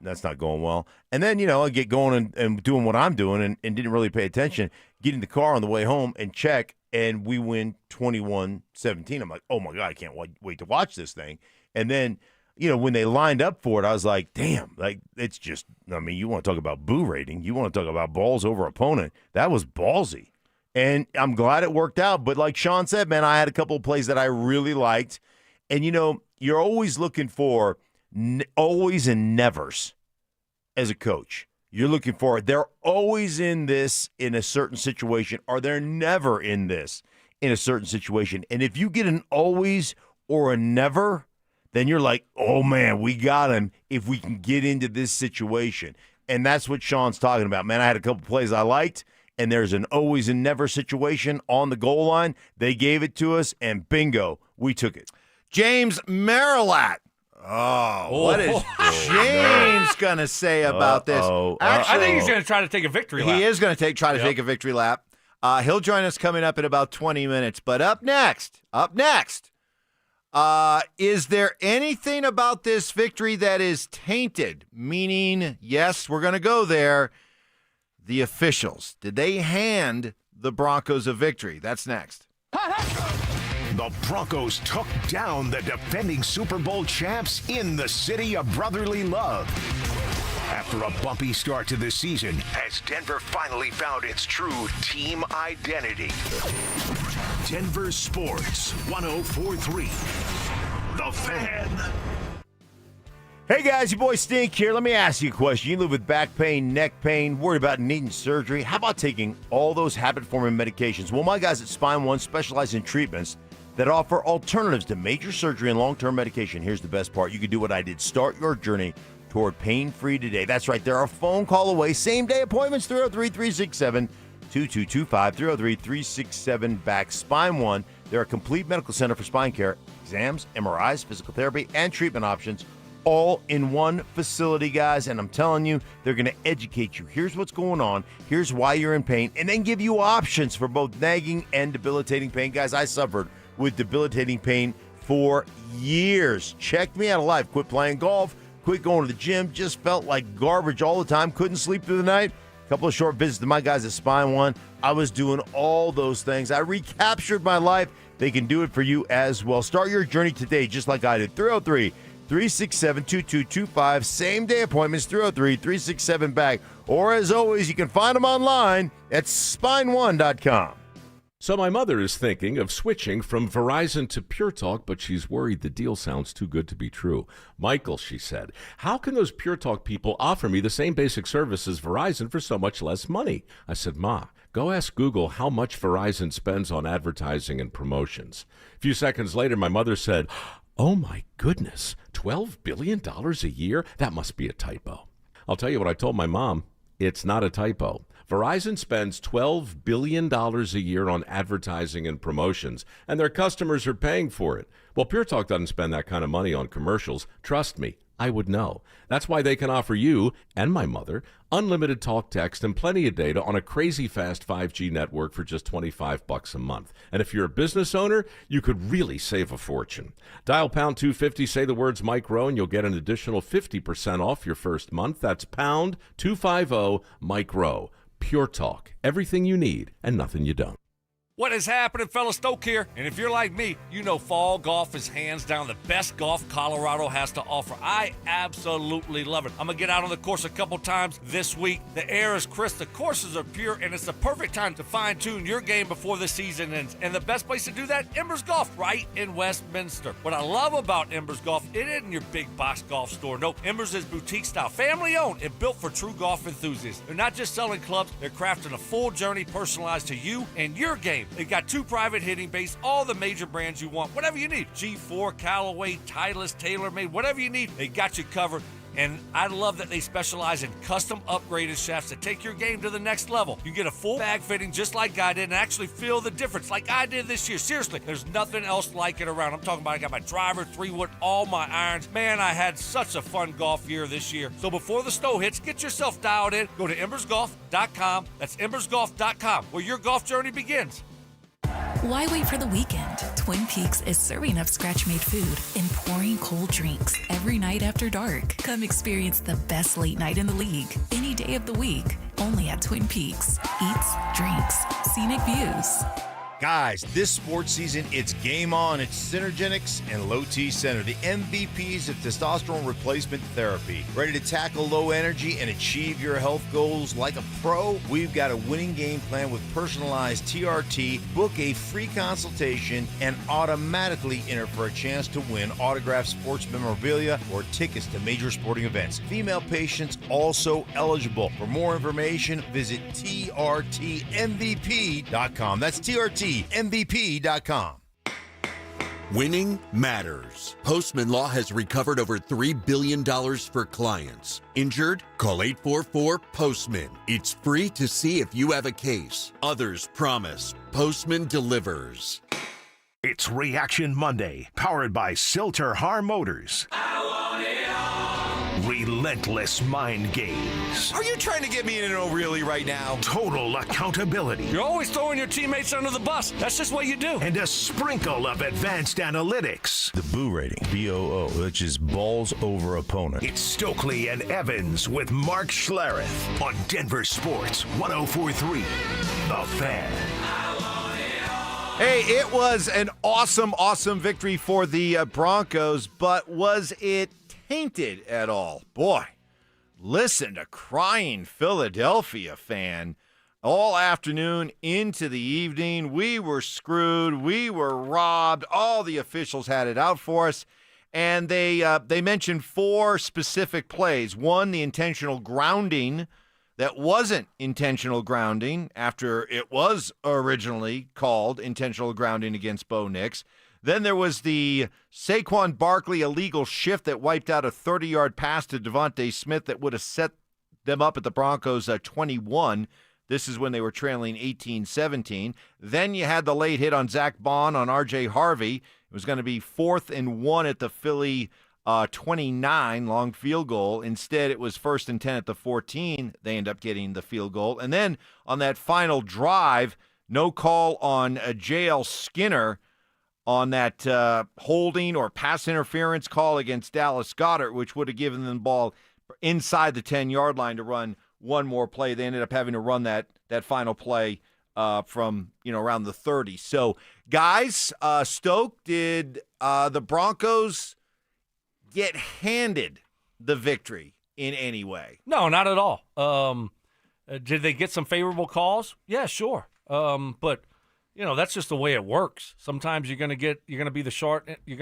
that's not going well. And then, I get going and doing what I'm doing and didn't really pay attention. Get in the car on the way home and check, and we win 21-17. I'm like, oh, my God, I can't wait to watch this thing. And then, when they lined up for it, I was like, damn, it's just, you want to talk about boo rating. You want to talk about balls over opponent. That was ballsy. And I'm glad it worked out. But like Sean said, man, I had a couple of plays that I really liked. And, you're always looking for always and nevers as a coach. You're looking for it. They're always in this in a certain situation, or they're never in this in a certain situation. And if you get an always or a never, then you're like, oh, man, we got him if we can get into this situation. And that's what Sean's talking about. Man, I had a couple plays I liked, and there's an always and never situation on the goal line. They gave it to us, and bingo, we took it. James Marilat. Oh, what is James going to say about this? I think he's going to try to take a victory lap. He is going to try to take a victory lap. He'll join us coming up in about 20 minutes. But up next, is there anything about this victory that is tainted? Meaning, yes, we're going to go there. The officials, did they hand the Broncos a victory? That's next. The Broncos took down the defending Super Bowl champs in the city of brotherly love. After a bumpy start to the season, as Denver finally found its true team identity. Denver Sports 104.3. The Fan. Hey guys, your boy Stink here. Let me ask you a question. You live with back pain, neck pain, worried about needing surgery. How about taking all those habit-forming medications? Well, my guys at Spine One specialize in treatments that offer alternatives to major surgery and long-term medication. Here's the best part. You can do what I did. Start your journey toward pain-free today. That's right. They're a phone call away. Same-day appointments, 303-367-2225, 303-367-BACK. Spine One. They're a complete medical center for spine care, exams, MRIs, physical therapy, and treatment options, all in one facility, guys. And I'm telling you, they're going to educate you. Here's what's going on. Here's why you're in pain, and then give you options for both nagging and debilitating pain. Guys, I suffered with debilitating pain for years. Checked me out alive. Quit playing golf, quit going to the gym, just felt like garbage all the time, couldn't sleep through the night. A couple of short visits to my guys at Spine One. I was doing all those things. I recaptured my life. They can do it for you as well. Start your journey today just like I did. 303-367-2225. Same-day appointments, 303-367-BACK. Or as always, you can find them online at spine1.com. So my mother is thinking of switching from Verizon to Pure Talk, but she's worried the deal sounds too good to be true. Michael, she said, how can those Pure Talk people offer me the same basic service as Verizon for so much less money? I said, Ma, go ask Google how much Verizon spends on advertising and promotions. A few seconds later, my mother said, oh my goodness, $12 billion a year? That must be a typo. I'll tell you what I told my mom. It's not a typo. Verizon spends $12 billion a year on advertising and promotions, and their customers are paying for it. Well, Pure Talk doesn't spend that kind of money on commercials. Trust me, I would know. That's why they can offer you and my mother unlimited talk, text, and plenty of data on a crazy fast 5G network for just $25 a month. And if you're a business owner, you could really save a fortune. Dial pound 250, say the words Mike Rowe, and you'll get an additional 50% off your first month. That's pound 250 Mike Rowe. Pure Talk. Everything you need and nothing you don't. What is happening, fellas? Stoke here. And if you're like me, you know fall golf is hands down the best golf Colorado has to offer. I absolutely love it. I'm going to get out on the course a couple times this week. The air is crisp, the courses are pure, and it's the perfect time to fine-tune your game before the season ends. And the best place to do that? Embers Golf, right in Westminster. What I love about Embers Golf, it isn't your big box golf store. No, Embers is boutique style, family-owned, and built for true golf enthusiasts. They're not just selling clubs, they're crafting a full journey personalized to you and your game. They've got 2 private hitting bays, all the major brands you want, whatever you need. G4, Callaway, Titleist, TaylorMade, whatever you need, they got you covered. And I love that they specialize in custom upgraded shafts that take your game to the next level. You get a full bag fitting just like I did and actually feel the difference like I did this year. Seriously, there's nothing else like it around. I'm talking about I got my driver, 3-wood, all my irons. Man, I had such a fun golf year this year. So before the snow hits, get yourself dialed in. Go to embersgolf.com. That's embersgolf.com, where your golf journey begins. Why wait for the weekend? Twin Peaks is serving up scratch-made food and pouring cold drinks every night after dark. Come experience the best late night in the league any day of the week. Only at Twin Peaks. Eats, drinks, scenic views. Guys, this sports season, it's game on. It's Synergenics and Low T Center, the MVPs of testosterone replacement therapy. Ready to tackle low energy and achieve your health goals like a pro? We've got a winning game plan with personalized TRT. Book a free consultation and automatically enter for a chance to win autographed sports memorabilia or tickets to major sporting events. Female patients also eligible. For more information, visit TRTMVP.com. That's TRTMVP.com. Winning matters. Postman Law has recovered over $3 billion for clients. Injured? Call 844-POSTMAN. It's free to see if you have a case. Others promise. Postman delivers. It's Reaction Monday, powered by Silter Har Motors. Relentless mind games. Are you trying to get me in an O'Reilly right now? Total accountability. You're always throwing your teammates under the bus. That's just what you do. And a sprinkle of advanced analytics. The Boo rating, BOO, which is balls over opponent. It's Stokley and Evans with Mark Schlereth on Denver Sports 104.3. The Fan. Hey, it was an awesome victory for the Broncos, but was it tainted at all? Boy, listen to crying Philadelphia fan all afternoon into the evening. We were screwed. We were robbed. All the officials had it out for us. And they mentioned 4 specific plays. One, the intentional grounding that wasn't intentional grounding after it was originally called intentional grounding against Bo Nix. Then there was the Saquon Barkley illegal shift that wiped out a 30-yard pass to Devontae Smith that would have set them up at the Broncos 21. This is when they were trailing 18-17. Then you had the late hit on Zach Bond on R.J. Harvey. It was going to be 4th and 1 at the Philly 29, long field goal. Instead, it was 1st and 10 at the 14. They end up getting the field goal. And then on that final drive, no call on J.L. Skinner on that holding or pass interference call against Dallas Goedert, which would have given them the ball inside the 10-yard line to run one more play. They ended up having to run that final play from around the 30. So, guys, Stoke, did the Broncos get handed the victory in any way? No, not at all. Did they get some favorable calls? Yeah, sure. But that's just the way it works. Sometimes you're going to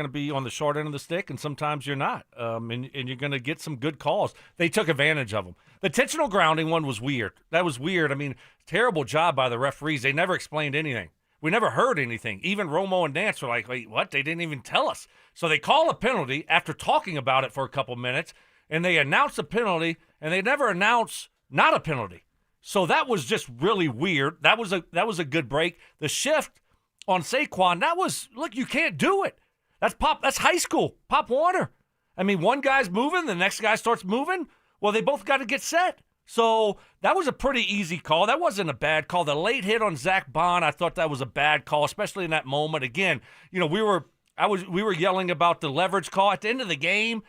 be on the short end of the stick, and sometimes you're not. And you're going to get some good calls. They took advantage of them. The intentional grounding one was weird. That was weird. I mean, terrible job by the referees. They never explained anything. We never heard anything. Even Romo and Nance were like, wait, what? They didn't even tell us. So they call a penalty after talking about it for a couple minutes, and they announce a penalty, and they never announce not a penalty. So that was just really weird. That was a good break. The shift on Saquon, look, you can't do it. That's high school. Pop Warner. I mean, one guy's moving, the next guy starts moving. Well, they both got to get set. So that was a pretty easy call. That wasn't a bad call. The late hit on Zach Bond, I thought that was a bad call, especially in that moment. Again, we were yelling about the leverage call at the end of the game.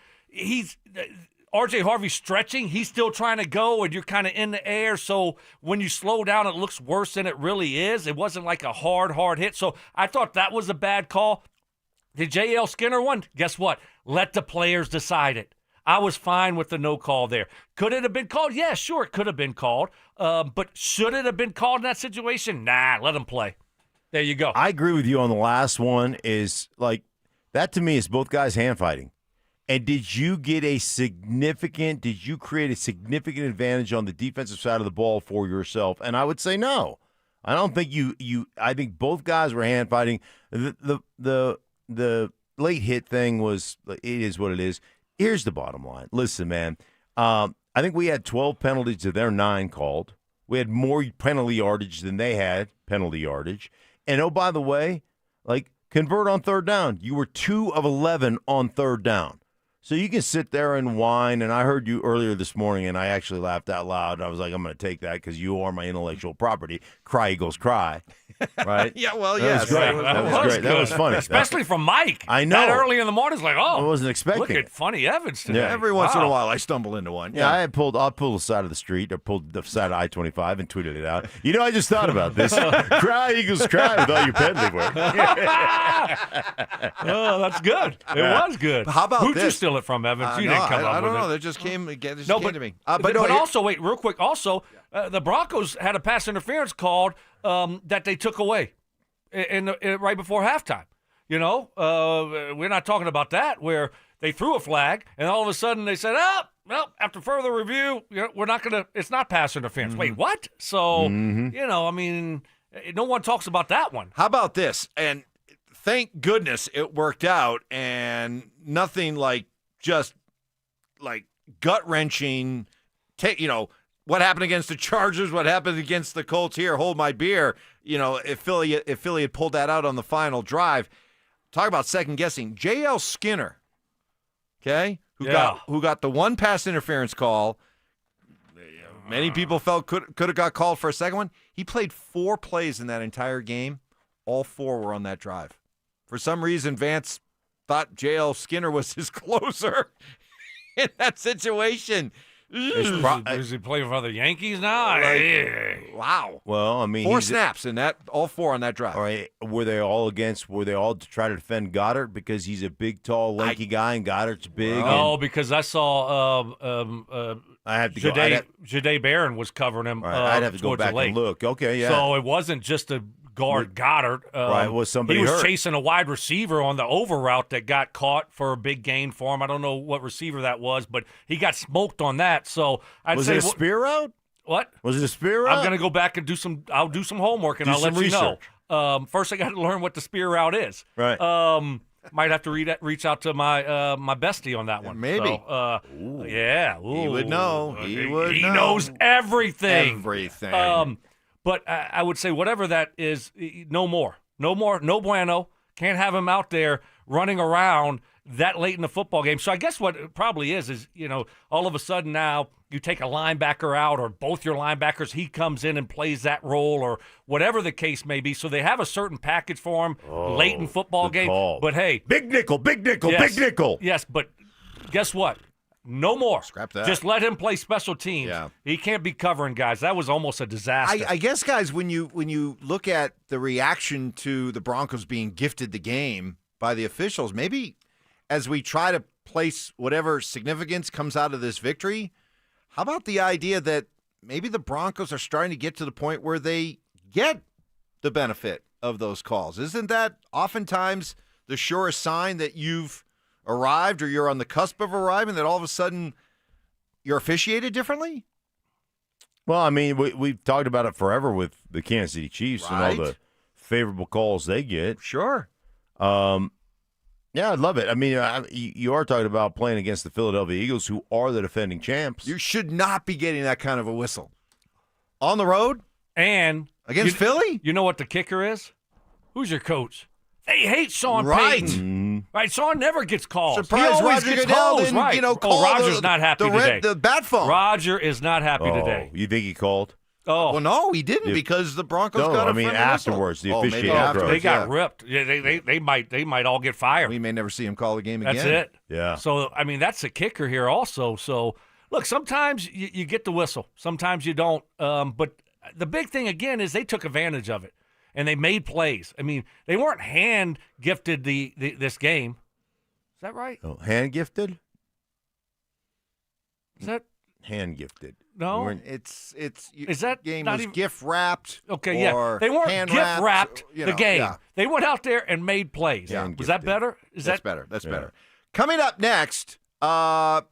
R.J. Harvey stretching. He's still trying to go, and you're kind of in the air. So when you slow down, it looks worse than it really is. It wasn't like a hard hit. So I thought that was a bad call. The J.L. Skinner one, guess what? Let the players decide it. I was fine with the no call there. Could it have been called? Yeah, sure, it could have been called. But should it have been called in that situation? Nah, let them play. There you go. I agree with you on the last one. Is like that to me is both guys hand fighting. And did you create a significant advantage on the defensive side of the ball for yourself? And I would say no. I don't think I think both guys were hand fighting. The late hit thing was, it is what it is. Here's the bottom line. Listen, man, I think we had 12 penalties to their 9 called. We had more penalty yardage than they had penalty yardage. And, oh, by the way, convert on third down. You were 2 of 11 on third down. So you can sit there and whine, and I heard you earlier this morning, and I actually laughed out loud. I was like, I'm going to take that because you are my intellectual property. Cry, Eagles, cry. right? Yeah, well, That yes. was great. That was great. That was funny. Especially from Mike. I know. That early in the morning, it's like, I wasn't expecting look at it. Funny Evans today. Yeah. Every once in a while, I stumble into one. Yeah, I pulled the side of the street, or pulled the side of I-25 and tweeted it out. You know, I just thought about this. Cry, Eagles, cry with all your peddling work. Oh, that's good. It was good. How about Who'd this? you steal it from, Evans? You no, didn't come up I don't with know. it. That just came to me. But also, wait, real quick. Also, the Broncos had a pass interference called that they took away in right before halftime. You know, we're not talking about that, where they threw a flag, and all of a sudden they said, well, after further review, we're not going to – it's not pass interference. Wait, what? So, you know, I mean, no one talks about that one. How about this? And thank goodness it worked out, and nothing like just like gut-wrenching, you know, what happened against the Chargers, what happened against the Colts here, hold my beer. You know, if Philly had pulled that out on the final drive. Talk about second-guessing. J.L. Skinner, okay, who got the one pass interference call. Many people felt could have got called for a second one. He played 4 plays in that entire game. All 4 were on that drive. For some reason, Vance thought J.L. Skinner was his closer in that situation. Is he playing for the Yankees now? Wow. Well, I mean, 4 snaps in that, all 4 on that drive. All right, were they all to try to defend Goddard because he's a big, tall, lanky guy, and Goddard's big? No, because I saw I have to Jahdae Barron was covering him. I'd have to go back and look. Okay, yeah. So it wasn't just a guard Goddard. Right, was somebody He was hurt? chasing a wide receiver on the over route that got caught for a big gain for him. I don't know what receiver that was, but he got smoked on that. So was it a spear route? What? Was it a spear route? I'm going to go back and I'll do some homework, and I'll let you know. First, I got to learn what the spear route is. Right. Might have to reach out to my my bestie on that one. Maybe. So, yeah. He would know. He knows everything. Everything. But I would say whatever that is, no more. No bueno. Can't have him out there running around that late in the football game. So I guess what it probably is, you know, all of a sudden now you take a linebacker out or both your linebackers, he comes in and plays that role or whatever the case may be. So they have a certain package for him late in football game. Call. But, hey. Big nickel. Yes, big nickel. Yes, but guess what? No more. Scrap that. Just let him play special teams. Yeah. He can't be covering guys. That was almost a disaster. I guess, guys, when you look at the reaction to the Broncos being gifted the game by the officials, maybe as we try to place whatever significance comes out of this victory, how about the idea that maybe the Broncos are starting to get to the point where they get the benefit of those calls? Isn't that oftentimes the surest sign that you've arrived or you're on the cusp of arriving, that all of a sudden you're officiated differently? Well, I mean, we've talked about it forever with the Kansas City Chiefs and all the favorable calls they get. Sure. Yeah, I'd love it. I mean, you are talking about playing against the Philadelphia Eagles, who are the defending champs. You should not be getting that kind of a whistle on the road and against Philly. You know what the kicker is? Who's your coach? They hate Sean Right. Payton. Right. Sean never gets calls. Surprised he always Roger gets Goodell calls. didn't, Right. call Roger's not happy today. The bat phone. Roger is not happy today. You think he called? Oh. Well, no, he didn't because the Broncos got a friendly afterwards. whistle. The officiating maybe afterwards. They got ripped. Yeah, they might all get fired. We may never see him call a game again. That's it. Yeah. So, I mean, that's the kicker here also. So, look, sometimes you get the whistle. Sometimes you don't. But the big thing, again, is they took advantage of it, and they made plays. I mean, they weren't hand-gifted this game. Is that right? Oh, hand-gifted? Is that? Hand-gifted. No. It's is that game not was even gift-wrapped. Okay, yeah. They weren't gift-wrapped the game. Yeah. They went out there and made plays. Yeah. Was that better? That's better. That's better. Coming up next, from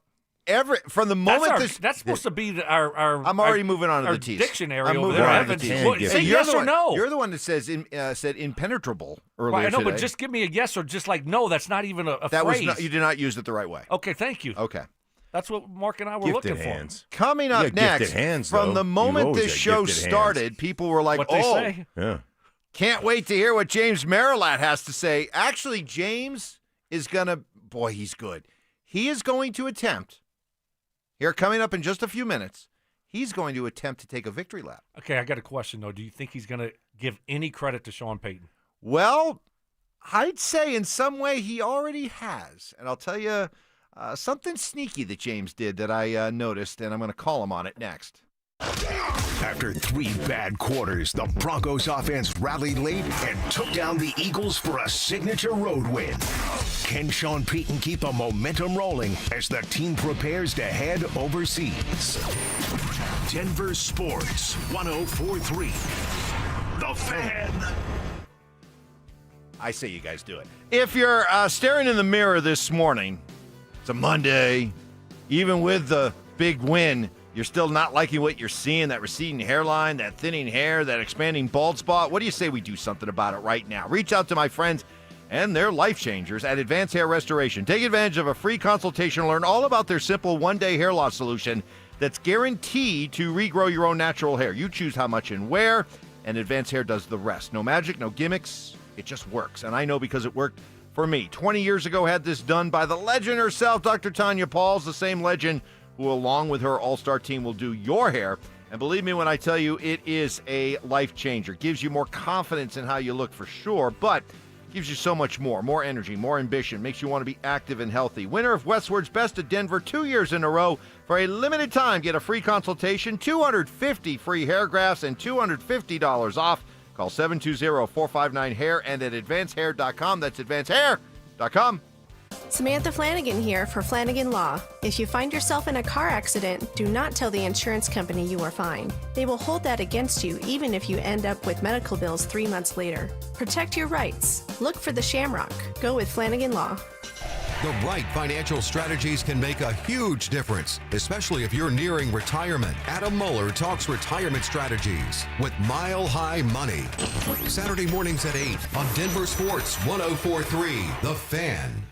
the moment that's supposed to be our I'm already moving on to the tease. Dictionary I'm over moving there. on to the tease. Say yes or no. You're the one that said impenetrable earlier Right, I know, today. but just give me a yes or just like no. That's not even a that phrase. was you did not use it the right way. Okay, thank you. Okay. That's what Mark and I were Gifted looking hands. for. Coming up next, from the moment this show started, people were like, What they say. Yeah. Can't wait to hear what James Marilat has to say. Actually, James is going to, boy, he's good. He is going to attempt, here coming up in just a few minutes, he's going to attempt to take a victory lap. Okay, I got a question, though. Do you think he's going to give any credit to Sean Payton? Well, I'd say in some way he already has. And I'll tell you something sneaky that James did that I noticed, and I'm going to call him on it next. After 3 bad quarters, the Broncos offense rallied late and took down the Eagles for a signature road win. Can Sean Payton keep the momentum rolling as the team prepares to head overseas? Denver Sports 104.3. The Fan. I say you guys do it. If you're staring in the mirror this morning, it's a Monday, even with the big win, you're still not liking what you're seeing, that receding hairline, that thinning hair, that expanding bald spot. What do you say we do something about it right now? Reach out to my friends and their life changers at Advanced Hair Restoration. Take advantage of a free consultation to learn all about their simple one-day hair loss solution that's guaranteed to regrow your own natural hair. You choose how much and where, and Advanced Hair does the rest. No magic, no gimmicks. It just works. And I know because it worked for me. 20 years ago, had this done by the legend herself, Dr. Tanya Pauls, the same legend who, along with her all-star team, will do your hair. And believe me when I tell you, it is a life changer. Gives you more confidence in how you look for sure, but gives you so much more energy, more ambition, makes you want to be active and healthy. Winner of Westward's Best of Denver 2 years in a row. For a limited time, get a free consultation, 250 free hair grafts, and $250 off. Call 720-459-HAIR and at advancehair.com. That's advancehair.com. Samantha Flanagan here for Flanagan Law. If you find yourself in a car accident, do not tell the insurance company you are fine. They will hold that against you even if you end up with medical bills 3 months later. Protect your rights. Look for the Shamrock. Go with Flanagan Law. The right financial strategies can make a huge difference, especially if you're nearing retirement. Adam Mueller talks retirement strategies with Mile High Money. Saturday mornings at 8 on Denver Sports 104.3, The Fan.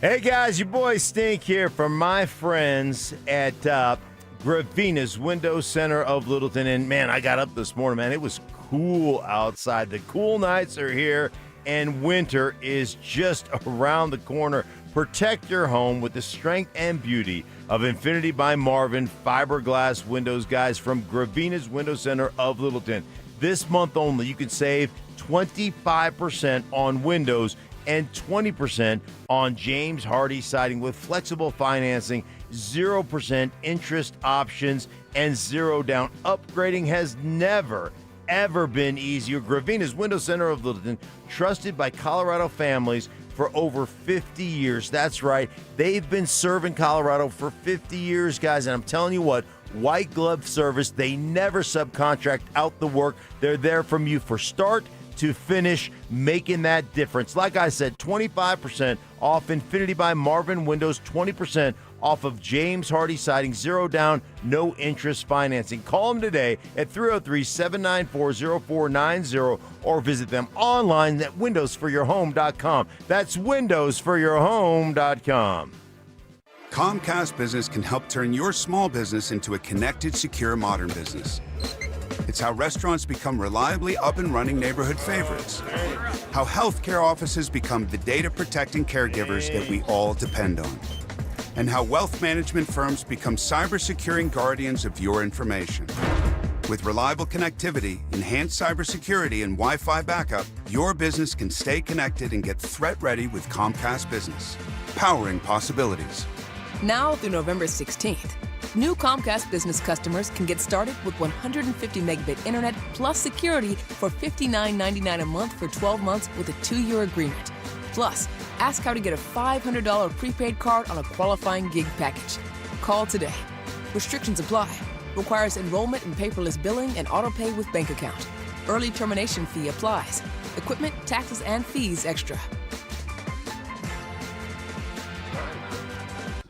Hey guys, your boy Stink here from my friends at Gravina's Window Center of Littleton. And man, I got up this morning, man. It was cool outside. The cool nights are here and winter is just around the corner. Protect your home with the strength and beauty of Infinity by Marvin fiberglass windows, guys, from Gravina's Window Center of Littleton. This month only, you can save 25% on windows and 20% on James Hardy siding with flexible financing, 0% interest options, and 0 down. Upgrading has never, ever been easier. Gravina's Window Center of Littleton, trusted by Colorado families for over 50 years. That's right. They've been serving Colorado for 50 years, guys, and I'm telling you what, white glove service. They never subcontract out the work. They're there from you for start to finish, making that difference. Like I said, 25% off Infinity by Marvin Windows, 20% off of James Hardy siding, 0 down, no interest financing. Call them today at 303-794-0490 or visit them online at windowsforyourhome.com. That's windowsforyourhome.com. Comcast Business can help turn your small business into a connected, secure, modern business. It's how restaurants become reliably up and running neighborhood favorites. How healthcare offices become the data protecting caregivers that we all depend on. And how wealth management firms become cyber securing guardians of your information. With reliable connectivity, enhanced cybersecurity, and Wi-Fi backup, your business can stay connected and get threat ready with Comcast Business. Powering possibilities. Now through November 16th. New Comcast Business customers can get started with 150 megabit internet plus security for $59.99 a month for 12 months with a 2-year agreement. Plus, ask how to get a $500 prepaid card on a qualifying gig package. Call today. Restrictions apply. Requires enrollment in paperless billing and auto pay with bank account. Early termination fee applies. Equipment, taxes, and fees extra.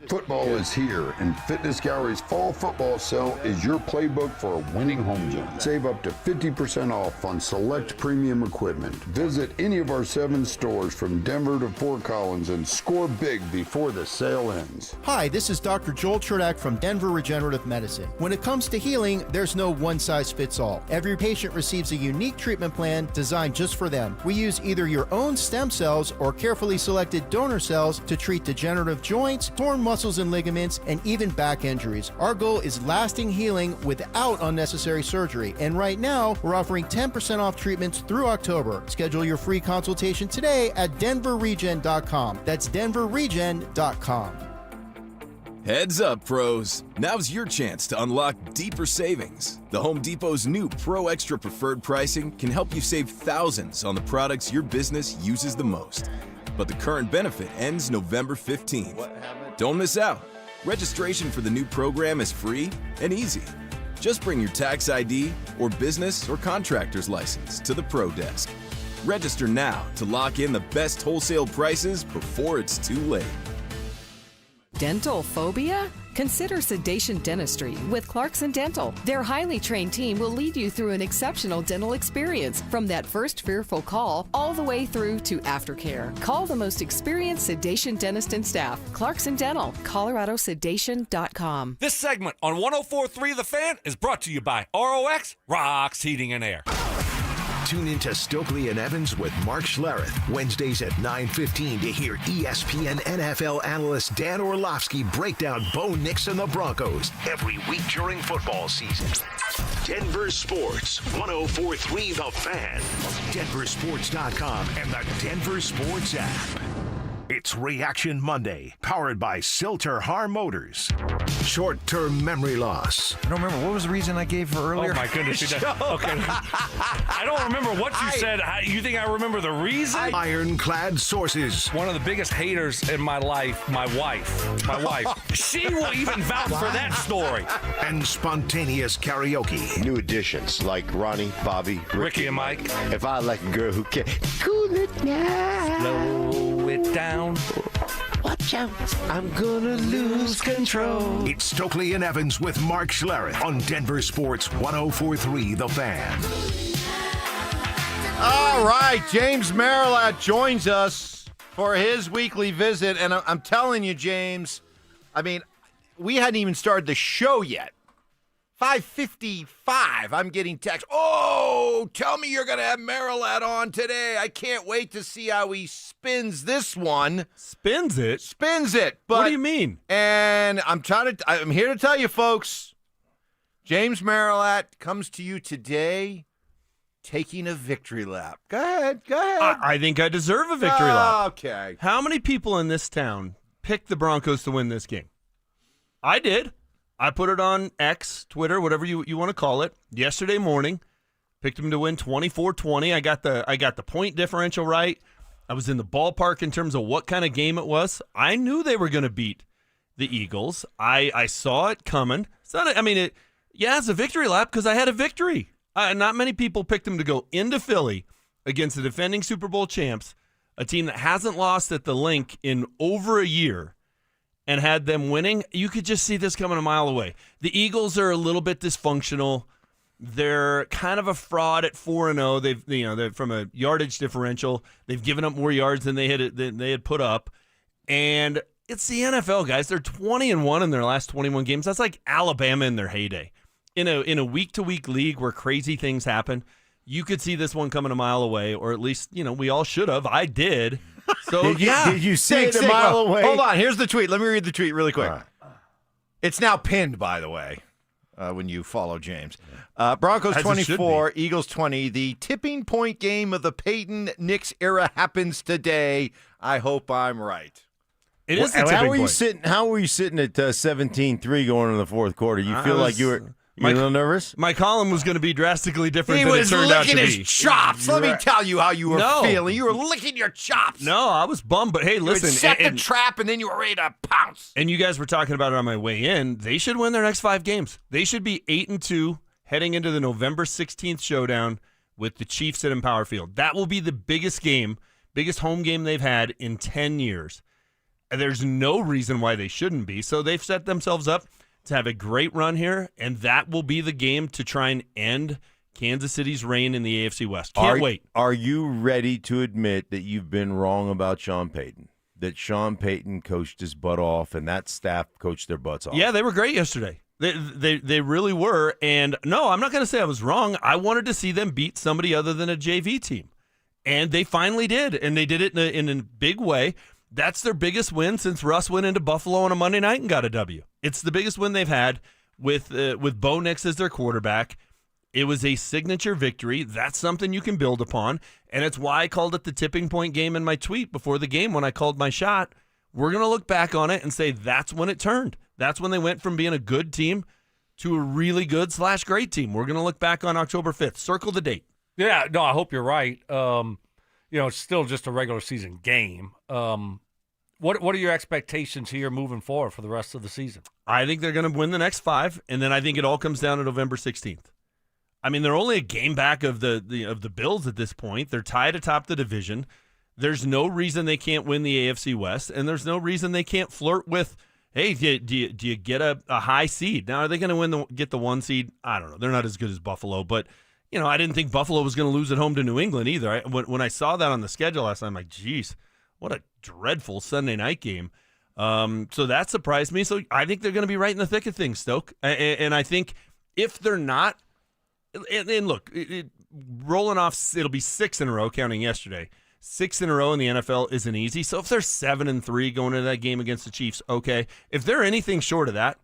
Football is here, and Fitness Gallery's fall football sale is your playbook for a winning home gym. Save up to 50% off on select premium equipment. Visit any of our 7 stores from Denver to Fort Collins and score big before the sale ends. Hi, this is Dr. Joel Chernak from Denver Regenerative Medicine. When it comes to healing, there's no one-size-fits-all. Every patient receives a unique treatment plan designed just for them. We use either your own stem cells or carefully selected donor cells to treat degenerative joints, torn muscles, muscles and ligaments, and even back injuries. Our goal is lasting healing without unnecessary surgery. And right now, we're offering 10% off treatments through October. Schedule your free consultation today at DenverRegen.com. That's DenverRegen.com. Heads up, pros. Now's your chance to unlock deeper savings. The Home Depot's new Pro Extra Preferred pricing can help you save thousands on the products your business uses the most. But the current benefit ends November 15th. Don't miss out. Registration for the new program is free and easy. Just bring your tax ID or business or contractor's license to the Pro Desk. Register now to lock in the best wholesale prices before it's too late. Dental phobia? Consider Sedation Dentistry with Clarkson Dental. Their highly trained team will lead you through an exceptional dental experience from that first fearful call all the way through to aftercare. Call the most experienced sedation dentist and staff. Clarkson Dental, ColoradoSedation.com. This segment on 104.3 The Fan is brought to you by ROX Rocks Heating and Air. Tune into Stokley and Evans with Mark Schlereth, Wednesdays at 9:15 to hear ESPN NFL analyst Dan Orlovsky break down Bo Nix and the Broncos every week during football season. Denver Sports, 104.3 The Fan, DenverSports.com, and the Denver Sports app. It's Reaction Monday, powered by Silter Har Motors. Short-term memory loss. I don't remember. What was the reason I gave for earlier? Oh, my goodness. Okay. I don't remember what you said. You think I remember the reason? Ironclad sources. One of the biggest haters in my life, my wife. She will even vouch for that story. And spontaneous karaoke. New additions like Ronnie, Bobby, Ricky and Mike. If I like a girl who can cool it down. Slow it down. Watch out, I'm gonna lose control. It's Stokley and Evans with Mark Schlereth on Denver Sports 104.3 The Fan. All right, James Marilat joins us for his weekly visit. And I'm telling you, James, I mean, we hadn't even started the show yet. 5:55, I'm getting text. Oh, tell me you're going to have Marilat on today. I can't wait to see how he spins this one. Spins it? Spins it. What do you mean? And I'm here to tell you, folks, James Marilat comes to you today taking a victory lap. Go ahead. I think I deserve a victory lap. Okay. How many people in this town picked the Broncos to win this game? I did. I put it on X, Twitter, whatever you want to call it, yesterday morning. Picked them to win 24-20. I got the point differential right. I was in the ballpark in terms of what kind of game it was. I knew they were going to beat the Eagles. I saw it coming. It's a victory lap because I had a victory. Not many people picked them to go into Philly against the defending Super Bowl champs, a team that hasn't lost at the Link in over a year, and had them winning. You could just see this coming a mile away. The Eagles are a little bit dysfunctional. They're kind of a fraud at 4-0. They're from a yardage differential. They've given up more yards than they had put up. And it's the NFL, guys. They're 20-1 in their last 21 games. That's like Alabama in their heyday. In a week-to-week league where crazy things happen, you could see this one coming a mile away, or at least, we all should have. I did. So Did you say it a mile away? Hold on. Here's the tweet. Let me read the tweet really quick. Right. It's now pinned, by the way, when you follow James. Broncos 24, Eagles 20. The tipping point game of the Payton Nix era happens today. I hope I'm right. It is the tipping point. How were you sitting at 17-3 going into the fourth quarter? You feel like you were a little nervous? My column was going to be drastically different than it turned out to be. He was licking his chops. Let me tell you how you were feeling. You were licking your chops. No, I was bummed. But, hey, listen. You set the trap, and then you were ready to pounce. And you guys were talking about it on my way in. They should win their next 5 games. They should be 8-2 heading into the November 16th showdown with the Chiefs at Empower Field. That will be the biggest home game they've had in 10 years. And there's no reason why they shouldn't be. So they've set themselves up to have a great run here, and that will be the game to try and end Kansas City's reign in the AFC West. Can't wait. Are you ready to admit that you've been wrong about Sean Payton? That Sean Payton coached his butt off and that staff coached their butts off? Yeah, they were great yesterday. They really were. And no, I'm not going to say I was wrong. I wanted to see them beat somebody other than a JV team. And they finally did, and they did it in a big way. That's their biggest win since Russ went into Buffalo on a Monday night and got a W. It's the biggest win they've had with Bo Nix as their quarterback. It was a signature victory. That's something you can build upon, and it's why I called it the tipping point game in my tweet before the game when I called my shot. We're going to look back on it and say that's when it turned. That's when they went from being a good team to a really good / great team. We're going to look back on October 5th. Circle the date. Yeah, no, I hope you're right. It's still just a regular season game. What are your expectations here moving forward for the rest of the season? I think they're going to win the next 5, and then I think it all comes down to November 16th. I mean, they're only a game back of the Bills at this point. They're tied atop the division. There's no reason they can't win the AFC West, and there's no reason they can't flirt with, hey, do you get a high seed? Now, are they going to get the 1 seed? I don't know. They're not as good as Buffalo, but I didn't think Buffalo was going to lose at home to New England either. When I saw that on the schedule last night, I'm like, geez, what a dreadful Sunday night game. So that surprised me. So I think they're going to be right in the thick of things, Stoke. And I think if they're not, and look, rolling off, it'll be 6 in a row, counting yesterday. 6 in a row in the NFL isn't easy. So if they're 7-3 going into that game against the Chiefs, okay. If they're anything short of that,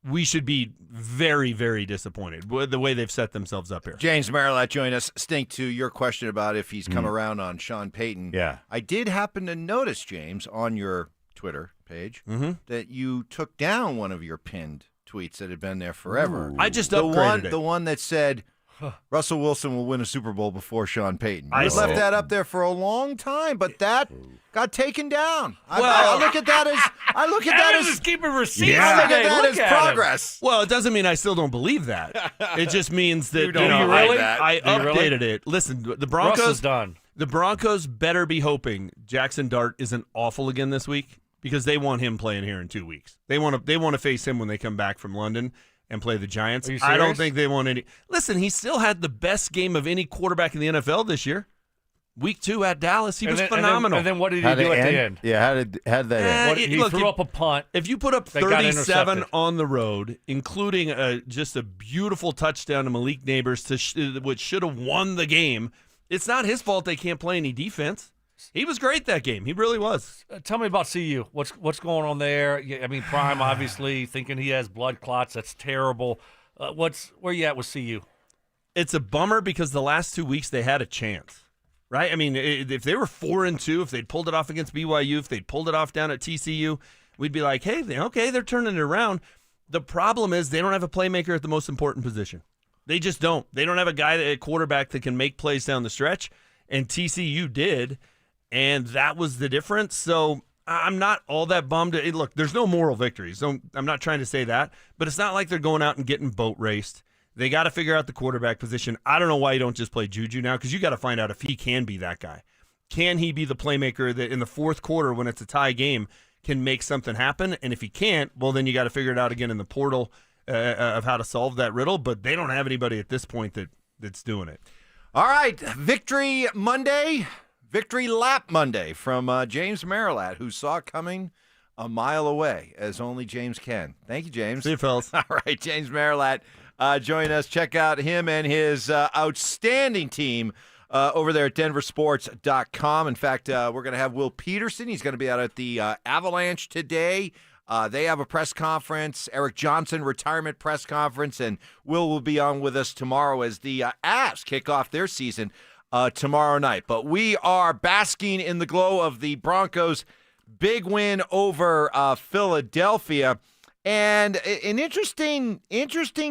we should be very, very disappointed with the way they've set themselves up here. James Marilat joined us. Stink, to your question about if he's come around on Sean Payton. Yeah. I did happen to notice, James, on your Twitter page that you took down one of your pinned tweets that had been there forever. I just upgraded it. The one that said, Russell Wilson will win a Super Bowl before Sean Payton. I left left that up there for a long time, but that got taken down. I look at that as just keeping receipts. Yeah. I look at that as progress. Well, it doesn't mean I still don't believe that. It just means that I updated it. Listen, the Broncos Russ is done. The Broncos better be hoping Jackson Dart isn't awful again this week because they want him playing here in 2 weeks. They want to face him when they come back from London and play the Giants. I don't think they want any. Listen, he still had the best game of any quarterback in the NFL this year. Week 2 at Dallas, he was phenomenal. And then what did he do at the end? Yeah, how did that end? He threw up a punt. If you put up 37 on the road, including just a beautiful touchdown to Malik Neighbors, which should have won the game, it's not his fault they can't play any defense. He was great that game. He really was. Tell me about CU. What's going on there? I mean, Prime obviously thinking he has blood clots. That's terrible. Where you at with CU? It's a bummer because the last 2 weeks they had a chance, right? I mean, if they were 4-2, if they'd pulled it off against BYU, if they'd pulled it off down at TCU, we'd be like, hey, they're turning it around. The problem is they don't have a playmaker at the most important position. They just don't. They don't have a guy, a quarterback that can make plays down the stretch, and TCU did. And that was the difference. So I'm not all that bummed. Look, there's no moral victories. So I'm not trying to say that. But it's not like they're going out and getting boat raced. They got to figure out the quarterback position. I don't know why you don't just play Juju now because you got to find out if he can be that guy. Can he be the playmaker that in the fourth quarter when it's a tie game can make something happen? And if he can't, well, then you got to figure it out again in the portal of how to solve that riddle. But they don't have anybody at this point that's doing it. All right, Victory Lap Monday from James Marilat, who saw it coming a mile away, as only James can. Thank you, James. See you, fellas. All right, James Marilat, join us. Check out him and his outstanding team over there at DenverSports.com. In fact, we're going to have Will Peterson. He's going to be out at the Avalanche today. They have a press conference, Eric Johnson retirement press conference, and will be on with us tomorrow as the Avs kick off their season tomorrow night. But we are basking in the glow of the Broncos' big win over Philadelphia. And an interesting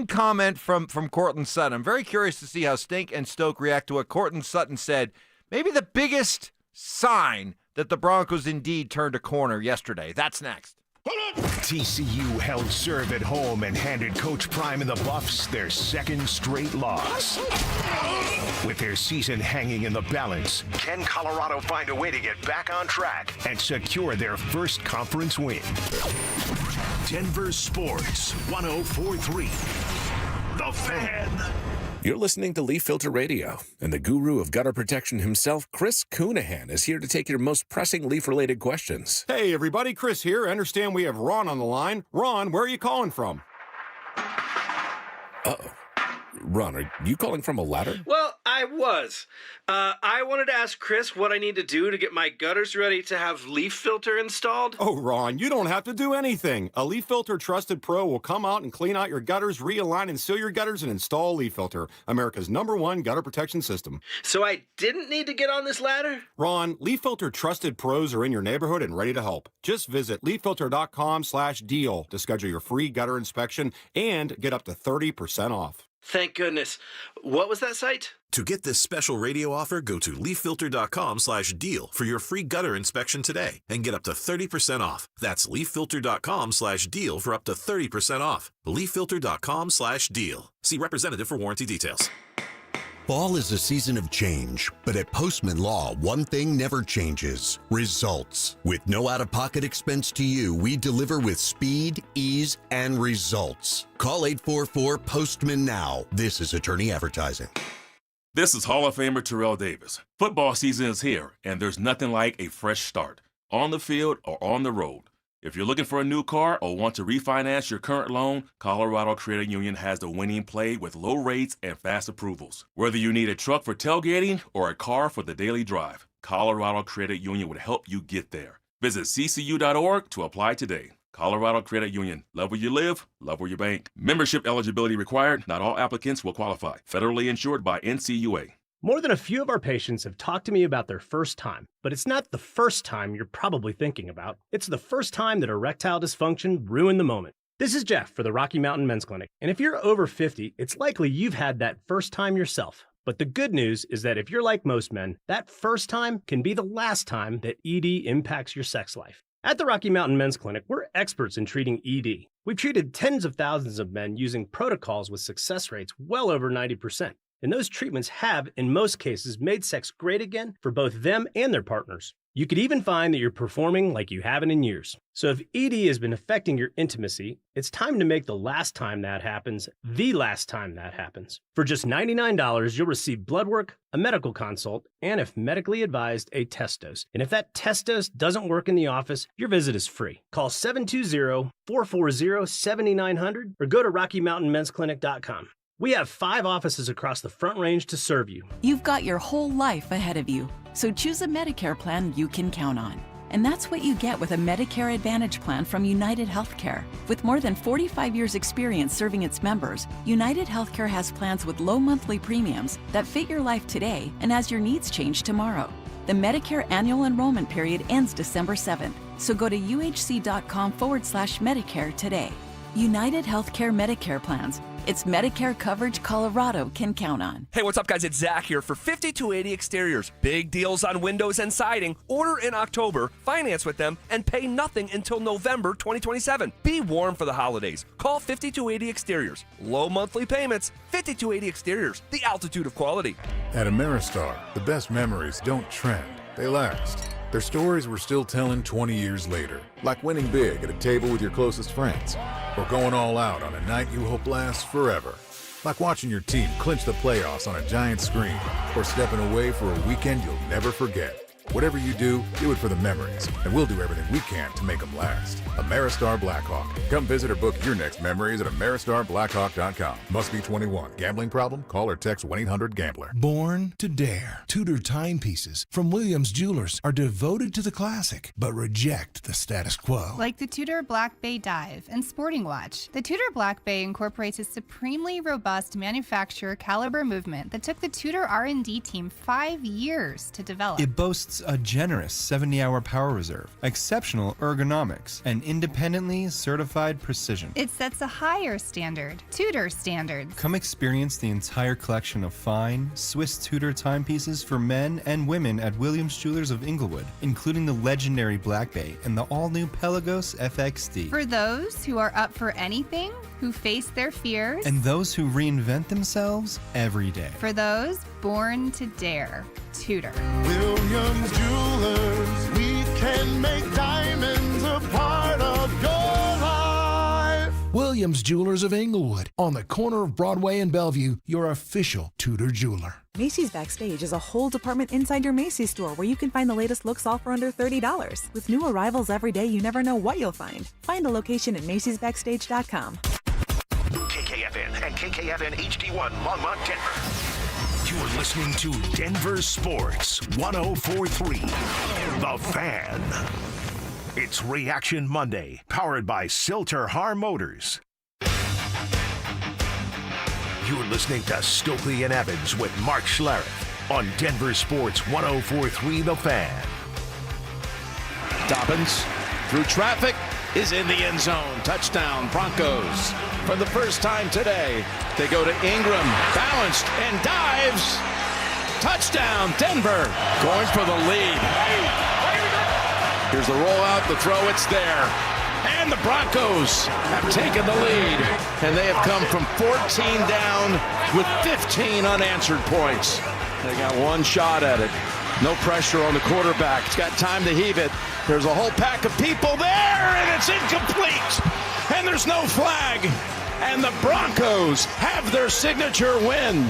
comment from Cortland Sutton. I'm very curious to see how Stink and Stoke react to what Cortland Sutton said. Maybe the biggest sign that the Broncos indeed turned a corner yesterday. That's next. TCU held serve at home and handed Coach Prime and the Buffs their second straight loss. With their season hanging in the balance, can Colorado find a way to get back on track and secure their first conference win? Denver Sports 104.3. The Fan. You're listening to Leaf Filter Radio, and the guru of gutter protection himself, Chris Coonahan, is here to take your most pressing leaf-related questions. Hey, everybody, Chris here. I understand we have Ron on the line. Ron, where are you calling from? Uh-oh. Ron, are you calling from a ladder? Well, I was. I wanted to ask Chris what I need to do to get my gutters ready to have leaf filter installed. Oh, Ron, you don't have to do anything. A Leaf Filter Trusted Pro will come out and clean out your gutters, realign and seal your gutters, and install Leaf Filter, America's #1 gutter protection system. So I didn't need to get on this ladder? Ron, Leaf Filter Trusted Pros are in your neighborhood and ready to help. Just visit leaffilter.com/deal to schedule your free gutter inspection and get up to 30% off. Thank goodness. What was that site? To get this special radio offer, go to leaffilter.com/deal for your free gutter inspection today and get up to 30% off. That's leaffilter.com/deal for up to 30% off. leaffilter.com/deal. See representative for warranty details. Fall is a season of change, but at Postman Law, one thing never changes: results. With no out-of-pocket expense to you, we deliver with speed, ease, and results. Call 844-POSTMAN now. This is attorney advertising. This is Hall of Famer Terrell Davis. Football season is here, and there's nothing like a fresh start, on the field or on the road. If you're looking for a new car or want to refinance your current loan, Colorado Credit Union has the winning play with low rates and fast approvals. Whether you need a truck for tailgating or a car for the daily drive, Colorado Credit Union would help you get there. Visit ccu.org to apply today. Colorado Credit Union. Love where you live, love where you bank. Membership eligibility required. Not all applicants will qualify. Federally insured by NCUA. More than a few of our patients have talked to me about their first time, but it's not the first time you're probably thinking about. It's the first time that erectile dysfunction ruined the moment. This is Jeff for the Rocky Mountain Men's Clinic, and if you're over 50, it's likely you've had that first time yourself. But the good news is that if you're like most men, that first time can be the last time that ED impacts your sex life. At the Rocky Mountain Men's Clinic, we're experts in treating ED. We've treated tens of thousands of men using protocols with success rates well over 90%. And those treatments have, in most cases, made sex great again for both them and their partners. You could even find that you're performing like you haven't in years. So if ED has been affecting your intimacy, it's time to make the last time that happens the last time that happens. For just $99, you'll receive blood work, a medical consult, and if medically advised, a test dose. And if that test dose doesn't work in the office, your visit is free. Call 720-440-7900 or go to RockyMountainMen'sClinic.com. We have 5 offices across the Front Range to serve you. You've got your whole life ahead of you, so choose a Medicare plan you can count on. And that's what you get with a Medicare Advantage plan from United Healthcare. With more than 45 years' experience serving its members, United Healthcare has plans with low monthly premiums that fit your life today and as your needs change tomorrow. The Medicare annual enrollment period ends December 7th, so go to uhc.com/Medicare today. United Healthcare Medicare plans. It's Medicare coverage Colorado can count on. Hey, what's up, guys? It's Zach here for 5280 Exteriors. Big deals on windows and siding. Order in October, finance with them, and pay nothing until November 2027. Be warm for the holidays. Call 5280 Exteriors. Low monthly payments. 5280 Exteriors, the altitude of quality. At Ameristar, the best memories don't trend, they last. Their stories we're still telling 20 years later, like winning big at a table with your closest friends, or going all out on a night you hope lasts forever. Like watching your team clinch the playoffs on a giant screen, or stepping away for a weekend you'll never forget. Whatever you do it for the memories, and we'll do everything we can to make them last. Ameristar Blackhawk. Come visit or book your next memories at AmeristarBlackhawk.com. Must be 21. Gambling problem? Call or text 1-800-GAMBLER. Born to Dare. Tudor timepieces from Williams Jewelers are devoted to the classic, but reject the status quo. Like the Tudor Black Bay Dive and Sporting Watch, the Tudor Black Bay incorporates a supremely robust manufacturer caliber movement that took the Tudor R&D team 5 years to develop. It boasts a generous 70-hour power reserve, exceptional ergonomics, and independently certified precision. It sets a higher standard, Tudor standards. Come experience the entire collection of fine, Swiss Tudor timepieces for men and women at Williams Jewelers of Inglewood, including the legendary Black Bay and the all-new Pelagos FXD. For those who are up for anything, who face their fears, and those who reinvent themselves every day. For those born to dare, Tudor. Williams Jewelers, we can make diamonds a part of your life. Williams Jewelers of Inglewood, on the corner of Broadway and Bellevue, your official Tudor jeweler. Macy's Backstage is a whole department inside your Macy's store where you can find the latest looks all for under $30. With new arrivals every day, you never know what you'll find. Find a location at Macy'sBackstage.com. KKFN and KKFN HD1 Longmont, Denver. You're listening to Denver Sports 104.3 The Fan. It's Reaction Monday, powered by Silter-Har Motors. You're listening to Stokley and Evans with Mark Schlereth on Denver Sports 104.3 The Fan. Dobbins through traffic is in the end zone. Touchdown Broncos. For the first time today, they go to Ingram, balanced and dives. Touchdown Denver, going for the lead. Here's the rollout, the throw, it's there. And the Broncos have taken the lead. And they have come from 14 down with 15 unanswered points. They got one shot at it. No pressure on the quarterback. He's got time to heave it. There's a whole pack of people there, and it's incomplete. And there's no flag. And the Broncos have their signature win.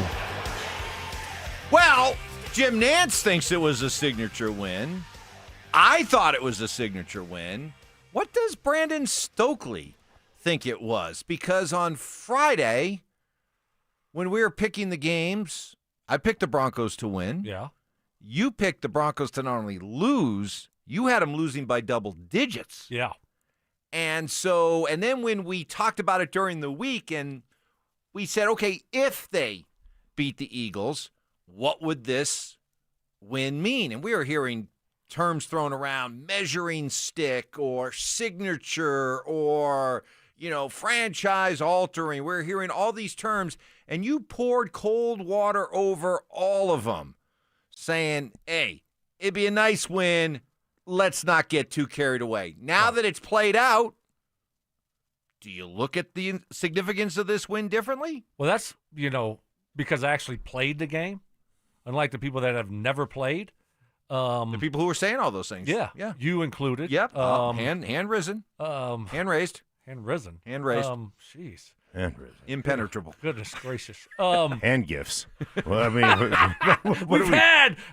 Well, Jim Nantz thinks it was a signature win. I thought it was a signature win. What does Brandon Stokley think it was? Because on Friday, when we were picking the games, I picked the Broncos to win. Yeah. You picked the Broncos to not only lose, you had them losing by double digits. Yeah. And then when we talked about it during the week and we said, okay, if they beat the Eagles, what would this win mean? And we were hearing terms thrown around, measuring stick or signature or, franchise altering. We're hearing all these terms, and you poured cold water over all of them, saying, hey, it'd be a nice win. Let's not get too carried away. Now that it's played out, do you look at the significance of this win differently? Well, that's, because I actually played the game, unlike the people that have never played. The people who were saying all those things. Yeah. Yeah. You included. Yep. Hand risen. Hand raised. Hand risen. Hand raised. Jeez. Hand risen. Impenetrable. Goodness gracious. Hand gifts. Well, I mean,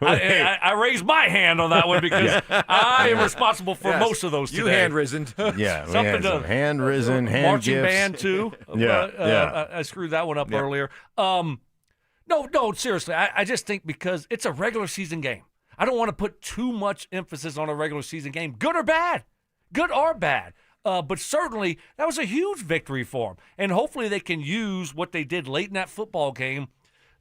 I raised my hand on that one because I am responsible for most of those today. You hand risen. Yeah. Something to hand risen, hand marching gifts. band too. Yeah. I screwed that one up earlier. No, seriously. I just think because it's a regular season game. I don't want to put too much emphasis on a regular season game, good or bad. Good or bad. But certainly, that was a huge victory for them. And hopefully they can use what they did late in that football game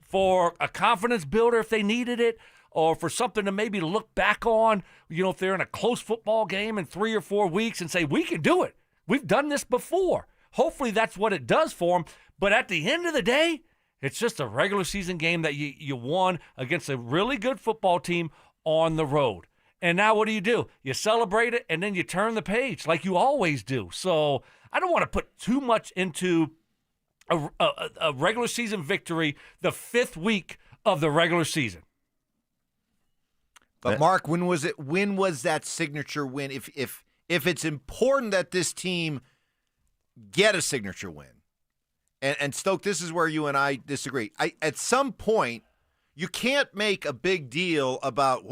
for a confidence builder if they needed it, or for something to maybe look back on, if they're in a close football game in 3 or 4 weeks and say, we can do it. We've done this before. Hopefully that's what it does for them. But at the end of the day, it's just a regular season game that you won against a really good football team on the road. And now what do? You celebrate it, and then you turn the page like you always do. So I don't want to put too much into a regular season victory the 5th week of the regular season. But Mark, when was it? When was that signature win? If it's important that this team get a signature win, and Stoke, this is where you and I disagree. At some point, you can't make a big deal about,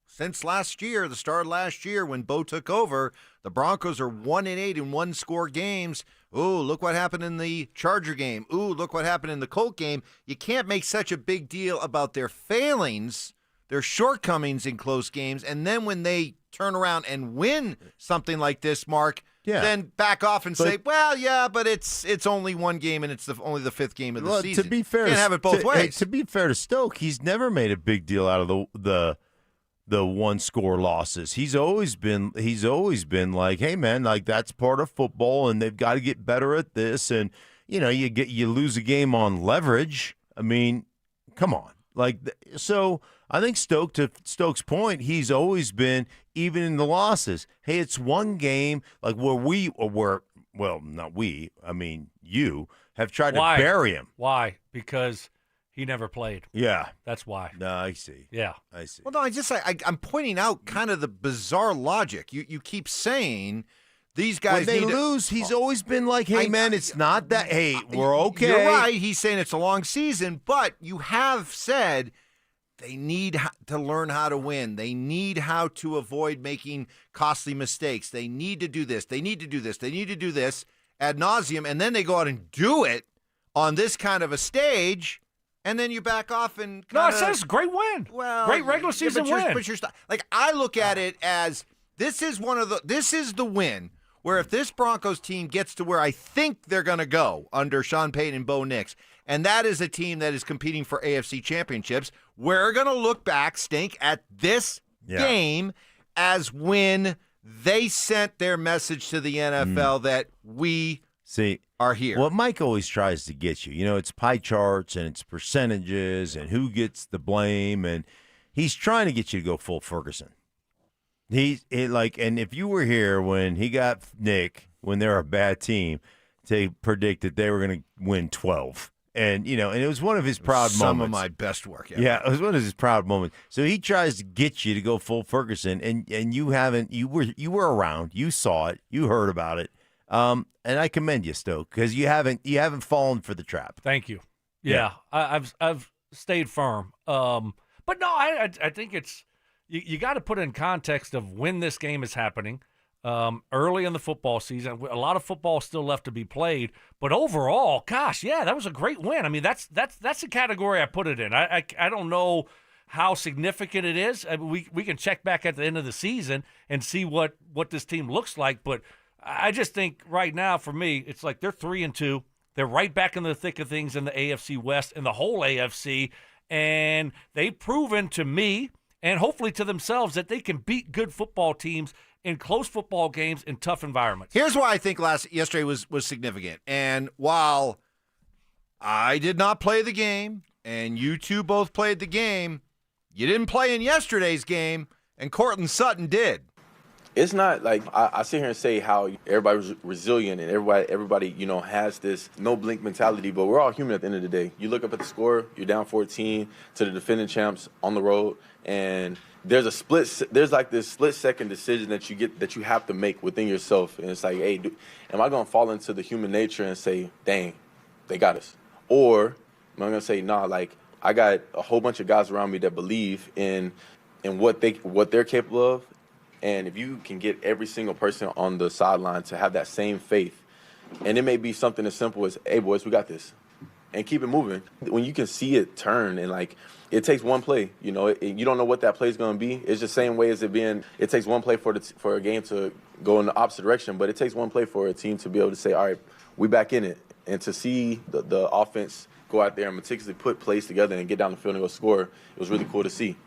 since last year, the start of last year when Bo took over, the Broncos are 1-8 in one-score games. Ooh, look what happened in the Charger game. Ooh, look what happened in the Colt game. You can't make such a big deal about their failings, their shortcomings in close games, and then when they turn around and win something like this, Mark, then back off and say, well, yeah, but it's only one game and it's only the 5th game of the season. To be fair, you can't have it both ways. To be fair to Stoke, he's never made a big deal out of the one-score losses. He's always been like, hey man, like that's part of football, and they've got to get better at this. And you lose a game on leverage. I mean, come on, so. I think to Stoke's point, he's always been, even in the losses, hey, it's one game like not we, I mean you, have tried to bury him. Why? Because he never played. Yeah. That's why. No, I see. Yeah. I see. Well, no, I'm pointing out kind of the bizarre logic. You keep saying these guys when they lose, he's always been like, hey, man, it's not that. Hey, we're okay. You're right. He's saying it's a long season, but you have said they need to learn how to win. They need how to avoid making costly mistakes. They need to do this. They need to do this. They need to do this ad nauseum, and then they go out and do it on this kind of a stage, and then you back off and No, I said it's a great win. Well, great regular season win. But you're like, I look at it as this is the win where if this Broncos team gets to where I think they're going to go under Sean Payton and Bo Nix, and that is a team that is competing for AFC championships, we're going to look back, Stink, at this game as when they sent their message to the NFL that we are here. What Mike always tries to get you, it's pie charts and it's percentages and who gets the blame, and he's trying to get you to go full Ferguson. And if you were here when he got Nick, when they're a bad team, to predict that they were going to win 12. And, and it was one of his proud moments. Some of my best work ever. Yeah, it was one of his proud moments. So he tries to get you to go full Ferguson, and you haven't. You were around. You saw it. You heard about it. And I commend you, Stoke, because you haven't fallen for the trap. Thank you. Yeah. I've stayed firm. But no, I think it's you got to put in context of when this game is happening. Early in the football season, a lot of football still left to be played, but overall, gosh, yeah, that was a great win. I mean, that's the category I put it in. I don't know how significant it is. I mean, we can check back at the end of the season and see what this team looks like, but I just think right now for me, it's like they're 3-2. They're right back in the thick of things in the AFC West and the whole AFC, and they've proven to me and hopefully to themselves that they can beat good football teams in close football games in tough environments. Here's why I think yesterday was significant. And while I did not play the game, and you two both played the game, you didn't play in yesterday's game, and Cortland Sutton did. It's not like I sit here and say how everybody's resilient and everybody has this no blink mentality, but we're all human at the end of the day. You look up at the score, you're down 14 to the defending champs on the road, and there's like this split-second decision that you have to make within yourself, and it's like, hey, am I gonna fall into the human nature and say, dang, they got us, or am I gonna say, nah, like I got a whole bunch of guys around me that believe in what they're capable of. And if you can get every single person on the sideline to have that same faith, and it may be something as simple as, hey, boys, we got this, and keep it moving. When you can see it turn, and like it takes one play, you don't know what that play is going to be. It's the same way as it takes one play for a game to go in the opposite direction, but it takes one play for a team to be able to say, all right, we back in it. And to see the offense go out there and meticulously put plays together and get down the field and go score, it was really cool to see.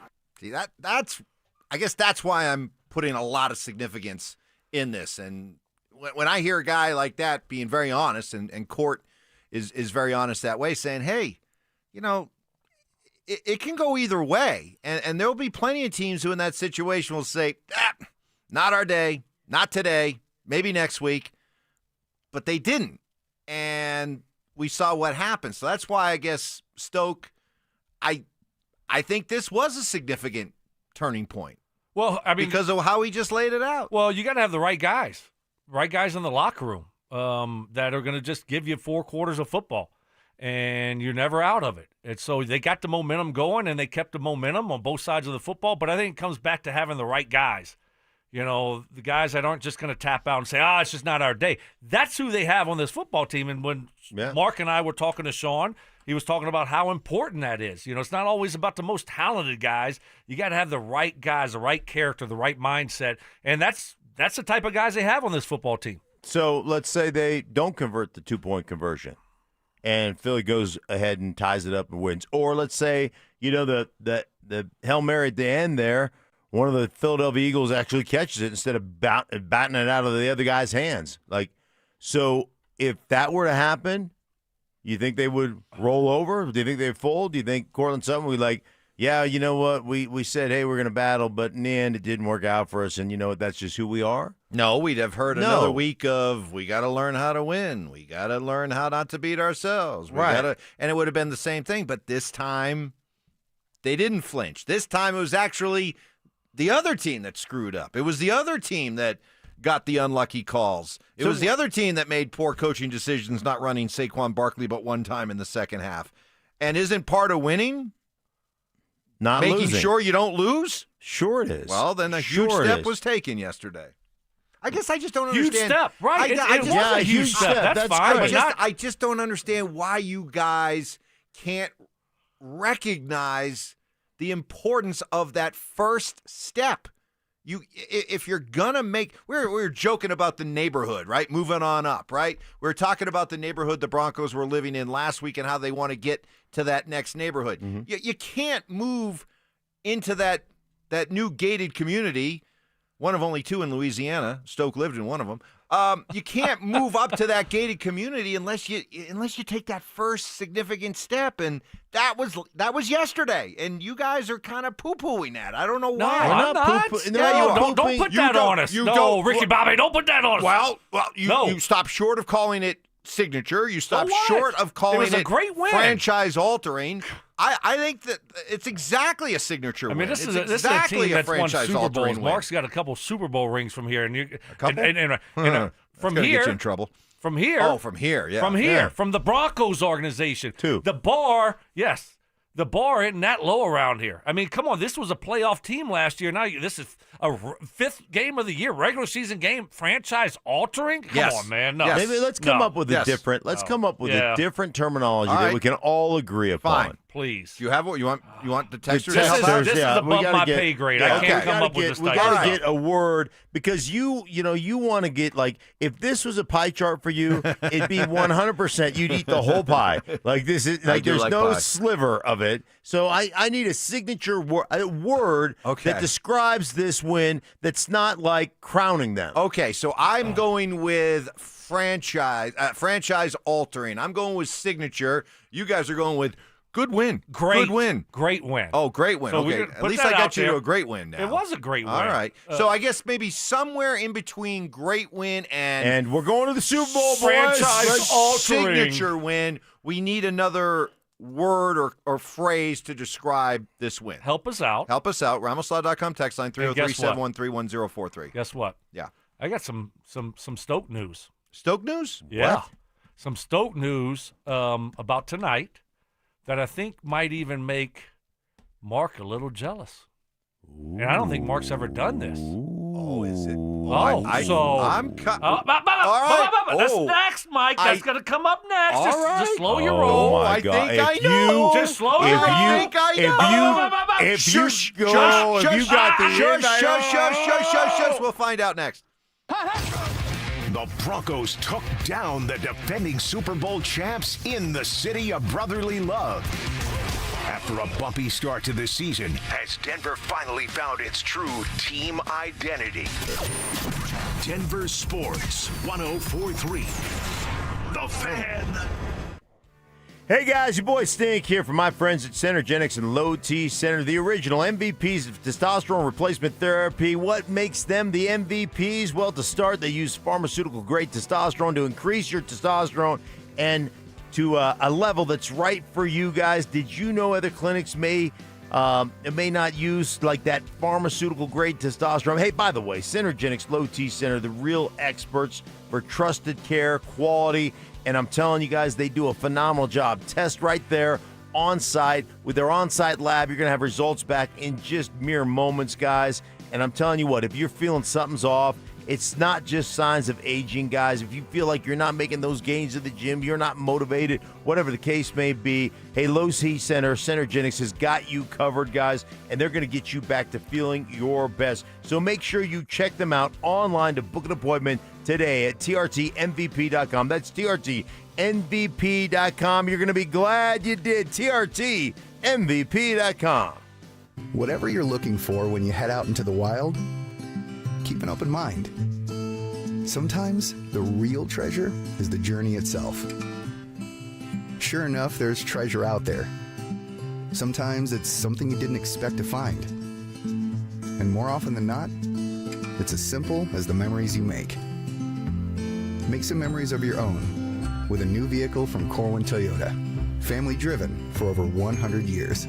See, I guess that's why I'm putting a lot of significance in this. And when I hear a guy like that being very honest, and Court is very honest that way, saying, hey, it can go either way. And there'll be plenty of teams who in that situation will say, not our day, not today, maybe next week. But they didn't. And we saw what happened. So that's why I guess Stoke, I think this was a significant turning point. Well, I mean, because of how he just laid it out. Well, you got to have the right guys in the locker room that are going to just give you 4 quarters of football, and you're never out of it. And so they got the momentum going, and they kept the momentum on both sides of the football. But I think it comes back to having the right guys. The guys that aren't just going to tap out and say, it's just not our day. That's who they have on this football team. And when Mark and I were talking to Sean, he was talking about how important that is. It's not always about the most talented guys. You got to have the right guys, the right character, the right mindset. And that's the type of guys they have on this football team. So let's say they don't convert the 2-point conversion and Philly goes ahead and ties it up and wins. Or let's say, the Hail Mary at the end there, one of the Philadelphia Eagles actually catches it instead of batting it out of the other guy's hands. So if that were to happen, you think they would roll over? Do you think they'd fold? Do you think Cortland Sutton would be like, yeah, you know what? We said, hey, we're going to battle, but in the end, it didn't work out for us, and you know what? That's just who we are? No, we'd have heard another week of, we got to learn how to win. We got to learn how not to beat ourselves. And it would have been the same thing, but this time they didn't flinch. This time it was actually the other team that screwed up. It was the other team that got the unlucky calls. It was the other team that made poor coaching decisions not running Saquon Barkley but one time in the second half. And isn't part of winning making losing. Sure you don't lose? Sure it is. Well, then a huge step was taken yesterday. I guess I just don't Huge understand. step, right? It was a huge step. That's fine. I just don't understand why you guys can't recognize the importance of that first step. If you're gonna make, we were joking about the neighborhood, right? Moving on up, right? We were talking about the neighborhood the Broncos were living in last week and how they want to get to that next neighborhood. Mm-hmm. You can't move into that new gated community. One of only two in Louisiana. Stoke lived in one of them. You can't move up to that gated community unless you take that first significant step, and that was yesterday. And you guys are kind of poo-pooing that. I don't know why. No, I'm not. Don't put that on us. No, Ricky Bobby, don't put that on us. Well, you stop short of calling it signature. You stop short of calling it great win. Franchise altering. I think that it's exactly a signature win. This is exactly a team that's won franchise Super Bowls. win. Mark's got a couple Super Bowl rings from here, and a couple. From here, here, get you in trouble. From here. Oh, from here. Yeah. From here. From the Broncos organization. Two. The bar. Yes. The bar isn't that low around here. I mean, come on. This was a playoff team last year. Now this is a fifth game of the year, regular season game, franchise altering. Come on, man. No. Maybe let's come up with a different. Let's come up with a different terminology that we can all agree upon. Fine. Please. Do you have what you want? You want the texters? This is above my pay grade. I can't come up with this. We got to get a word because you want to get if this was a pie chart for you, it'd be 100%. You'd eat the whole pie. Like this is there's no sliver of it. So I need a signature word that describes this win. That's not like crowning them. Okay, so I'm going with franchise altering. I'm going with signature. You guys are going with good win. Great good win. Great win. Oh, great win. So okay. At least I got you to a great win now. It was a great win. All right. So I guess maybe somewhere in between great win and we're going to the Super Bowl, franchise altering signature win. We need another word or phrase to describe this win. Help us out. RamosLaw.com, text line 303-713-1043. Guess what? Yeah. I got some Stoke news. Stoke news? Yeah. What? Some Stoke news about tonight that I think might even make Mark a little jealous. Ooh. And I don't think Mark's ever done this. Oh, is it? I'm all right. That's next, Mike. That's going to come up next. Just slow your roll. roll. I think I know. Just slow your roll. I think I know. If you got the shush. We'll find out next. The Broncos took down the defending Super Bowl champs in the city of brotherly love. After a bumpy start to the season, as Denver finally found its true team identity. Denver Sports 104.3. The Fan. Hey guys, your boy Stink here from my friends at Centergenics and Low T Center, the original MVPs of testosterone replacement therapy. What makes them the MVPs? Well, to start, they use pharmaceutical-grade testosterone to increase your testosterone and to a level that's right for you guys. Did you know other clinics may not use like that pharmaceutical-grade testosterone? Hey, by the way, Centergenics Low T Center, the real experts for trusted care, quality, and I'm telling you guys, they do a phenomenal job. Test right there on site with their on-site lab. You're going to have results back in just mere moments, guys. And I'm telling you what, if you're feeling something's off, it's not just signs of aging, guys. If you feel like you're not making those gains at the gym, you're not motivated, whatever the case may be, hey, Low T Center, Centergenics has got you covered, guys, and they're going to get you back to feeling your best. So make sure you check them out online to book an appointment today at trtmvp.com. That's trtmvp.com. You're going to be glad you did. trtmvp.com. Whatever you're looking for when you head out into the wild, keep an open mind. Sometimes the real treasure is the journey itself. Sure enough, there's treasure out there. Sometimes it's something you didn't expect to find. And more often than not, it's as simple as the memories you make. Make some memories of your own with a new vehicle from Corwin Toyota. Family driven for over 100 years.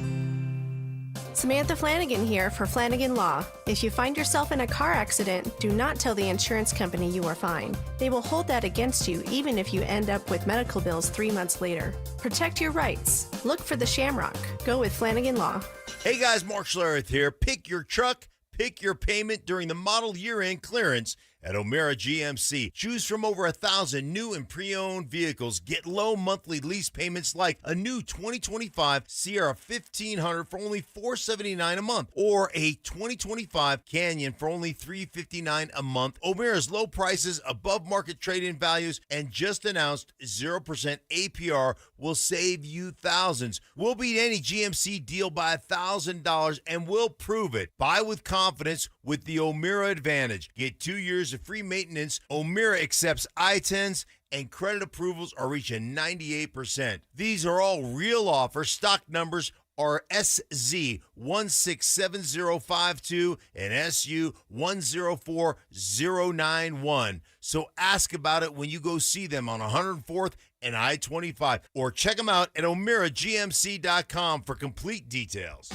Samantha Flanagan here for Flanagan Law. If you find yourself in a car accident, do not tell the insurance company you are fine. They will hold that against you even if you end up with medical bills 3 months later. Protect your rights. Look for the Shamrock. Go with Flanagan Law. Hey guys, Mark Schlereth here. Pick your truck, pick your payment during the model year-end clearance At O'Meara GMC, choose from over 1,000 new and pre-owned vehicles. Get low monthly lease payments like a new 2025 Sierra 1500 for only $479 a month, or a 2025 Canyon for only $359 a month. O'Meara's low prices, above market trade-in values, and just announced 0% APR will save you thousands. We'll beat any GMC deal by $1,000, and we'll prove it. Buy with confidence with the O'Meara Advantage. Get 2 years of free maintenance. O'Meara accepts I-10s, and credit approvals are reaching 98%. These are all real offers. Stock numbers are SZ167052 and SU104091. So ask about it when you go see them on 104th and I-25, or check them out at O'MearaGMC.com for complete details.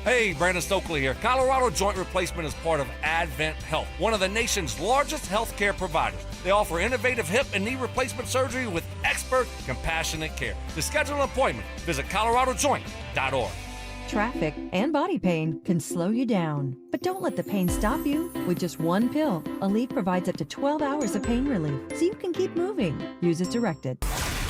Hey, Brandon Stokley here. Colorado Joint Replacement is part of Advent Health, one of the nation's largest healthcare providers. They offer innovative hip and knee replacement surgery with expert, compassionate care. To schedule an appointment, visit coloradojoint.org. Traffic and body pain can slow you down, but don't let the pain stop you. With just one pill, Aleve provides up to 12 hours of pain relief, so you can keep moving. Use as directed.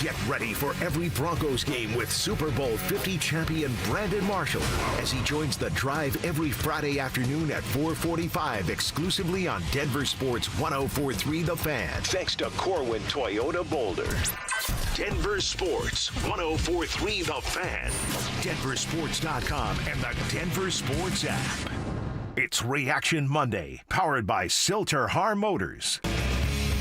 Get ready for every Broncos game with Super Bowl 50 champion Brandon Marshall as he joins the drive every Friday afternoon at 4:45 exclusively on Denver Sports 104.3 The Fan. Thanks to Corwin Toyota Boulder. Denver Sports 104.3 The Fan. DenverSports.com and the Denver Sports app. It's Reaction Monday, powered by Silter-Har Motors.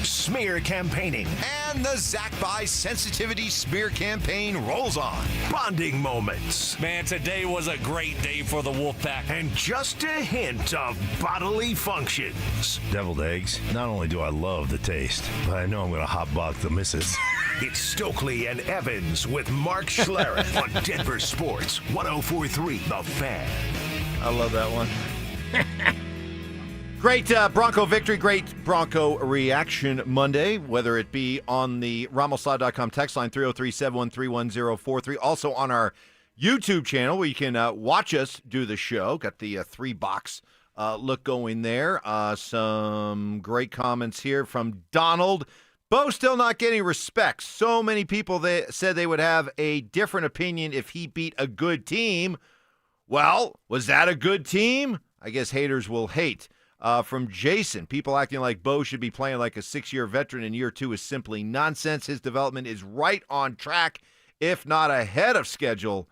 Smear campaigning. And the Zach By Sensitivity Smear campaign rolls on. Bonding moments. Man, today was a great day for the Wolfpack. And just a hint of bodily functions. Deviled eggs. Not only do I love the taste, but I know I'm going to hotbox the missus. It's Stokley and Evans with Mark Schlereth on Denver Sports 104.3 The Fan. I love that one. Great Bronco victory, great Bronco reaction Monday, whether it be on the RamosLaw.com text line 303-713-1043, also on our YouTube channel where you can watch us do the show. Got the 3-box look going there. Some great comments here from Donald. Bo still not getting respect. So many people said they would have a different opinion if he beat a good team. Well, was that a good team? I guess haters will hate. From Jason, people acting like Bo should be playing like a 6-year veteran in year 2 is simply nonsense. His development is right on track, if not ahead of schedule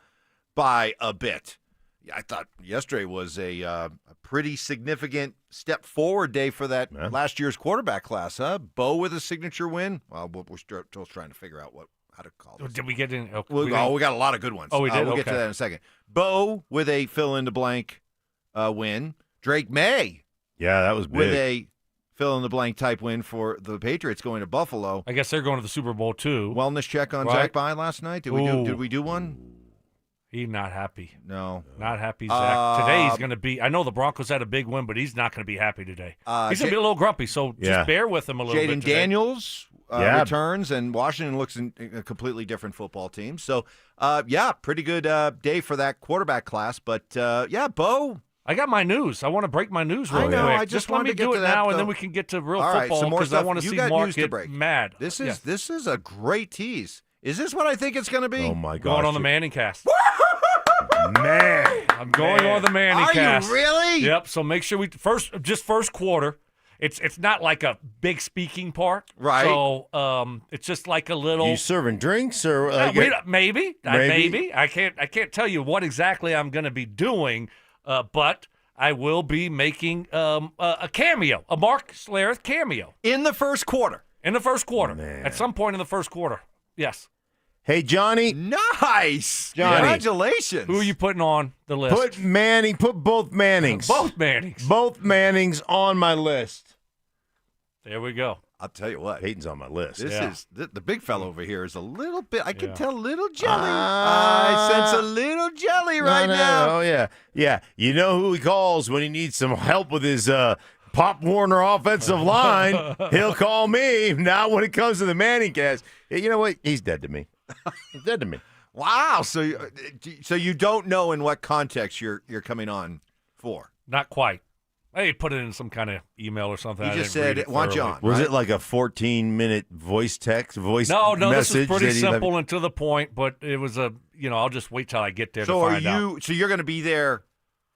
by a bit. Yeah, I thought yesterday was a pretty significant step forward day for that last year's quarterback class, huh? Bo with a signature win. Well, we're still trying to figure out how to call this. Did we get in? Okay, we got a lot of good ones. Oh, we did? We'll get to that in a second. Bo with a fill-in-the-blank win. Drake May. Yeah, that was big. With a fill-in-the-blank type win for the Patriots going to Buffalo. I guess they're going to the Super Bowl, too. Wellness check on Zach By last night? Did we do one? He's not happy. No. Not happy, Zach. Today he's going to be – I know the Broncos had a big win, but he's not going to be happy today. He's going to be a little grumpy, so just bear with him a little bit Jaden today. Daniels returns, and Washington looks in a completely different football team. So, pretty good day for that quarterback class. But, Bo – I got my news. I want to break my news real quick. I just let me do it now, and then we can get to real football because I want to see Mark get mad. This is a great tease. Is this what I think it's going to be? Oh, my gosh. Going on the Manning cast. Man. I'm going on the Manning cast. Are you really? Yep. So make sure first quarter. It's not like a big speaking part. Right. So it's just like a little. You serving drinks or maybe. I can't tell you what exactly I'm going to be doing. But I will be making a cameo, a Mark Schlereth cameo. In the first quarter. Man. At some point in the first quarter. Yes. Hey, Johnny. Nice. Johnny. Congratulations. Who are you putting on the list? Put both Mannings. Both Mannings. Both Mannings on my list. There we go. I'll tell you what. Payton's on my list. This is the big fellow over here is a little bit. I can tell a little jelly. I sense a little jelly right now. Oh yeah, yeah. You know who he calls when he needs some help with his Pop Warner offensive line? He'll call me. Now when it comes to the Manning cast, you know what? He's dead to me. He's dead to me. Wow. So you don't know in what context you're coming on for? Not quite. I put it in some kind of email or something. He I just didn't read said, it "Want you thoroughly. on?" Was right? it like a 14-minute voice message? No, this is pretty simple and to the point. But it was I'll just wait till I get there So to are find out. So you're going to be there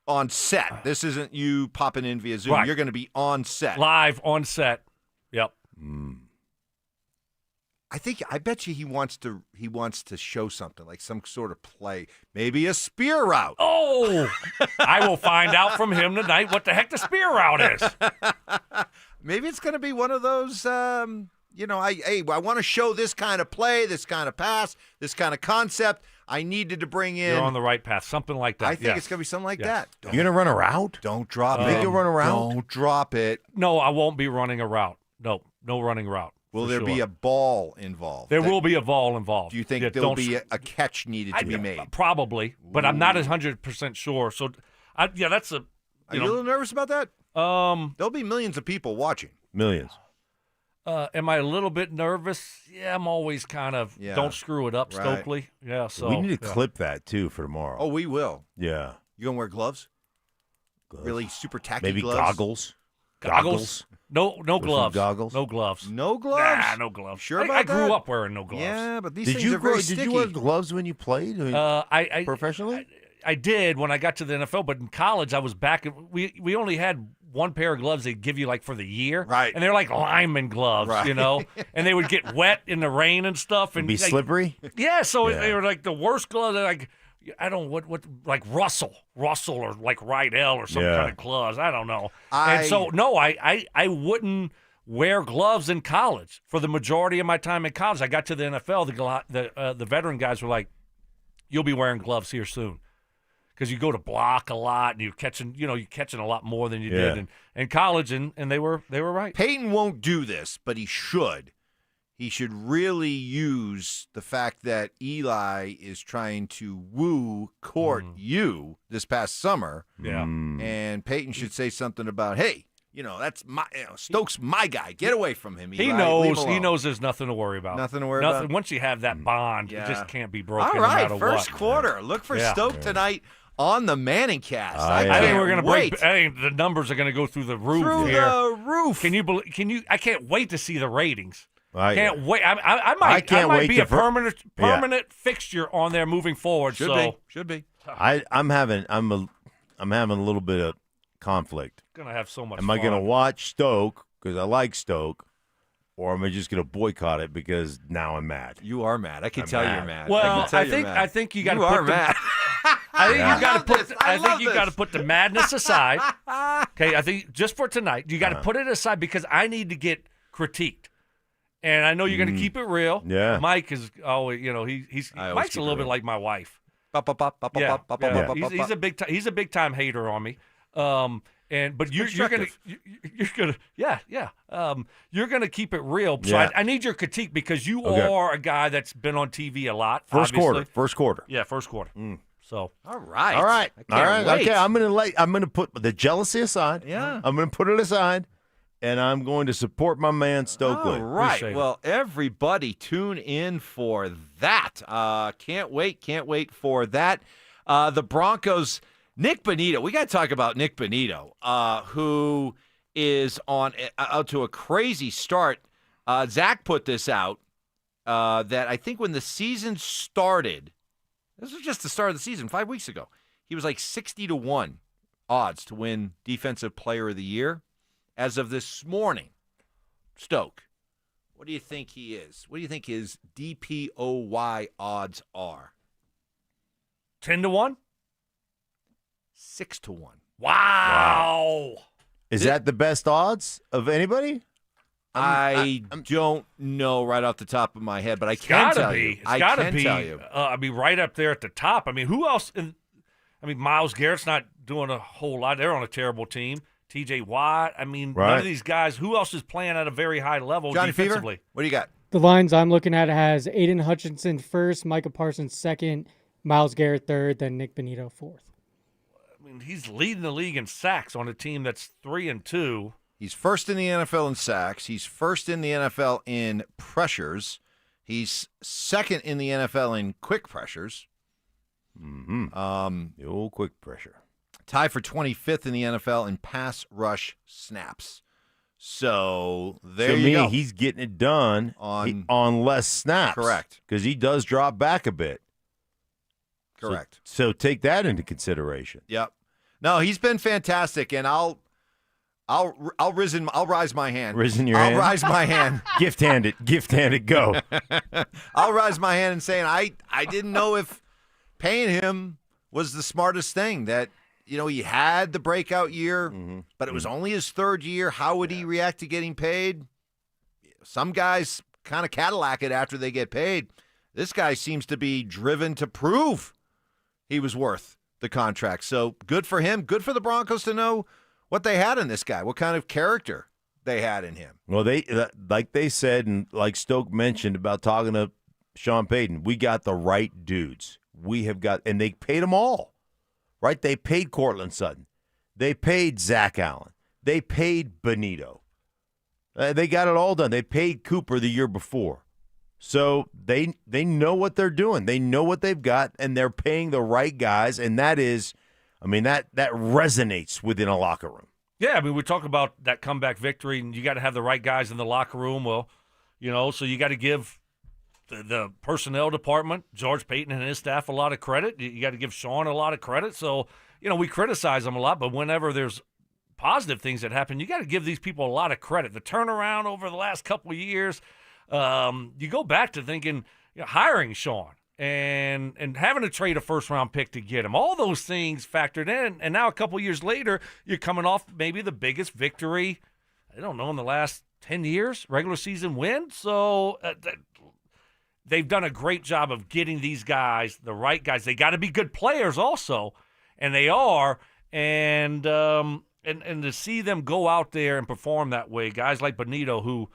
on set. This isn't you popping in via Zoom. Right. You're going to be on set. Live on set. Yep. I bet you he wants to show something, like some sort of play, maybe a spear route. Oh, I will find out from him tonight what the heck the spear route is. Maybe it's going to be one of those, I want to show this kind of play, this kind of pass, this kind of concept. I needed to bring in. You're on the right path. Something like that. I think it's going to be something like that. You're going to run a route? Don't drop You it. think you'll run a route? Don't drop it. No, I won't be running a route. No running route. Will there be a ball involved? There will be a ball involved. Do you think there'll be a catch needed to be made? Probably, but I'm not 100% sure. So, that's a. Are you a little nervous about that? There'll be millions of people watching. Millions. Am I a little bit nervous? Yeah, I'm always kind of don't screw it up, Right. Stokely. Yeah, so We need to clip that, too, for tomorrow. Oh, we will. Yeah. You gonna wear gloves? Really super tacky Maybe gloves? goggles. Goggles? No some gloves. goggles? No gloves. No gloves? Nah, no gloves. Sure I about grew that? up wearing no gloves. Yeah, but these Did things you are very Did sticky. you wear gloves when you played? Professionally? I did when I got to the NFL, but in college I was back. We only had one pair of gloves they'd give you like for the year, right? And they're like lineman gloves, Right. and they would get wet in the rain and stuff, and Be like, slippery? Yeah, so Yeah. they were like the worst gloves. They're like, I don't know what like Russell or like Rydell or some Yeah. kind of gloves. I don't know. And so no, I wouldn't wear gloves in college for the majority of my time in college. I got to the NFL, the veteran guys were like, "You'll be wearing gloves here soon." Because you go to block a lot and you're catching a lot more than you did in college, and they were right. Payton won't do this, but he should. He should really use the fact that Eli is trying to court you this past summer. Yeah. And Payton should say something about, hey, that's my Stokes, my guy. Get away from him. He Eli. knows. Leave him He alone. knows there's nothing to worry about. Nothing to worry about? Once you have that bond, it just can't be broken. All right, no matter first what. quarter. Look for Stoke tonight on the Manning Cast. I think we're going to wait. break. I think the numbers are going to go through the roof Through here. the roof. Can you? I can't wait to see the ratings. Can't wait. I might wait be to a permanent fixture on there moving forward. Should be. I'm having a little bit of conflict. Gonna have so much. Am I going to watch Stoke because I like Stoke, or am I just going to boycott it because now I'm mad? You are mad. I can I'm tell mad. you're mad. Well, I think you got to put mad. I think Yeah. you got to put. I think you this. got to put the madness aside. Okay, I think just for tonight, you got to put it aside because I need to get critiqued, and I know you're going to keep it real. Yeah. Mike is always, Mike's a little bit like my wife. Yeah, he's a big time hater on me. But you're gonna keep it real. So Yeah. I need your critique because you Okay. are a guy that's been on TV a lot. First obviously. quarter. Yeah, first quarter. So All right. I can't wait. Okay, I'm gonna put the jealousy aside. Yeah. I'm gonna put it aside, and I'm going to support my man Stokely. All right. Appreciate it. Well, everybody tune in for that. Can't wait for that. The Broncos, Nick Bonito. We got to talk about Nick Bonito, who is on out to a crazy start. Zach put this out that I think when the season started, this was just the start of the season 5 weeks ago, he was like 60-1 odds to win Defensive Player of the Year. As of this morning, Stoke, what do you think he is? What do you think his DPOY odds are? 10-1. 6-1. Wow. Is that the best odds of anybody? I don't know right off the top of my head, but I It's can gotta tell be. you. It's I gotta can be. tell you. Right up there at the top. I mean, who else? Myles Garrett's not doing a whole lot. They're on a terrible team. T.J. Watt. None Right. of these guys. Who else is playing at a very high level Johnny defensively? Fever, what do you got? The lines I'm looking at has Aiden Hutchinson first, Micah Parsons second, Myles Garrett third, then Nick Bonito fourth. He's leading the league in sacks on a team that's 3-2. He's first in the NFL in sacks. He's first in the NFL in pressures. He's second in the NFL in quick pressures. Mm-hmm. The old quick pressure. Tied for 25th in the NFL in pass rush snaps. So there you go. He's getting it done on less snaps. Correct. Because he does drop back a bit. Correct. So take that into consideration. Yep. No, he's been fantastic, and I'll rise my hand. Risen your hand? I'll rise my hand. Gift handed, go. I'll rise my hand and saying I didn't know if paying him was the smartest thing. That, he had the breakout year, but it was only his third year. How would he react to getting paid? Some guys kind of Cadillac it after they get paid. This guy seems to be driven to prove he was worth the contract. So good for him. Good for the Broncos to know what they had in this guy, what kind of character they had in him. Well, like they said, and like Stoke mentioned about talking to Sean Payton, we got the right dudes. And they paid them all, right? They paid Cortland Sutton. They paid Zach Allen. They paid Benito. They got it all done. They paid Cooper the year before. So they know what they're doing. They know what they've got, and they're paying the right guys, and that is, that resonates within a locker room. Yeah, we talk about that comeback victory, and you got to have the right guys in the locker room. Well, so you got to give the personnel department, George Payton and his staff, a lot of credit. You got to give Sean a lot of credit. So, we criticize them a lot, but whenever there's positive things that happen, you got to give these people a lot of credit. The turnaround over the last couple of years, you go back to thinking, hiring Sean and having to trade a first-round pick to get him. All those things factored in, and now a couple of years later, you're coming off maybe the biggest victory, I don't know, in the last 10 years, regular season win. So they've done a great job of getting these guys, the right guys. They got to be good players also, and they are. And to see them go out there and perform that way, guys like Benito, who,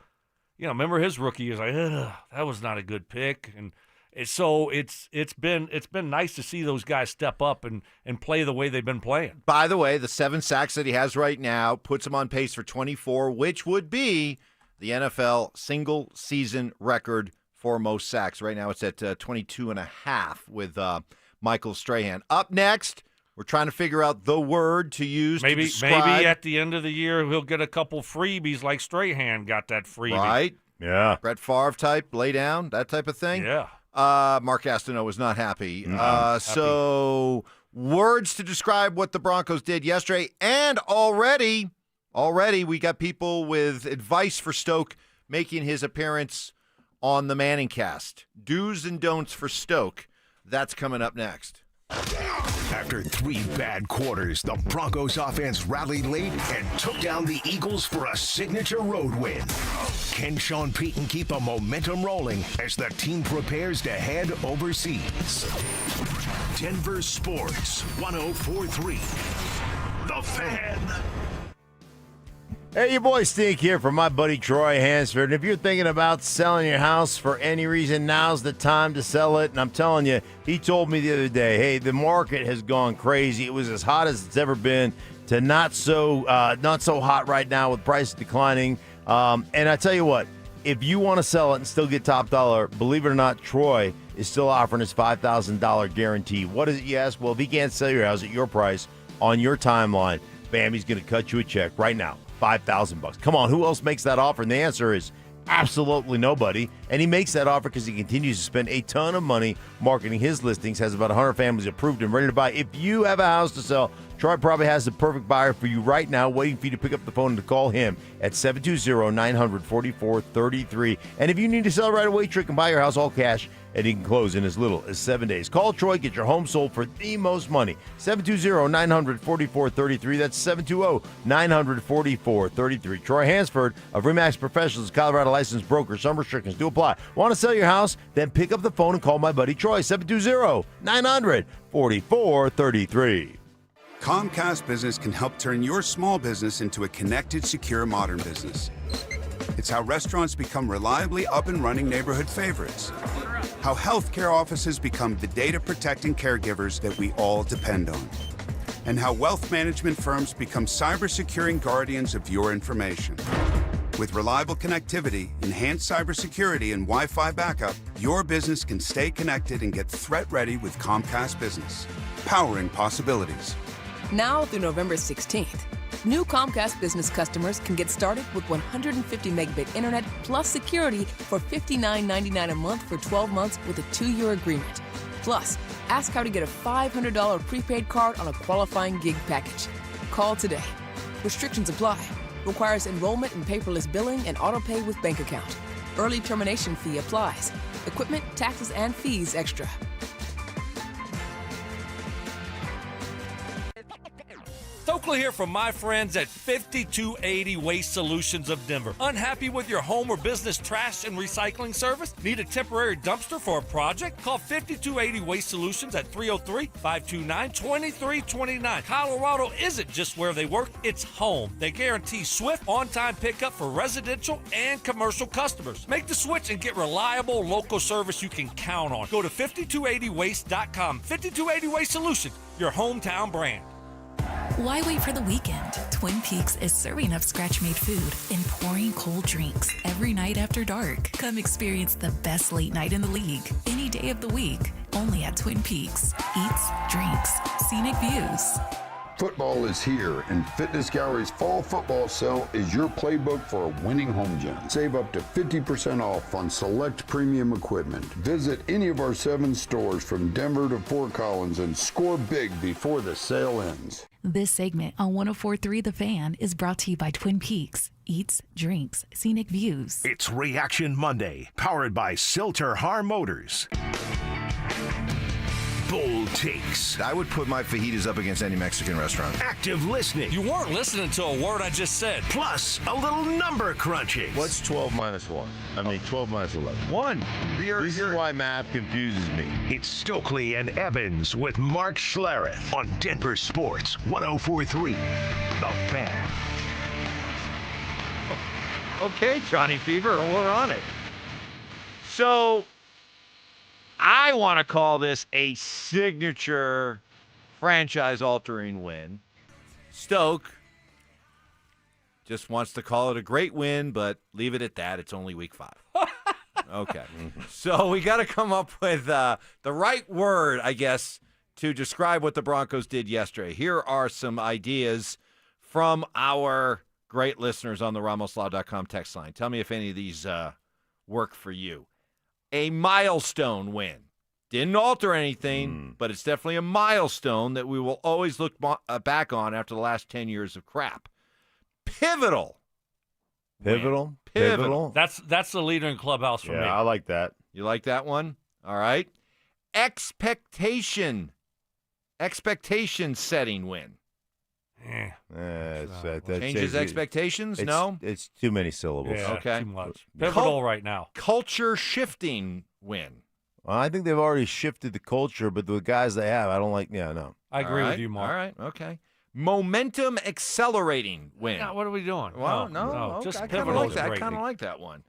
remember his rookie years, like, that was not a good pick. And so it's been nice to see those guys step up and play the way they've been playing. By the way, the 7 sacks that he has right now puts him on pace for 24, which would be the NFL single-season record for most sacks. Right now it's at 22.5 with Michael Strahan. Up next, we're trying to figure out the word to use to describe. Maybe at the end of the year he'll get a couple freebies like Strahan got that freebie. Right? Yeah. Brett Favre type, lay down, that type of thing. Yeah. Mark Gastineau was not happy. So words to describe what the Broncos did yesterday. And already we got people with advice for Stoke making his appearance on the Manning Cast. Do's and don'ts for Stoke. That's coming up next. After 3 bad quarters, the Broncos offense rallied late and took down the Eagles for a signature road win. Can Sean Payton keep the momentum rolling as the team prepares to head overseas? Denver Sports 104.3. The Fan. Hey, your boy Stink here from my buddy Troy Hansford. And if you're thinking about selling your house for any reason, now's the time to sell it. And I'm telling you, he told me the other day, hey, the market has gone crazy. It was as hot as it's ever been to not so hot right now with prices declining. And I tell you what, if you want to sell it and still get top dollar, believe it or not, Troy is still offering his $5,000 guarantee. What is it, you ask? Well, if he can't sell your house at your price on your timeline, bam, he's going to cut you a check right now. $5,000. Come on, who else makes that offer? And the answer is absolutely nobody. And he makes that offer because he continues to spend a ton of money marketing his listings, has about 100 families approved and ready to buy. If you have a house to sell, Troy probably has the perfect buyer for you right now, waiting for you to pick up the phone and to call him at 720-900-4433. And if you need to sell right away, Troy can buy your house all cash, and he can close in as little as 7 days. Call Troy, get your home sold for the most money. 720-900-4433. That's 720-900-4433. Troy Hansford of RE/MAX Professionals, Colorado licensed broker. Some restrictions do apply. Want to sell your house? Then pick up the phone and call my buddy Troy. 720-900-4433. Comcast Business can help turn your small business into a connected, secure, modern business. It's how restaurants become reliably up and running neighborhood favorites. How healthcare offices become the data-protecting caregivers that we all depend on. And how wealth management firms become cyber-securing guardians of your information. With reliable connectivity, enhanced cybersecurity, and Wi-Fi backup, your business can stay connected and get threat-ready with Comcast Business. Powering possibilities. Now through November 16th. New Comcast Business customers can get started with 150 megabit internet plus security for $59.99 a month for 12 months with a 2-year agreement. Plus, ask how to get a $500 prepaid card on a qualifying gig package. Call today. Restrictions apply. Requires enrollment in paperless billing and autopay with bank account. Early termination fee applies. Equipment, taxes, and fees extra. Stokley here from my friends at 5280 Waste Solutions of Denver. Unhappy with your home or business trash and recycling service? Need a temporary dumpster for a project? Call 5280 Waste Solutions at 303-529-2329. Colorado isn't just where they work, it's home. They guarantee swift, on-time pickup for residential and commercial customers. Make the switch and get reliable local service you can count on. Go to 5280waste.com. 5280 Waste Solutions, your hometown brand. Why wait for the weekend? Twin Peaks is serving up scratch-made food and pouring cold drinks every night after dark. Come experience the best late night in the league, any day of the week, only at Twin Peaks. Eats, drinks, scenic views. Football is here, and Fitness Gallery's fall football sale is your playbook for a winning home gym. Save up to 50% off on select premium equipment. Visit any of our 7 stores from Denver to Fort Collins and score big before the sale ends. This segment on 104.3 The Fan is brought to you by Twin Peaks. Eats, drinks, scenic views. It's Reaction Monday, powered by Silter Har Motors. Bold takes. I would put my fajitas up against any Mexican restaurant. Active listening. You weren't listening to a word I just said. Plus, a little number crunching. What's 12 minus 1? 12 minus 11. 1. This is why math confuses me. It's Stokley and Evans with Mark Schlereth on Denver Sports 104.3. The Fan. Okay, Johnny Fever, we're on it. So, I want to call this a signature franchise-altering win. Stoke just wants to call it a great win, but leave it at that. It's only week 5. Okay. So we got to come up with the right word, I guess, to describe what the Broncos did yesterday. Here are some ideas from our great listeners on the RamosLaw.com text line. Tell me if any of these work for you. A milestone win. Didn't alter anything, but it's definitely a milestone that we will always look back on after the last 10 years of crap. Pivotal. Pivotal. That's the leader in clubhouse for me. Yeah, I like that. You like that one? All right. Expectation setting win. Changes expectations? No? It's too many syllables. Yeah, okay. Too much. Pivotal right now. Culture shifting win. Well, I think they've already shifted the culture, but the guys they have, I don't like. Yeah, no. I agree with you, Mark. All right. Okay. Momentum accelerating win. Yeah, what are we doing? Well, no. Okay. Just I kind of pivotal. like that. I kind of like that one.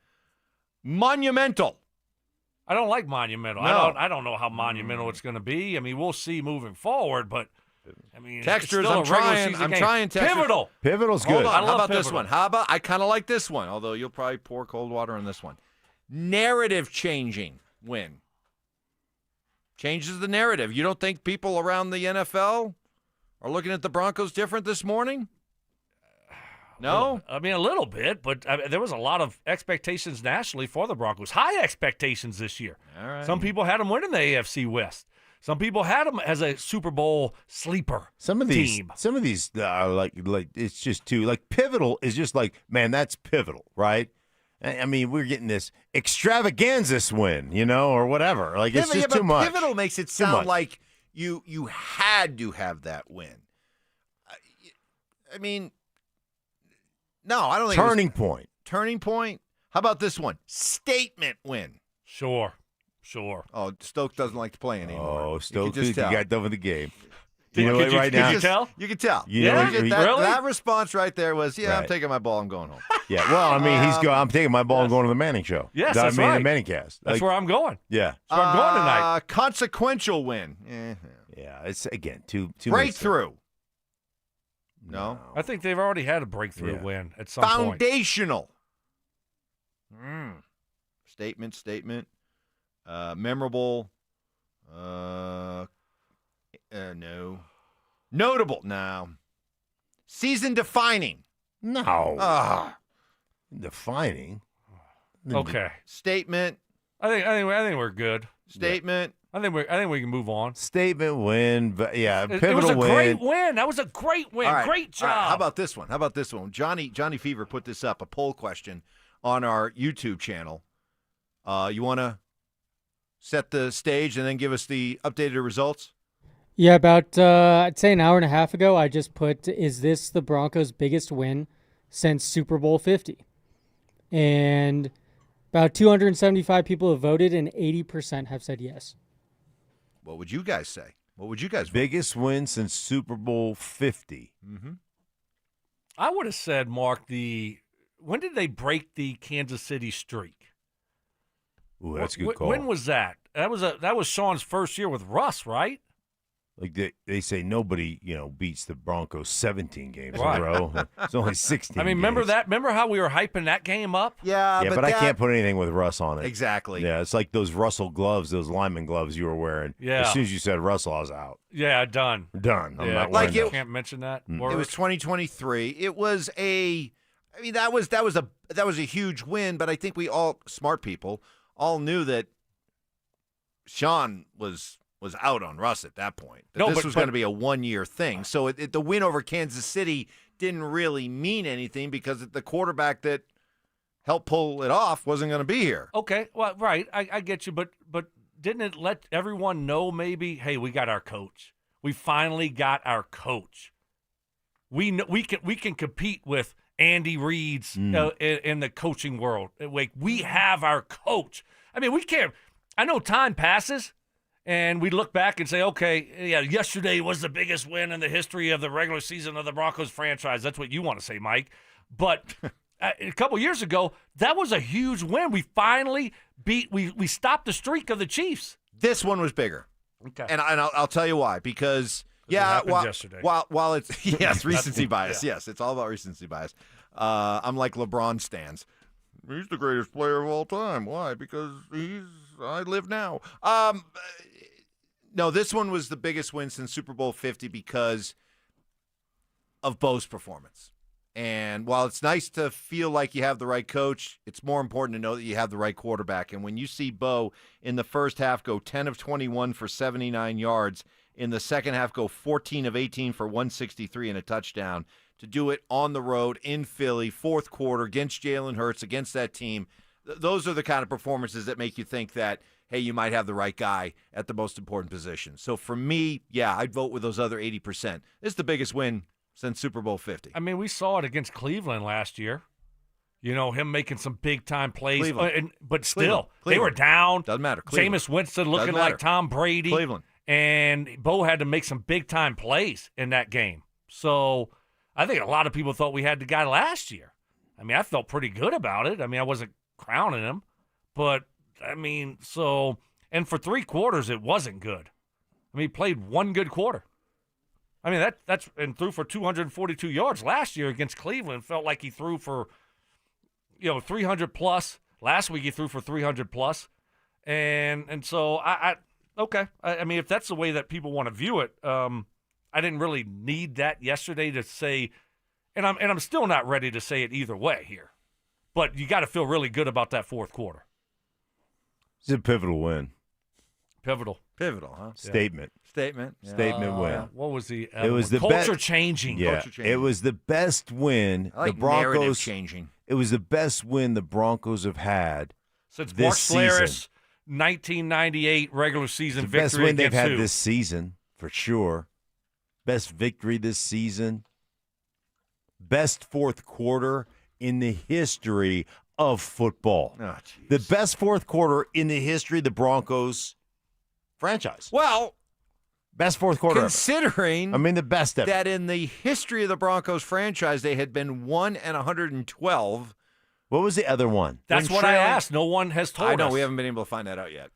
Monumental. I don't like monumental. No. I don't know how monumental it's going to be. I mean, we'll see moving forward, but I mean, Textures, it's still I'm a regular trying. season I'm game. trying. Textures. Pivotal. Pivotal's good. Hold on. I How love about this pivotal. one? How about I kind of like this one, although you'll probably pour cold water on this one. Narrative changing win. Changes the narrative. You don't think people around the NFL are looking at the Broncos different this morning? No? I mean, a little bit, but there was a lot of expectations nationally for the Broncos. High expectations this year. All right. Some people had them winning the AFC West. Some people had them as a Super Bowl sleeper team. Some of these are like it's just too like pivotal is just like, man, that's pivotal, right? I mean, we're getting this extravaganza win, or whatever. Like it's just too much. Pivotal makes it sound like you had to have that win. I mean, no, I don't think Turning point. Turning point. How about this one? Statement win. Sure. Oh, Stoke doesn't like to play anymore. Oh, Stoke, you you got done with the game. Could you tell? You can tell. Really? That response right there was, I'm Right. taking my ball, I'm going home. Yeah, well, I mean, I'm taking my ball and going to the Manning show. Yes, I that's mean, right. the Manning cast. That's where I'm going. Yeah. That's where I'm going tonight. Consequential win. Yeah, it's, again, too Breakthrough. No. I think they've already had a breakthrough win at some point. Foundational. Statement. Memorable. No. Notable. No. Season defining. No. Defining. Okay. Statement. I think we're good. Statement. I think we can move on. Statement win, but yeah, It pivotal was a win. great win. That was a great win. All right. Great job. All right. How about this one? Johnny Fever put this up, a poll question on our YouTube channel. You want to set the stage and then give us the updated results? Yeah, about I'd say an hour and a half ago, I just put, is this the Broncos' biggest win since Super Bowl 50? And about 275 people have voted, and 80% have said yes. What would you guys say? What would you guys vote? Biggest win since Super Bowl 50. Mm-hmm. I would have said, Mark, when did they break the Kansas City streak? Ooh, that's a good call. When was that? That was Sean's first year with Russ, right? Like they say, nobody beats the Broncos 17 games in Right. a row. It's only 16. I mean, remember games. that? Remember how we were hyping that game up? Yeah, but I can't put anything with Russ on it. Exactly. Yeah, it's like those Russell gloves, those lineman gloves you were wearing. Yeah. As soon as you said Russell, I was out. Yeah, done. Done. I'm Yeah, not like wearing those. can't mention that. It was 2023. It was that was a huge win, but I think we all, smart people, all knew that Sean was out on Russ at that point. This was going to be a one-year thing. So the win over Kansas City didn't really mean anything because the quarterback that helped pull it off wasn't going to be here. Okay, well, right, I get you, but didn't it let everyone know maybe, hey, we got our coach. We finally got our coach. We can compete with Andy Reid's in the coaching world. We have our coach. I mean, we can't. I know time passes. And we look back and say, okay, yeah, yesterday was the biggest win in the history of the regular season of the Broncos franchise. That's what you want to say, Mike. But a couple years ago, that was a huge win. We finally we stopped the streak of the Chiefs. This one was bigger. Okay. And I'll tell you why. Because, it happened yesterday. While it's, yes, recency bias. Yeah. Yes, it's all about recency bias. I'm like LeBron stans. He's the greatest player of all time. Why? Because I live now. No, this one was the biggest win since Super Bowl 50 because of Bo's performance. And while it's nice to feel like you have the right coach, it's more important to know that you have the right quarterback. And when you see Bo in the first half go 10 of 21 for 79 yards, in the second half go 14 of 18 for 163 and a touchdown, to do it on the road in Philly, fourth quarter, against Jalen Hurts, against that team, those are the kind of performances that make you think that, hey, you might have the right guy at the most important position. So for me, yeah, I'd vote with those other 80%. This is the biggest win since Super Bowl 50. I mean, we saw it against Cleveland last year. You know, him making some big-time plays. But still, they were down. Doesn't matter. Cleveland. Jameis Winston looking like Tom Brady. Cleveland. And Bo had to make some big-time plays in that game. So I think a lot of people thought we had the guy last year. I mean, I felt pretty good about it. I mean, I wasn't crowning him. But, I mean, and for 3 quarters, it wasn't good. I mean, he played one good quarter. I mean, that's and threw for 242 yards last year against Cleveland. Felt like he threw for, 300 plus. Last week he threw for 300 plus. And so okay. I mean, if that's the way that people want to view it, I didn't really need that yesterday to say, and I'm still not ready to say it either way here. But you got to feel really good about that fourth quarter. It's a pivotal win. Pivotal, huh? Statement. Statement. Yeah. Statement win. What was the? It was the culture changing. Yeah, Culture changing. it was the best win I like the Broncos narrative changing. It was the best win the Broncos have had since this Mark Schlereth, season. 1998 regular season victory. Best win they've against had who? this season for sure. Best victory this season. Best fourth quarter in the history of football. Oh, the best fourth quarter in the history of the Broncos franchise. Well, best fourth quarter considering ever. I mean, the best ever. That in the history of the Broncos franchise, they had been 1-112. What was the other one? That's what I asked. No one has told us. I know. We haven't been able to find that out yet.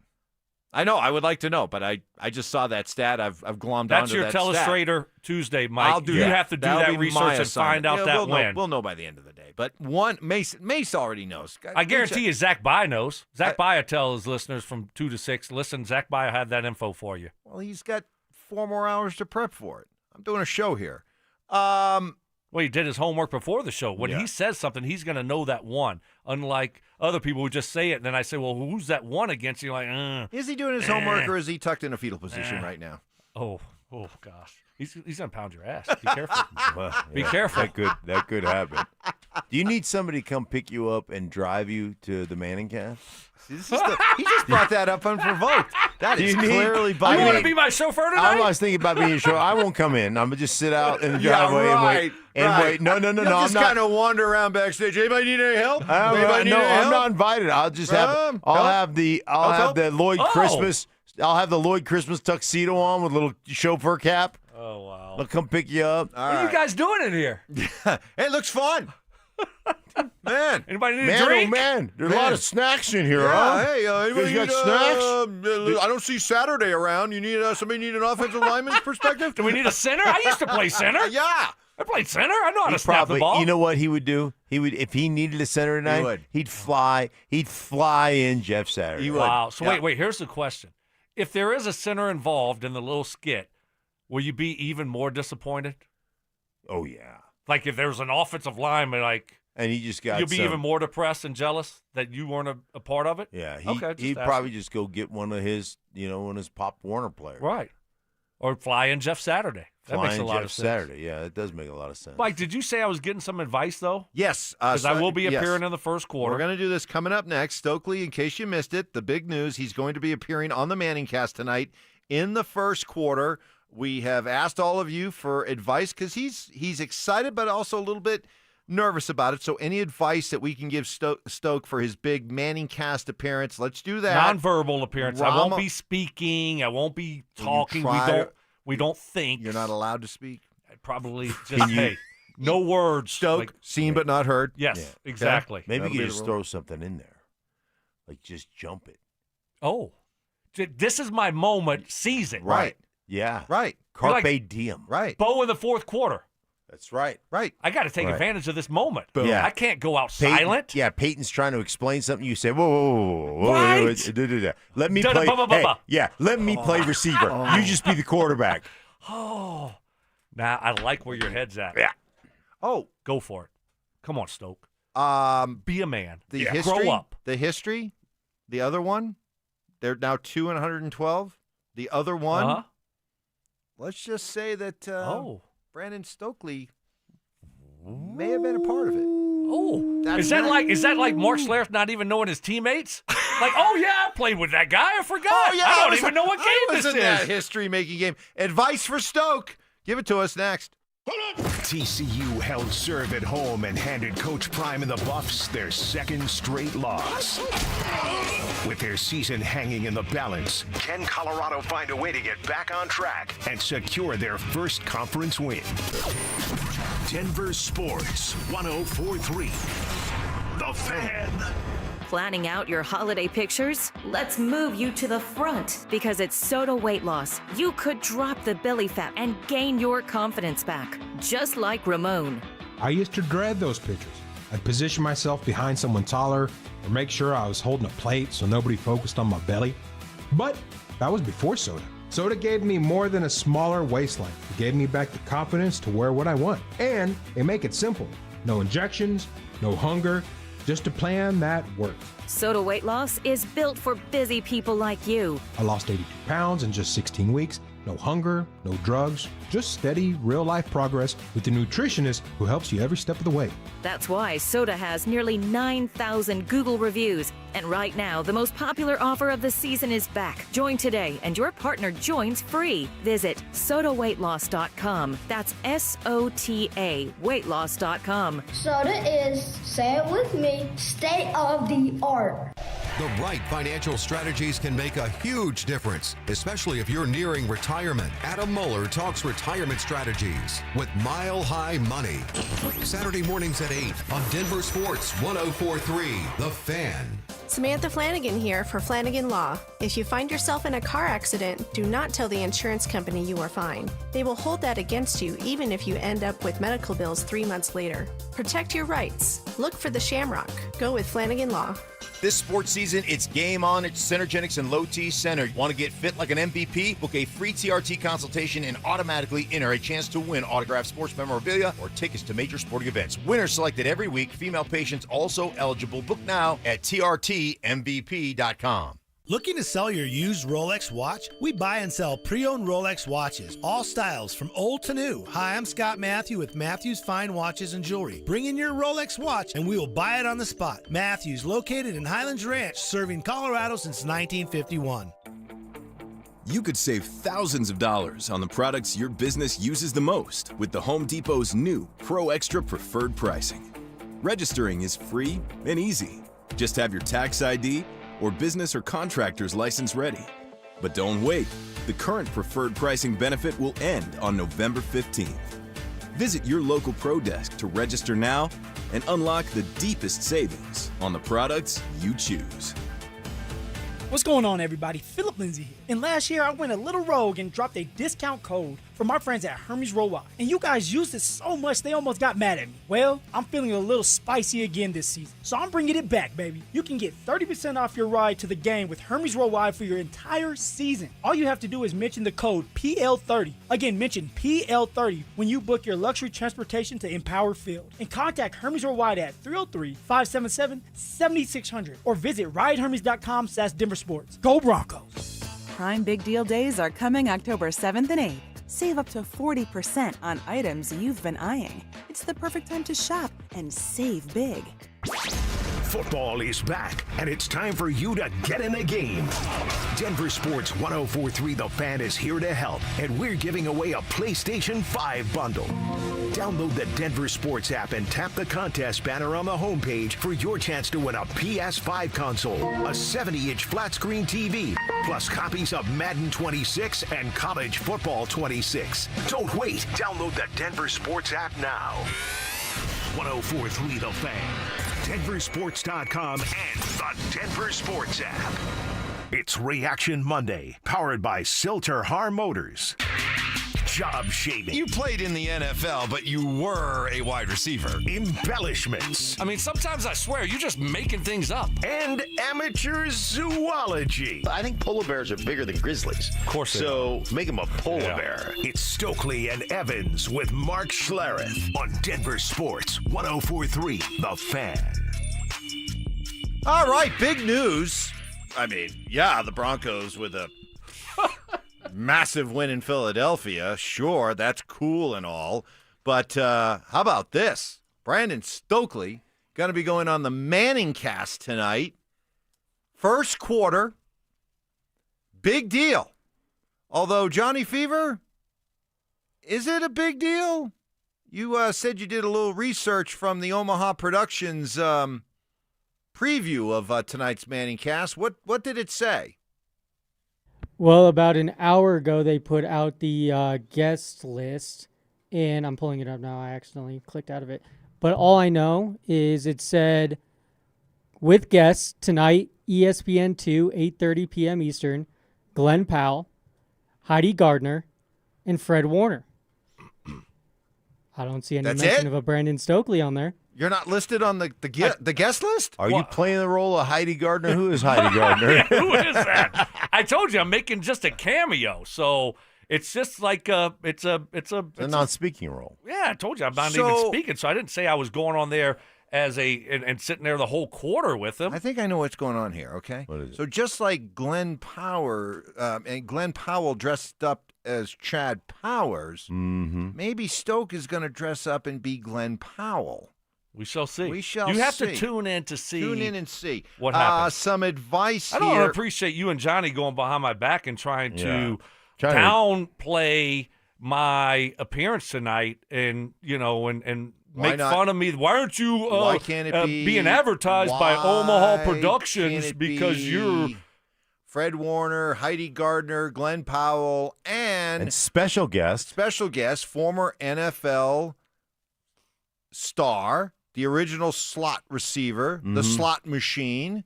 I know. I would like to know, but I just saw that stat. I've glommed That's onto your that Telestrator Tuesday, Mike. I'll do you that. have to do That'll that be research my and assignment. find out that win. We'll know by the end of the day. But Mace already knows. I guarantee you Zach Bye knows. Zach Bye tells listeners from 2 to 6, listen, Zach Bye had that info for you. Well, he's got 4 more hours to prep for it. I'm doing a show here. Well, he did his homework before the show. When he says something, he's going to know that one. Unlike other people who just say it, and then I say, well, who's that one against? You're like, Is he doing his homework, or is he tucked in a fetal position right now? Oh, gosh. He's going to pound your ass. Be careful. Be careful. That could happen. Do you need somebody to come pick you up and drive you to the Manning cast? See, he just brought that up unprovoked. That is clearly You want to be my chauffeur tonight? I was thinking about being your chauffeur. I won't come in. I'm going to just sit out in the driveway and wait. No, You'll I'm just not. kind of wander around backstage. Anybody need any help? I'm not invited. I'll just have. I'll have the Lloyd Christmas. I'll have the Lloyd Christmas tuxedo on with a little chauffeur cap. Oh wow! I'll come pick you up. What are you guys doing in here? It looks fun. Man, anybody need a drink? Oh man, there's a lot of snacks in here, yeah, huh? Hey, anybody you got need, snacks? I don't see Saturday around. You need somebody need an offensive lineman's perspective? Do we need a center? I used to play center. Yeah, I played center. I know how to snap the ball. You know what he would do? He would, if he needed a center tonight, he'd fly in Jeff Saturday. Wow. So wait. Here's the question: if there is a center involved in the little skit, will you be even more disappointed? Oh yeah. Like if there was an offensive lineman, and he just got. You'll be even more depressed and jealous that you weren't a part of it. Yeah. He'd probably just go get one of his Pop Warner players. Right. Or fly in Jeff Saturday. That makes a lot of sense. Saturday. Yeah, it does make a lot of sense. Mike, did you say I was getting some advice though? Yes, because I will be appearing in the first quarter. We're going to do this coming up next. Stokely, in case you missed it, the big news: he's going to be appearing on the Manning Cast tonight in the first quarter. We have asked all of you for advice because he's excited, but also a little bit nervous about it. So any advice that we can give Stoke for his big Manning Cast appearance, let's do that. Non-verbal appearance. I won't be speaking. I won't be talking. We don't think. You're not allowed to speak. I probably just no words. Stoke, seen but not heard. Yes, exactly. Maybe you just throw something in there, like just jump it. Oh, this is my moment. Seize it. Right. Yeah. Right. Carpe diem. Right. Bow in the fourth quarter. That's right. Right. I got to take advantage of this moment. Yeah. I can't go out silent. Yeah, Payton's trying to explain something. You say, whoa. Right. Let me play. Let me play receiver. You just be the quarterback. Oh. Now, I like where your head's at. Yeah. Oh. Go for it. Come on, Stoke. Be a man. History, grow up. The history, the other one, they're now 212. The other one, let's just say that Brandon Stokley may have been a part of it. Oh, is that like Mark Schlereth not even knowing his teammates? Like, oh yeah, I played with that guy. I forgot. Oh, yeah, I don't even know what game this is. That history-making game. Advice for Stoke. Give it to us next. TCU held serve at home and handed Coach Prime and the Buffs their second straight loss. With their season hanging in the balance, can Colorado find a way to get back on track and secure their first conference win? Denver Sports 104.3. The Fan. Planning out your holiday pictures? Let's move you to the front because it's Soda Weight Loss. You could drop the belly fat and gain your confidence back, just like Ramon. I used to dread those pictures. I'd position myself behind someone taller or make sure I was holding a plate so nobody focused on my belly. But that was before Soda. Soda gave me more than a smaller waistline. It gave me back the confidence to wear what I want. And they make it simple. No injections, no hunger, just a plan that works. Soda Weight Loss is built for busy people like you. I lost 82 pounds in just 16 weeks. No hunger, no drugs, just steady, real-life progress with the nutritionist who helps you every step of the way. That's why Soda has nearly 9,000 Google reviews. And right now, the most popular offer of the season is back. Join today, and your partner joins free. Visit SodaWeightLoss.com. That's SOTA weightloss.com. Soda is, say it with me, state of the art. The right financial strategies can make a huge difference, especially if you're nearing retirement. Adam Mueller talks retirement strategies with Mile High Money. Saturday mornings at 8 on Denver Sports 104.3, The Fan. Samantha Flanagan here for Flanagan Law. If you find yourself in a car accident, do not tell the insurance company you are fine. They will hold that against you even if you end up with medical bills 3 months later. Protect your rights. Look for the Shamrock. Go with Flanagan Law. This sports season, it's game on at Centergenics and Low T Center. Want to get fit like an MVP? Book a free TRT consultation and automatically enter a chance to win autographed sports memorabilia or tickets to major sporting events. Winners selected every week. Female patients also eligible. Book now at trtmvp.com. Looking to sell your used Rolex watch? We buy and sell pre-owned Rolex watches, all styles from old to new. Hi, I'm Scott Matthew with Matthews Fine Watches and Jewelry. Bring in your Rolex watch and we will buy it on the spot. Matthews, located in Highlands Ranch, serving Colorado since 1951. You could save thousands of dollars on the products your business uses the most with the Home Depot's new Pro Extra Preferred Pricing. Registering is free and easy. Just have your tax ID or business or contractor's license ready. But don't wait. The current preferred pricing benefit will end on November 15th. Visit your local Pro Desk to register now and unlock the deepest savings on the products you choose. What's going on, everybody? Philip Lindsay here. And last year, I went a little rogue and dropped a discount code from our friends at Hermes Worldwide. And you guys used it so much, they almost got mad at me. Well, I'm feeling a little spicy again this season. So I'm bringing it back, baby. You can get 30% off your ride to the game with Hermes Worldwide for your entire season. All you have to do is mention the code PL30. Again, mention PL30 when you book your luxury transportation to Empower Field. And contact Hermes Worldwide at 303-577-7600 or visit ridehermes.com/DenverSports. Go Broncos! Prime Big Deal Days are coming October 7th and 8th. Save up to 40% on items you've been eyeing. It's the perfect time to shop and save big. Football is back, and it's time for you to get in the game. Denver Sports 104.3 The Fan is here to help, and we're giving away a PlayStation 5 bundle. Download the Denver Sports app and tap the contest banner on the homepage for your chance to win a PS5 console, a 70-inch flat-screen TV, plus copies of Madden 26 and College Football 26. Don't wait. Download the Denver Sports app now. 104.3 The Fan, DenverSports.com, and the Denver Sports app. It's Reaction Monday, powered by Silter-Har Motors. Job shaving. You played in the NFL, but you were a wide receiver. Embellishments. I mean, sometimes I swear you're just making things up. And amateur zoology. I think polar bears are bigger than grizzlies. Of course they So make them a polar bear. It's Stokley and Evans with Mark Schlereth on Denver Sports 104.3 The Fan. All right, big news. I mean, yeah, the Broncos with a massive win in Philadelphia. Sure, that's cool and all. But how about this? Brandon Stokley going to be going on the Manning cast tonight. First quarter. Big deal. Although, Johnny Fever, is it a big deal? You said you did a little research from the Omaha Productions preview of tonight's Manning cast. What did it say? Well, about an hour ago, they put out the guest list, and I'm pulling it up now. I accidentally clicked out of it. But all I know is it said, with guests tonight, ESPN 2, 8:30 p.m. Eastern, Glenn Powell, Heidi Gardner, and Fred Warner. I don't see any mention of a Brandon Stokley on there. You're not listed on the guest list? Are you playing the role of Heidi Gardner? Who is Heidi Gardner? Who is that? I told you I'm making just a cameo, so it's just like it's a non-speaking role. Yeah, I told you I'm not even speaking, so I didn't say I was going on there as and sitting there the whole quarter with him. I think I know what's going on here. Okay, what is it? So just like Glenn Powell dressed up as Chad Powers, maybe Stoke is going to dress up and be Glenn Powell. We shall see. We shall see. You have to tune in to see. Tune in and see what happens. Some advice I here. don't appreciate you and Johnny going behind my back and trying to downplay my appearance tonight, and and make fun of me. Why aren't you? Why can't it be being advertised by Omaha Productions because you're Fred Warner, Heidi Gardner, Glenn Powell, and special guest, former NFL star, the original slot receiver, the slot machine,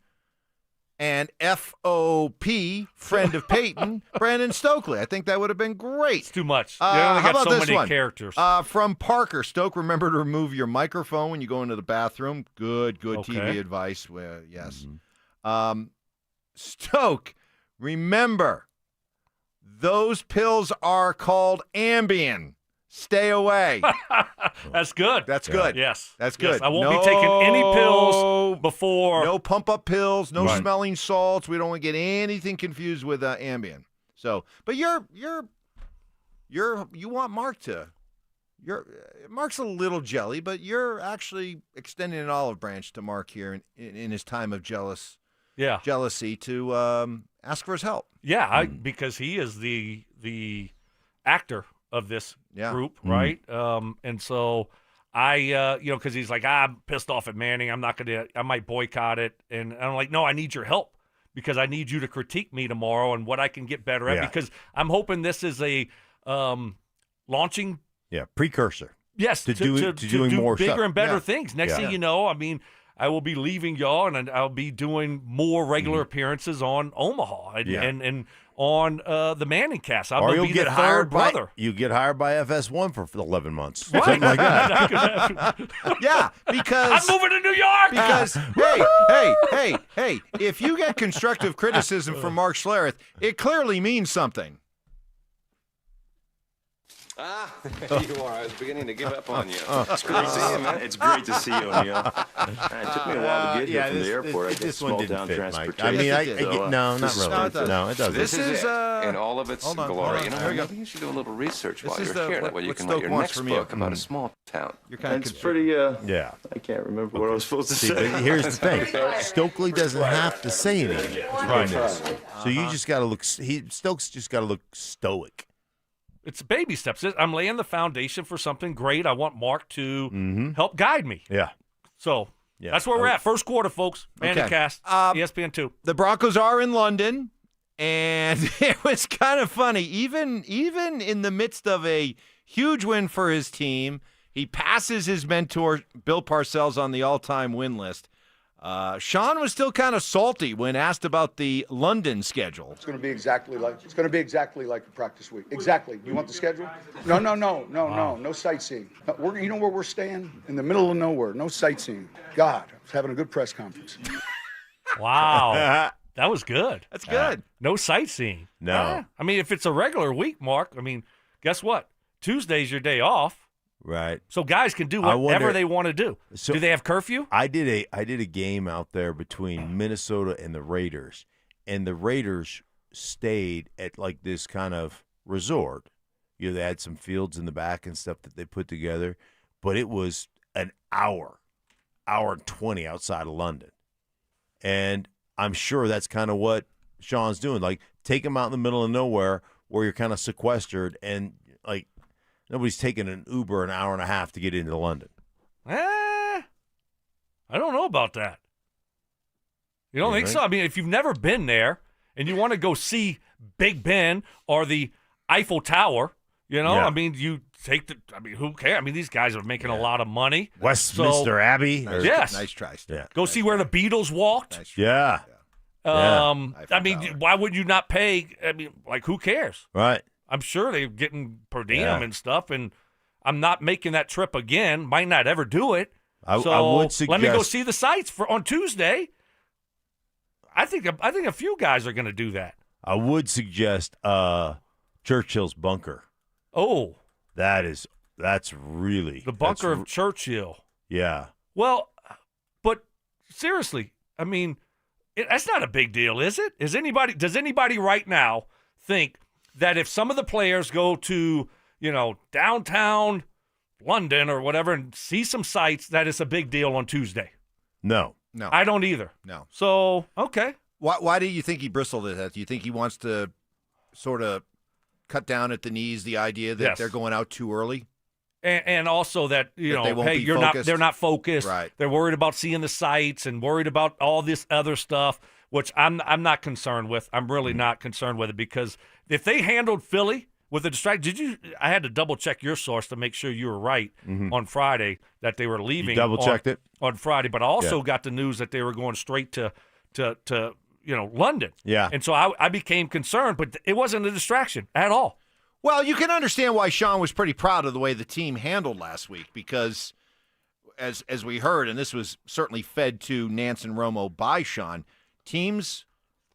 and FOP, friend of Payton, Brandon Stokley. I think that would have been great. It's too much. You only how got about so this many one? characters. From Parker, Stoke, remember to remove your microphone when you go into the bathroom. Good Okay. TV advice. Yes. Stoke, remember, those pills are called Ambien. Stay away. That's good. That's good. Yes. That's good. Yes, I won't be taking any pills before. No pump-up pills, no Right. smelling salts. We don't want to get anything confused with Ambien. So, but you want Mark to. Mark's a little jelly, but you're actually extending an olive branch to Mark here in his time of jealousy to ask for his help. Yeah, because he is the actor of this group, right? And so I, because he's like, I'm pissed off at Manning. I might boycott it. And I'm like, no, I need your help because I need you to critique me tomorrow and what I can get better at because I'm hoping this is a launching. Yeah, precursor. Yes, to doing more bigger stuff. and better things. Next thing you know, I mean, I will be leaving y'all, and I'll be doing more regular appearances on Omaha and on the Manning cast. I'm going to be the third brother. You get hired by FS1 for 11 months. Right. Something like that. Yeah, because I'm moving to New York. Because hey, if you get constructive criticism from Mark Schlereth, it clearly means something. There you are. I was beginning to give up on you. It's great to see you, man. It's great to see you, O'Neill. It took me a while to get here from the airport. I guess small town transportation. I mean, no, not really. No, it doesn't. This is in all of its glory. You know, maybe you should do a little research while you're here. That way you can write your next book about a small town. It's pretty. Yeah. I can't remember what I was supposed to say. But here's the thing: Stokely doesn't have to say anything in this, so you just got to look. Stokes just got to look stoic. It's baby steps. I'm laying the foundation for something great. I want Mark to help guide me. Yeah. So that's where we're at. First quarter, folks. Mandycast, ESPN2. The Broncos are in London, and it was kind of funny. Even in the midst of a huge win for his team, he passes his mentor, Bill Parcells, on the all-time win list. Sean was still kind of salty when asked about the London schedule. It's going to be exactly like a practice week. Exactly. You want the schedule? No sightseeing. You know where we're staying? In the middle of nowhere. No sightseeing. God, I was having a good press conference. Wow. That was good. That's good. No sightseeing. No. I mean, if it's a regular week, Mark, I mean, guess what? Tuesday's your day off. Right. So guys can do whatever they want to do. So do they have curfew? I did a game out there between Minnesota and the Raiders, and the Raiders stayed at like this kind of resort. You know, they had some fields in the back and stuff that they put together, but it was an hour and 20 outside of London. And I'm sure that's kind of what Sean's doing. Like, take them out in the middle of nowhere where you're kind of sequestered and like nobody's taking an Uber an hour and a half to get into London. I don't know about that. You don't think so? I mean, if you've never been there and you want to go see Big Ben or the Eiffel Tower, you know, I mean, you take who cares? I mean, these guys are making a lot of money. Westminster Abbey. Yes. Nice try, Steve. Yeah. Go see where the Beatles walked. Yeah. I mean, why would you not pay? I mean, like, who cares? Right. I'm sure they're getting per diem and stuff, and I'm not making that trip again. Might not ever do it. I would suggest, let me go see the sights on Tuesday. I think a few guys are going to do that. I would suggest Churchill's bunker. Oh, that's really the bunker of Churchill. Yeah. Well, but seriously, I mean, that's not a big deal, is it? Does anybody right now think that if some of the players go to, you know, downtown London or whatever and see some sights, that it's a big deal on Tuesday? No. I don't either. No. So, okay. Why do you think he bristled at that? Do you think he wants to sort of cut down at the knees the idea that they're going out too early? And also that, you know, hey, they're not focused. Right. They're worried about seeing the sights and worried about all this other stuff, which I'm not concerned with. I'm really not concerned with it, because if they handled Philly with a distraction, I had to double check your source to make sure you were right on Friday that they were leaving. You double checked it on Friday, but I also got the news that they were going straight to London. Yeah. And so I became concerned, but it wasn't a distraction at all. Well, you can understand why Sean was pretty proud of the way the team handled last week, because as we heard, and this was certainly fed to Nance and Romo by Sean, Teams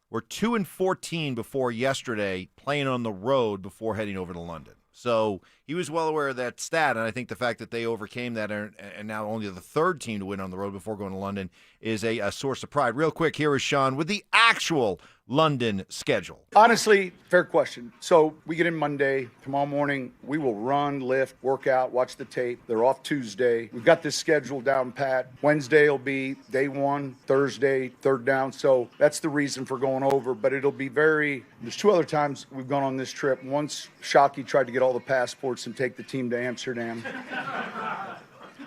were 2-14 before yesterday, playing on the road before heading over to London. So he was well aware of that stat, and I think the fact that they overcame that and now only the third team to win on the road before going to London is a source of pride. Real quick, here is Sean with the actual London schedule. Honestly, fair question. So we get in Monday. Tomorrow morning, we will run, lift, work out, watch the tape. They're off Tuesday. We've got this schedule down pat. Wednesday will be day one, Thursday, third down. So that's the reason for going over. But it'll be there's 2 other times we've gone on this trip. Once Shockey tried to get all the passports and take the team to Amsterdam.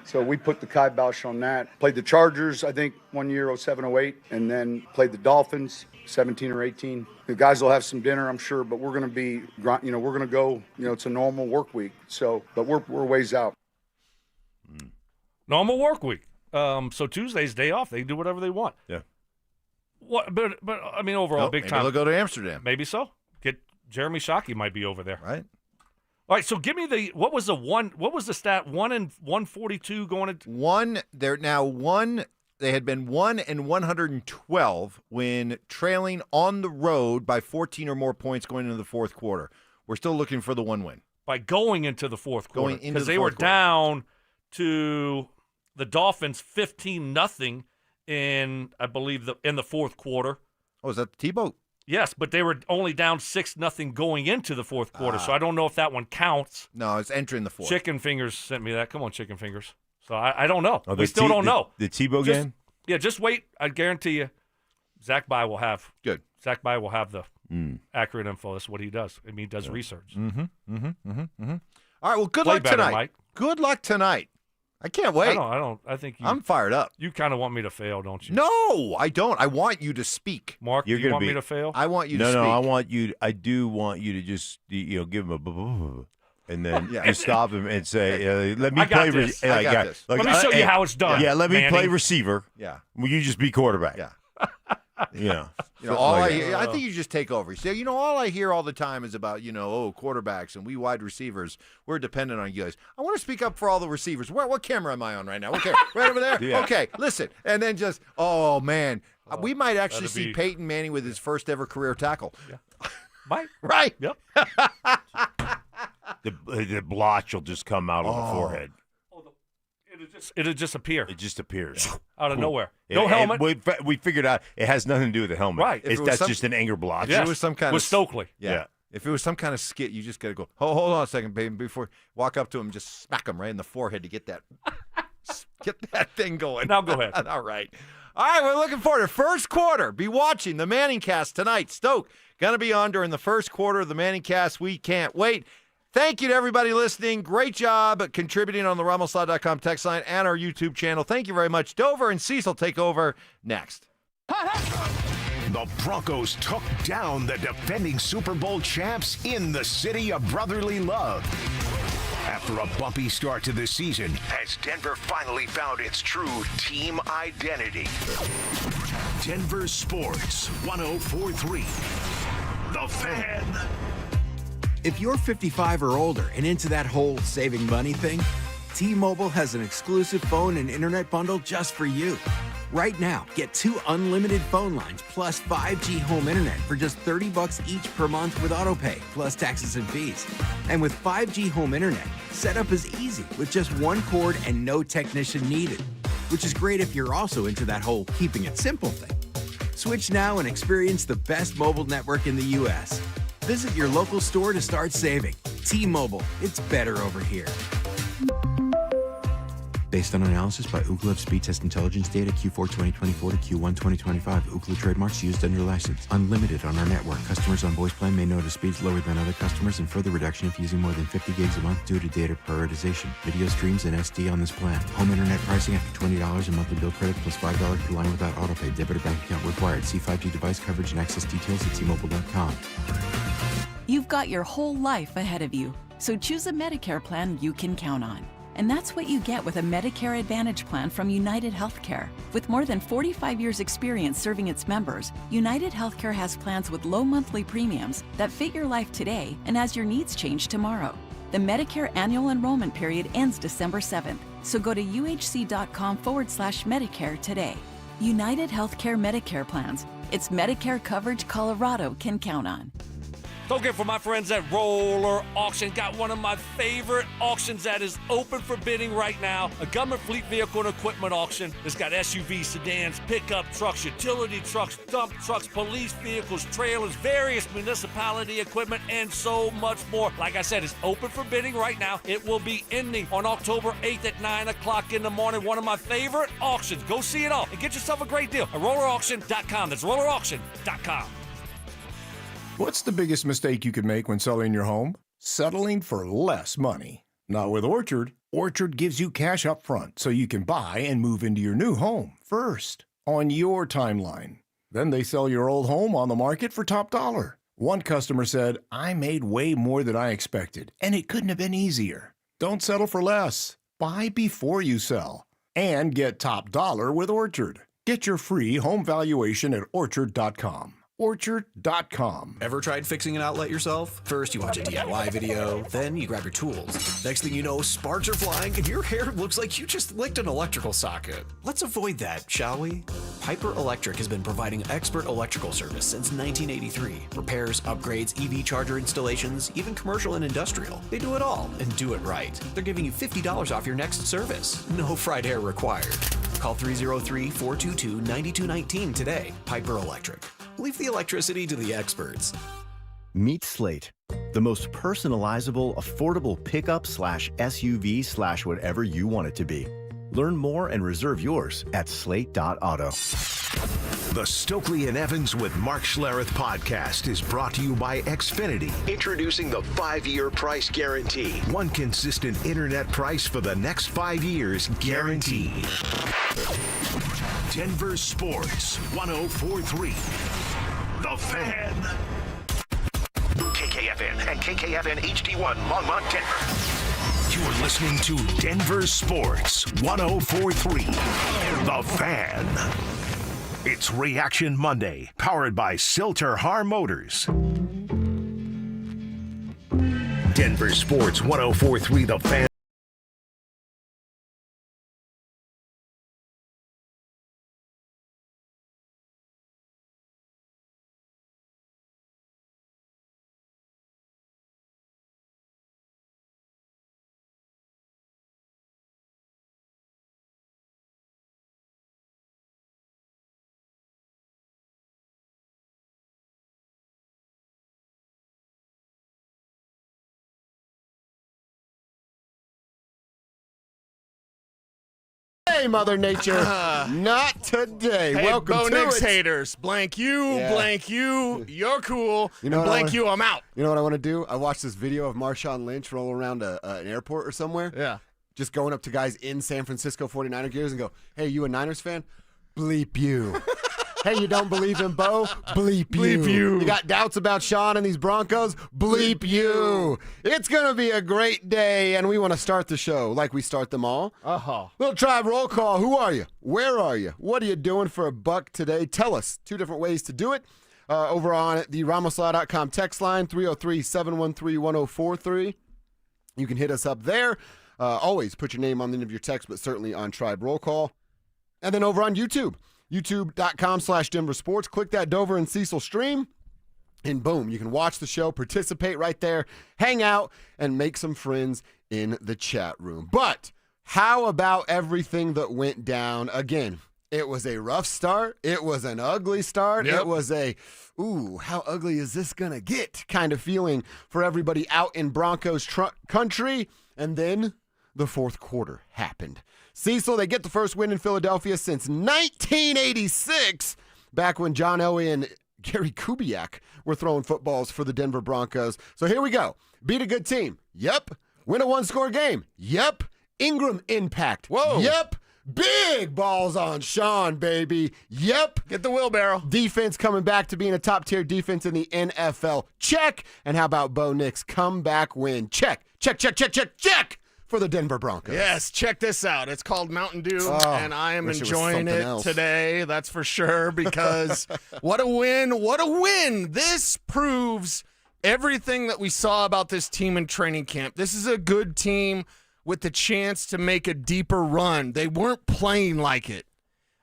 So we put the kibosh on that. Played the Chargers, I think, 1 year, 07, 08, and then played the Dolphins, 17 or 18. The guys will have some dinner, I'm sure, but we're going to be, we're going to go, it's a normal work week. So, but we're ways out. Normal work week. So Tuesday's day off. They can do whatever they want. Yeah. What? But I mean, overall, big maybe time. They'll go to Amsterdam. Maybe so. Get Jeremy Shockey might be over there. Right. All right, so give me what was the stat? 1 and 142 going into they had been 1 and 112 when trailing on the road by 14 or more points going into the fourth quarter. We're still looking for the one win. By going into the fourth quarter. Because they were down to the Dolphins 15-0 in, I believe, in the fourth quarter. Oh, is that the T-Boat? Yes, but they were only down 6-0 going into the fourth quarter, so I don't know if that one counts. No, it's entering the fourth. Chicken Fingers sent me that. Come on, Chicken Fingers. So I don't know. Oh, we still don't know. The Tebow game? Yeah, just wait. I guarantee you, Zach By will have the accurate info. That's what he does. I mean, he does research. All right, well, good luck tonight. Mike. Good luck tonight. I can't wait. I think I'm fired up. You kind of want me to fail, don't you? No, I don't. I want you to speak. Mark, you want me to fail? I want you to speak. No, I do want you to just, give him a and then you stop him and say, let me play. I got this. Let me show you how it's done. Yeah, let me Manning. play receiver. Yeah. Will you just be quarterback? Yeah. All I think you just take over. So, all I hear all the time is about, quarterbacks and we wide receivers. We're dependent on you guys. I want to speak up for all the receivers. What camera am I on right now? Okay, right over there? Yeah. Okay, listen. And then just, man. We might actually see Peyton Manning with his first ever career tackle. Yeah. Might. Right? Yep. The blotch will just come out on the forehead. It'll just appear. It just appears. Out of nowhere. No helmet. We figured out it has nothing to do with the helmet. Right. That's just an anger blotch. Yes. It was some kind with Stokley. Yeah. If it was some kind of skit, you just got to go, hold on a second, baby. Before you walk up to him, just smack him right in the forehead to get that thing going. Now go ahead. All right. All right, we're looking forward to first quarter. Be watching the Manning Cast tonight. Stoke going to be on during the first quarter of the Manning Cast. We can't wait. Thank you to everybody listening. Great job contributing on the RamosLaw.com text line and our YouTube channel. Thank you very much. Dover and Cecil take over next. The Broncos took down the defending Super Bowl champs in the city of brotherly love. After a bumpy start to the season, as Denver finally found its true team identity. Denver Sports 104.3. The Fan. If you're 55 or older and into that whole saving money thing, T-Mobile has an exclusive phone and internet bundle just for you. Right now, get 2 unlimited phone lines plus 5G home internet for just $30 each per month with AutoPay, plus taxes and fees. And with 5G home internet, setup is easy with just 1 cord and no technician needed, which is great if you're also into that whole keeping it simple thing. Switch now and experience the best mobile network in the U.S. Visit your local store to start saving. T-Mobile, it's better over here. Based on analysis by Ookla of Speed Test Intelligence data Q4 2024 to Q1 2025, Ookla trademarks used under license. Unlimited on our network. Customers on voice plan may notice speeds lower than other customers and further reduction if using more than 50 gigs a month due to data prioritization. Video streams and SD on this plan. Home internet pricing after $20 a monthly bill credit plus $5 per line without autopay. Debit or bank account required. See 5G device coverage and access details at T-Mobile.com. You've got your whole life ahead of you, so choose a Medicare plan you can count on. And that's what you get with a Medicare Advantage plan from United Healthcare. With more than 45 years' experience serving its members, United Healthcare has plans with low monthly premiums that fit your life today and as your needs change tomorrow. The Medicare annual enrollment period ends December 7th, so go to uhc.com/Medicare today. United Healthcare Medicare plans. It's Medicare coverage Colorado can count on. Don't get for my friends at Roller Auction. Got one of my favorite auctions that is open for bidding right now. A government fleet vehicle and equipment auction. It's got SUVs, sedans, pickup trucks, utility trucks, dump trucks, police vehicles, trailers, various municipality equipment, and so much more. Like I said, it's open for bidding right now. It will be ending on October 8th at 9 o'clock in the morning. One of my favorite auctions. Go see it all and get yourself a great deal at rollerauction.com. That's rollerauction.com. What's the biggest mistake you could make when selling your home? Settling for less money. Not with Orchard. Orchard gives you cash up front so you can buy and move into your new home first on your timeline. Then they sell your old home on the market for top dollar. One customer said, "I made way more than I expected, and it couldn't have been easier." Don't settle for less. Buy before you sell. And get top dollar with Orchard. Get your free home valuation at orchard.com. Orchard.com. Ever tried fixing an outlet yourself? First, you watch a DIY video, then you grab your tools. Next thing you know, sparks are flying and your hair looks like you just licked an electrical socket. Let's avoid that, shall we? Piper Electric has been providing expert electrical service since 1983. Repairs, upgrades, EV charger installations, even commercial and industrial. They do it all and do it right. They're giving you $50 off your next service. No fried hair required. Call 303-422-9219 today. Piper Electric. Leave the electricity to the experts. Meet Slate, the most personalizable, affordable pickup/SUV/whatever you want it to be. Learn more and reserve yours at slate.auto. The Stokley and Evans with Mark Schlereth podcast is brought to you by Xfinity. Introducing the 5-year price guarantee. One consistent internet price for the next 5 years guaranteed. Denver Sports 104.3. The Fan. KKFN and KKFN HD1 Longmont, Denver. You're listening to Denver Sports 104.3. The Fan. It's Reaction Monday, powered by Silter-Har Motors. Denver Sports 104.3. The Fan. Hey, Mother Nature. Not today. Hey, Welcome Bo to Nix it. haters. Blank you, blank you. You're cool. You know and blank you, I'm out. You know what I want to do? I watched this video of Marshawn Lynch roll around an airport or somewhere. Yeah. Just going up to guys in San Francisco 49er gears and go, "Hey, you a Niners fan? Bleep you." "Hey, you don't believe in Bo? Bleep you. Bleep you. You got doubts about Sean and these Broncos? Bleep you." It's going to be a great day, and we want to start the show like we start them all. Little Tribe roll call. Who are you? Where are you? What are you doing for a buck today? Tell us. 2 different ways to do it. Over on the RamosLaw.com text line, 303-713-1043. You can hit us up there. Always put your name on the end of your text, but certainly on Tribe roll call. And then over on YouTube. YouTube.com/DenverSports. Click that Dover and Cecil stream, and boom, you can watch the show, participate right there, hang out, and make some friends in the chat room. But how about everything that went down? Again, it was a rough start. It was an ugly start. Yep. It was a, ooh, how ugly is this going to get kind of feeling for everybody out in Broncos country. And then the fourth quarter happened. Cecil, they get the first win in Philadelphia since 1986, back when John Elway and Gary Kubiak were throwing footballs for the Denver Broncos. So here we go. Beat a good team. Yep. Win a one-score game. Yep. Ingram impact. Whoa. Yep. Big balls on Sean, baby. Yep. Get the wheelbarrow. Defense coming back to being a top-tier defense in the NFL. Check. And how about Bo Nix? Comeback win. Check. Check, check, check, check, check. For the Denver Broncos. Yes, check this out. It's called Mountain Dew, and I am enjoying it today, that's for sure, because what a win. What a win. This proves everything that we saw about this team in training camp. This is a good team with the chance to make a deeper run. They weren't playing like it.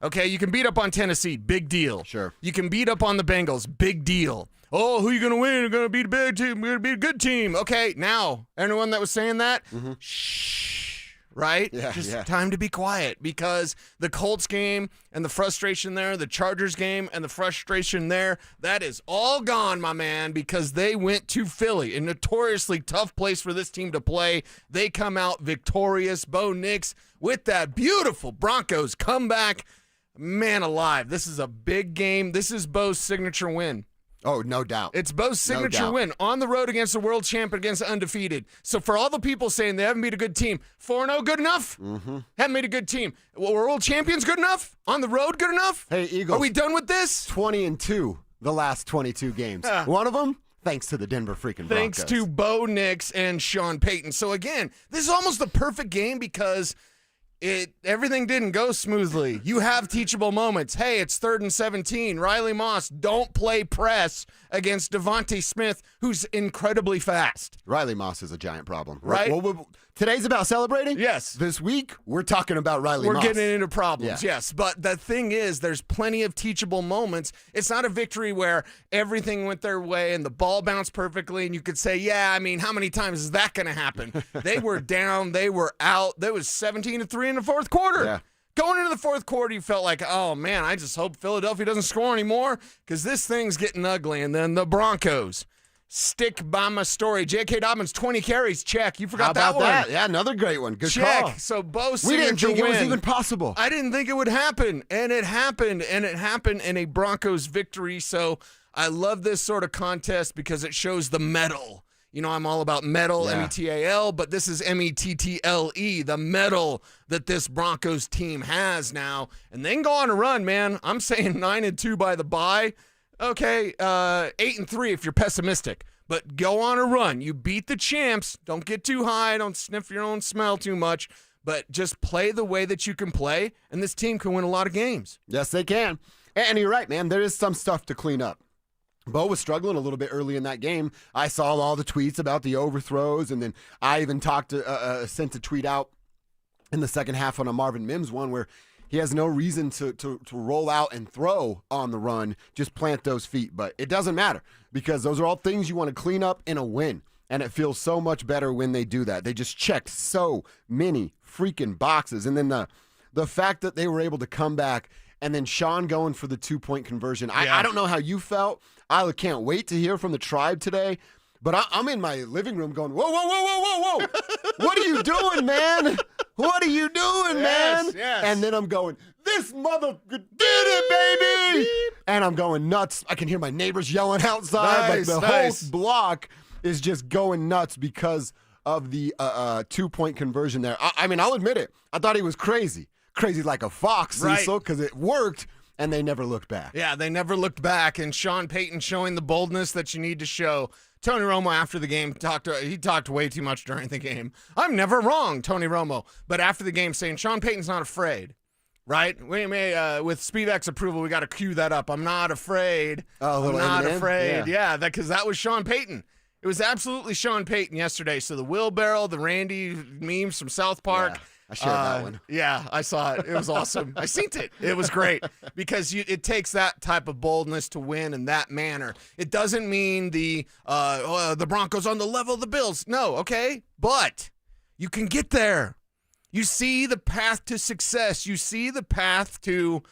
Okay, you can beat up on Tennessee, big deal. Sure. You can beat up on the Bengals, big deal. Oh, who are you going to win? You're going to beat a big team. You're going to beat a good team. Okay, now, anyone that was saying that, shh, right? Yeah, Just time to be quiet, because the Colts game and the frustration there, the Chargers game and the frustration there, that is all gone, my man, because they went to Philly, a notoriously tough place for this team to play. They come out victorious. Bo Nix with that beautiful Broncos comeback. Man alive, this is a big game. This is Bo's signature win. Oh, no doubt. It's Bo's signature win on the road against the world champion, against undefeated. So for all the people saying they haven't beat a good team, 4-0 good enough? Mm-hmm. Haven't made a good team. Well, we're world champions good enough? On the road good enough? Hey, Eagles. Are we done with this? 20-2 the last 22 games. One of them, thanks to the Denver freaking Broncos. Thanks to Bo Nix and Sean Payton. So again, this is almost the perfect game because everything didn't go smoothly. You have teachable moments. Hey, it's 3rd and 17. Riley Moss, don't play press against Devontae Smith, who's incredibly fast. Riley Moss is a giant problem. Right? Today's about celebrating? Yes. This week, we're talking about Riley Moss. We're getting into problems, Yeah. yes. But the thing is, there's plenty of teachable moments. It's not a victory where everything went their way and the ball bounced perfectly and you could say, yeah, I mean, how many times is that going to happen? They were down. They were out. There was 17-3 in the fourth quarter. Yeah. Going into the fourth quarter, you felt like, oh, man, I just hope Philadelphia doesn't score anymore because this thing's getting ugly. And then the Broncos stick by my story. J.K. Dobbins, 20 carries, check. You forgot How about that one. that? Yeah, another great one. Good check. call. So Bo's We didn't signature think it was win. even possible. I didn't think it would happen, and it happened, in a Broncos victory. So I love this sort of contest because it shows the mettle. You know, I'm all about metal, M-E-T-A-L, but this is M-E-T-T-L-E, the metal that this Broncos team has now. And then go on a run, man. I'm saying 9-2 by the bye. Okay, 8-3 if you're pessimistic. But go on a run. You beat the champs. Don't get too high. Don't sniff your own smell too much. But just play the way that you can play, and this team can win a lot of games. Yes, they can. And you're right, man. There is some stuff to clean up. Bo was struggling a little bit early in that game. I saw all the tweets about the overthrows, and then I even sent a tweet out in the second half on a Marvin Mims one where he has no reason to roll out and throw on the run, just plant those feet. But it doesn't matter because those are all things you want to clean up in a win. And it feels so much better when they do that. They just checked so many freaking boxes. And then the fact that they were able to come back and then Sean going for the 2-point conversion. I don't know how you felt. I can't wait to hear from the tribe today. But I'm in my living room going, whoa, whoa, whoa, whoa, whoa, whoa. What are you doing, man? What are you doing, man? Yes. And then I'm going, this mother did it, baby. And I'm going nuts. I can hear my neighbors yelling outside. Nice, Whole block is just going nuts because of the 2-point conversion there. I mean, I'll admit it. I thought he was crazy. Crazy like a fox, Right. Cecil, because it worked. And they never looked back. Yeah, they never looked back. And Sean Payton showing the boldness that you need to show. Tony Romo after the game talked way too much during the game. I'm never wrong, Tony Romo. But after the game saying Sean Payton's not afraid, right? We may with Spivak's approval, we got to cue that up. I'm not afraid. Oh, I'm not Eminem? afraid. Yeah, because that was Sean Payton. It was absolutely Sean Payton yesterday. So the wheelbarrow, the Randy memes from South Park. Yeah. I shared that one. Yeah, I saw it. It was awesome. I seen it. It was great because it takes that type of boldness to win in that manner. It doesn't mean the Broncos on the level of the Bills. No, okay? But you can get there. You see the path to success. You see the path to,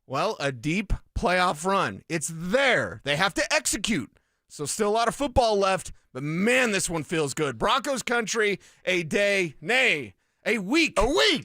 well, a deep playoff run. It's there. They have to execute. So still a lot of football left, but man, this one feels good. Broncos country, a week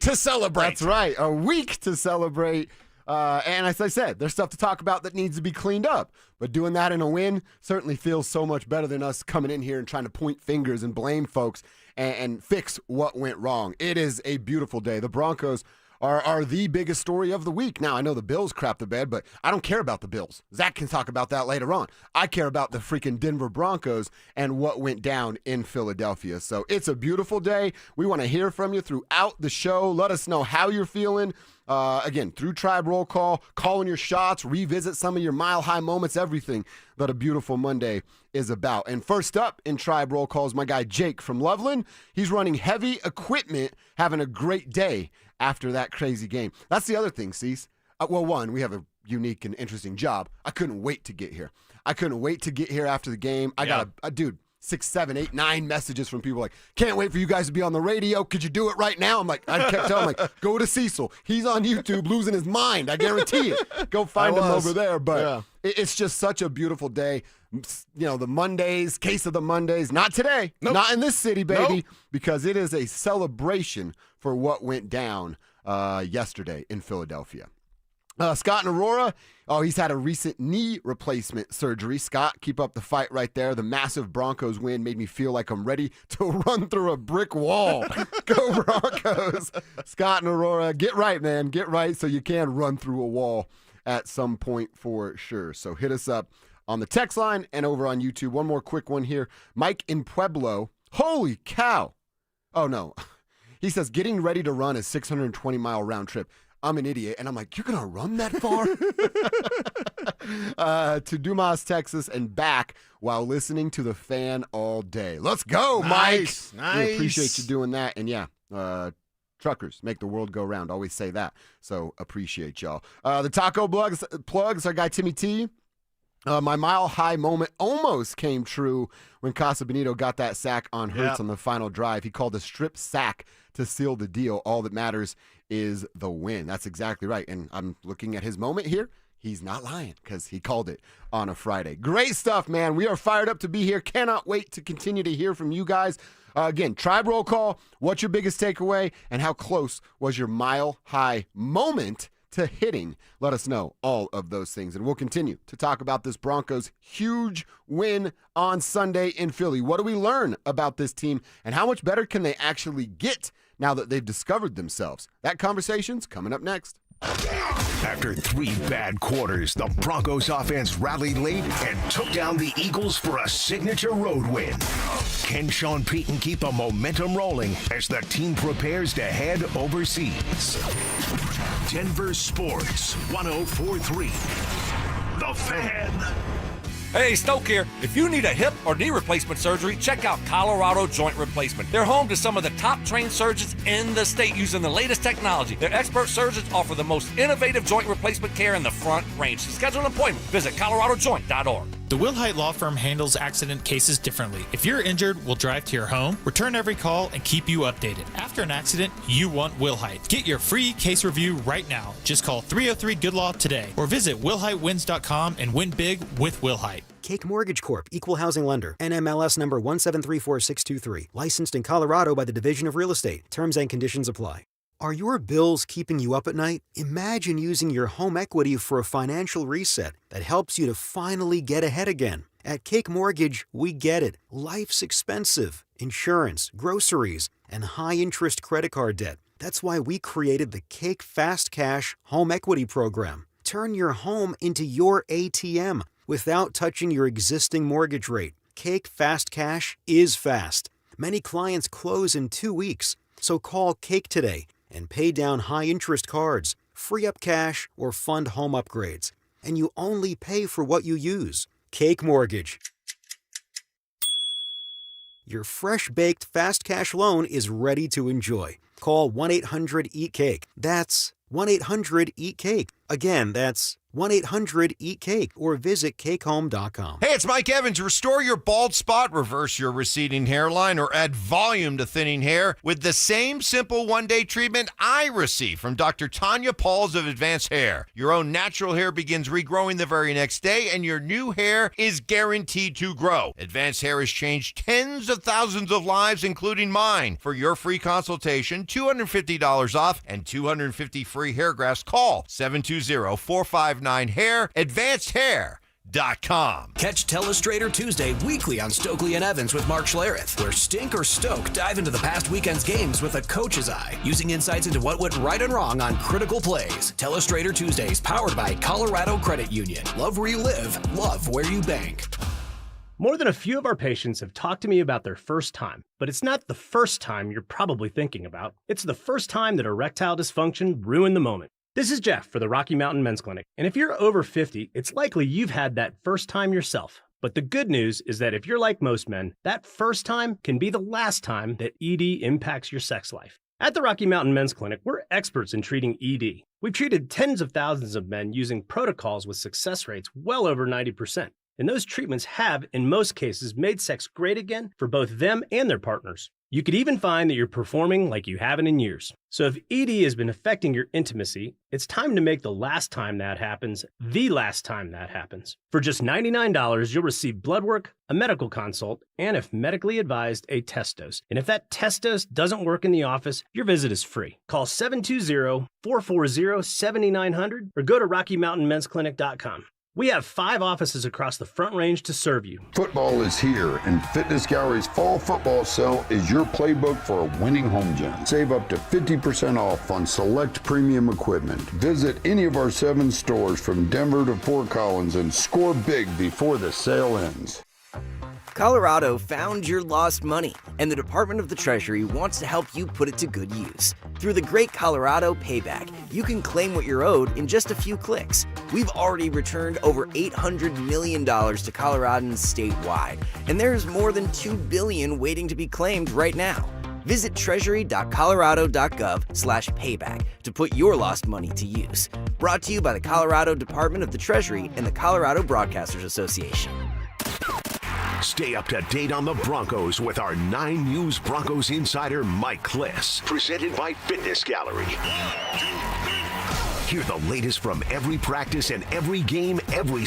to celebrate. That's right. A week to celebrate. And as I said, there's stuff to talk about that needs to be cleaned up. But doing that in a win certainly feels so much better than us coming in here and trying to point fingers and blame folks and fix what went wrong. It is a beautiful day. The Broncos are the biggest story of the week. Now, I know the Bills crap the bed, but I don't care about the Bills. Zach can talk about that later on. I care about the freaking Denver Broncos and what went down in Philadelphia. So it's a beautiful day. We want to hear from you throughout the show. Let us know how you're feeling. Again, through Tribe Roll Call, calling your shots, revisit some of your mile-high moments, everything that a beautiful Monday is about. And first up in Tribe Roll Call is my guy Jake from Loveland. He's running heavy equipment, having a great day after that crazy game. That's the other thing, Cease. Well, one, we have a unique and interesting job. I couldn't wait to get here. I couldn't wait to get here after the game. I got a dude, 6, 7, 8, 9 messages from people like, can't wait for you guys to be on the radio. Could you do it right now? I'm like, I kept telling him, like, go to Cecil. He's on YouTube losing his mind. I guarantee it. Go find him over there. But it's just such a beautiful day. You know, the Mondays, case of the Mondays. Not today. Nope. Not in this city, baby. Nope. Because it is a celebration for what went down yesterday in Philadelphia. Scott and Aurora, he's had a recent knee replacement surgery. Scott, keep up the fight right there. The massive Broncos win made me feel like I'm ready to run through a brick wall. Go Broncos. Scott and Aurora, get right, man. Get right so you can run through a wall at some point for sure. So hit us up on the text line and over on YouTube. One more quick one here. Mike in Pueblo. Holy cow. Oh, no. He says, getting ready to run a 620-mile round trip. I'm an idiot. And I'm like, you're going to run that far? To Dumas, Texas, and back while listening to the fan all day. Let's go, Mike. Nice. We appreciate you doing that. And yeah, truckers make the world go round. Always say that. So appreciate y'all. The taco plugs, our guy Timmy T. My mile-high moment almost came true when Casa Bonito got that sack on Hurts on the final drive. He called a strip sack to seal the deal. All that matters is the win. That's exactly right. And I'm looking at his moment here. He's not lying because he called it on a Friday. Great stuff, man. We are fired up to be here. Cannot wait to continue to hear from you guys. Again, Tribe Roll Call. What's your biggest takeaway? And how close was your mile-high moment to hitting? Let us know all of those things. And we'll continue to talk about this Broncos huge win on Sunday in Philly. What do we learn about this team? And how much better can they actually get now that they've discovered themselves? That conversation's coming up next. After 3 bad quarters, the Broncos offense rallied late and took down the Eagles for a signature road win. Can Sean Payton keep the momentum rolling as the team prepares to head overseas? Denver Sports 104.3. The Fan. Hey, Stoke here. If you need a hip or knee replacement surgery, check out Colorado Joint Replacement. They're home to some of the top trained surgeons in the state using the latest technology. Their expert surgeons offer the most innovative joint replacement care in the Front Range. To schedule an appointment, visit coloradojoint.org. The Wilhite Law Firm handles accident cases differently. If you're injured, we'll drive to your home, return every call, and keep you updated. After an accident, you want Wilhite. Get your free case review right now. Just call 303-GOOD-LAW today or visit wilhitewins.com and win big with Wilhite. Cake Mortgage Corp. Equal Housing Lender. NMLS number 1734623. Licensed in Colorado by the Division of Real Estate. Terms and conditions apply. Are your bills keeping you up at night? Imagine using your home equity for a financial reset that helps you to finally get ahead again. At Cake Mortgage, we get it. Life's expensive. Insurance, groceries, and high-interest credit card debt. That's why we created the Cake Fast Cash Home Equity Program. Turn your home into your ATM without touching your existing mortgage rate. Cake Fast Cash is fast. Many clients close in 2 weeks. So call Cake today and pay down high-interest cards, free up cash, or fund home upgrades. And you only pay for what you use. Cake Mortgage. Your fresh-baked fast cash loan is ready to enjoy. Call 1-800-EAT-CAKE. That's 1-800-EAT-CAKE. Again, that's 1-800-EAT-CAKE or visit cakehome.com. Hey, it's Mike Evans. Restore your bald spot, reverse your receding hairline, or add volume to thinning hair with the same simple one-day treatment I receive from Dr. Tanya Pauls of Advanced Hair. Your own natural hair begins regrowing the very next day, and your new hair is guaranteed to grow. Advanced Hair has changed tens of thousands of lives, including mine. For your free consultation, $250 off and 250 free hair grafts, call 720-459-HAIR, advancedhair.com. Catch Telestrator Tuesday weekly on Stokley and Evans with Mark Schlereth, where Stink or Stoke dive into the past weekend's games with a coach's eye, using insights into what went right and wrong on critical plays. Telestrator Tuesdays, powered by Colorado Credit Union. Love where you live, love where you bank. More than a few of our patients have talked to me about their first time, but it's not the first time you're probably thinking about. It's the first time that erectile dysfunction ruined the moment. This is Jeff for the Rocky Mountain Men's Clinic, and if you're over 50, it's likely you've had that first time yourself. But the good news is that if you're like most men, that first time can be the last time that ED impacts your sex life. At the Rocky Mountain Men's Clinic, we're experts in treating ED. We've treated tens of thousands of men using protocols with success rates well over 90%. And those treatments have, in most cases, made sex great again for both them and their partners. You could even find that you're performing like you haven't in years. So if ED has been affecting your intimacy, it's time to make the last time that happens, the last time that happens. For just $99, you'll receive blood work, a medical consult, and if medically advised, a test dose. And if that test dose doesn't work in the office, your visit is free. Call 720-440-7900 or go to RockyMountainMen'sClinic.com. We have 5 offices across the Front Range to serve you. Football is here, and Fitness Gallery's fall football sale is your playbook for a winning home gym. Save up to 50% off on select premium equipment. Visit any of our 7 stores from Denver to Fort Collins and score big before the sale ends. Colorado found your lost money, and the Department of the Treasury wants to help you put it to good use. Through the Great Colorado Payback, you can claim what you're owed in just a few clicks. We've already returned over $800 million to Coloradans statewide, and there's more than $2 billion waiting to be claimed right now. Visit treasury.colorado.gov/payback to put your lost money to use. Brought to you by the Colorado Department of the Treasury and the Colorado Broadcasters Association. Stay up to date on the Broncos with our 9 News Broncos insider, Mike Kliss. Presented by Fitness Gallery. Hear the latest from every practice and every game every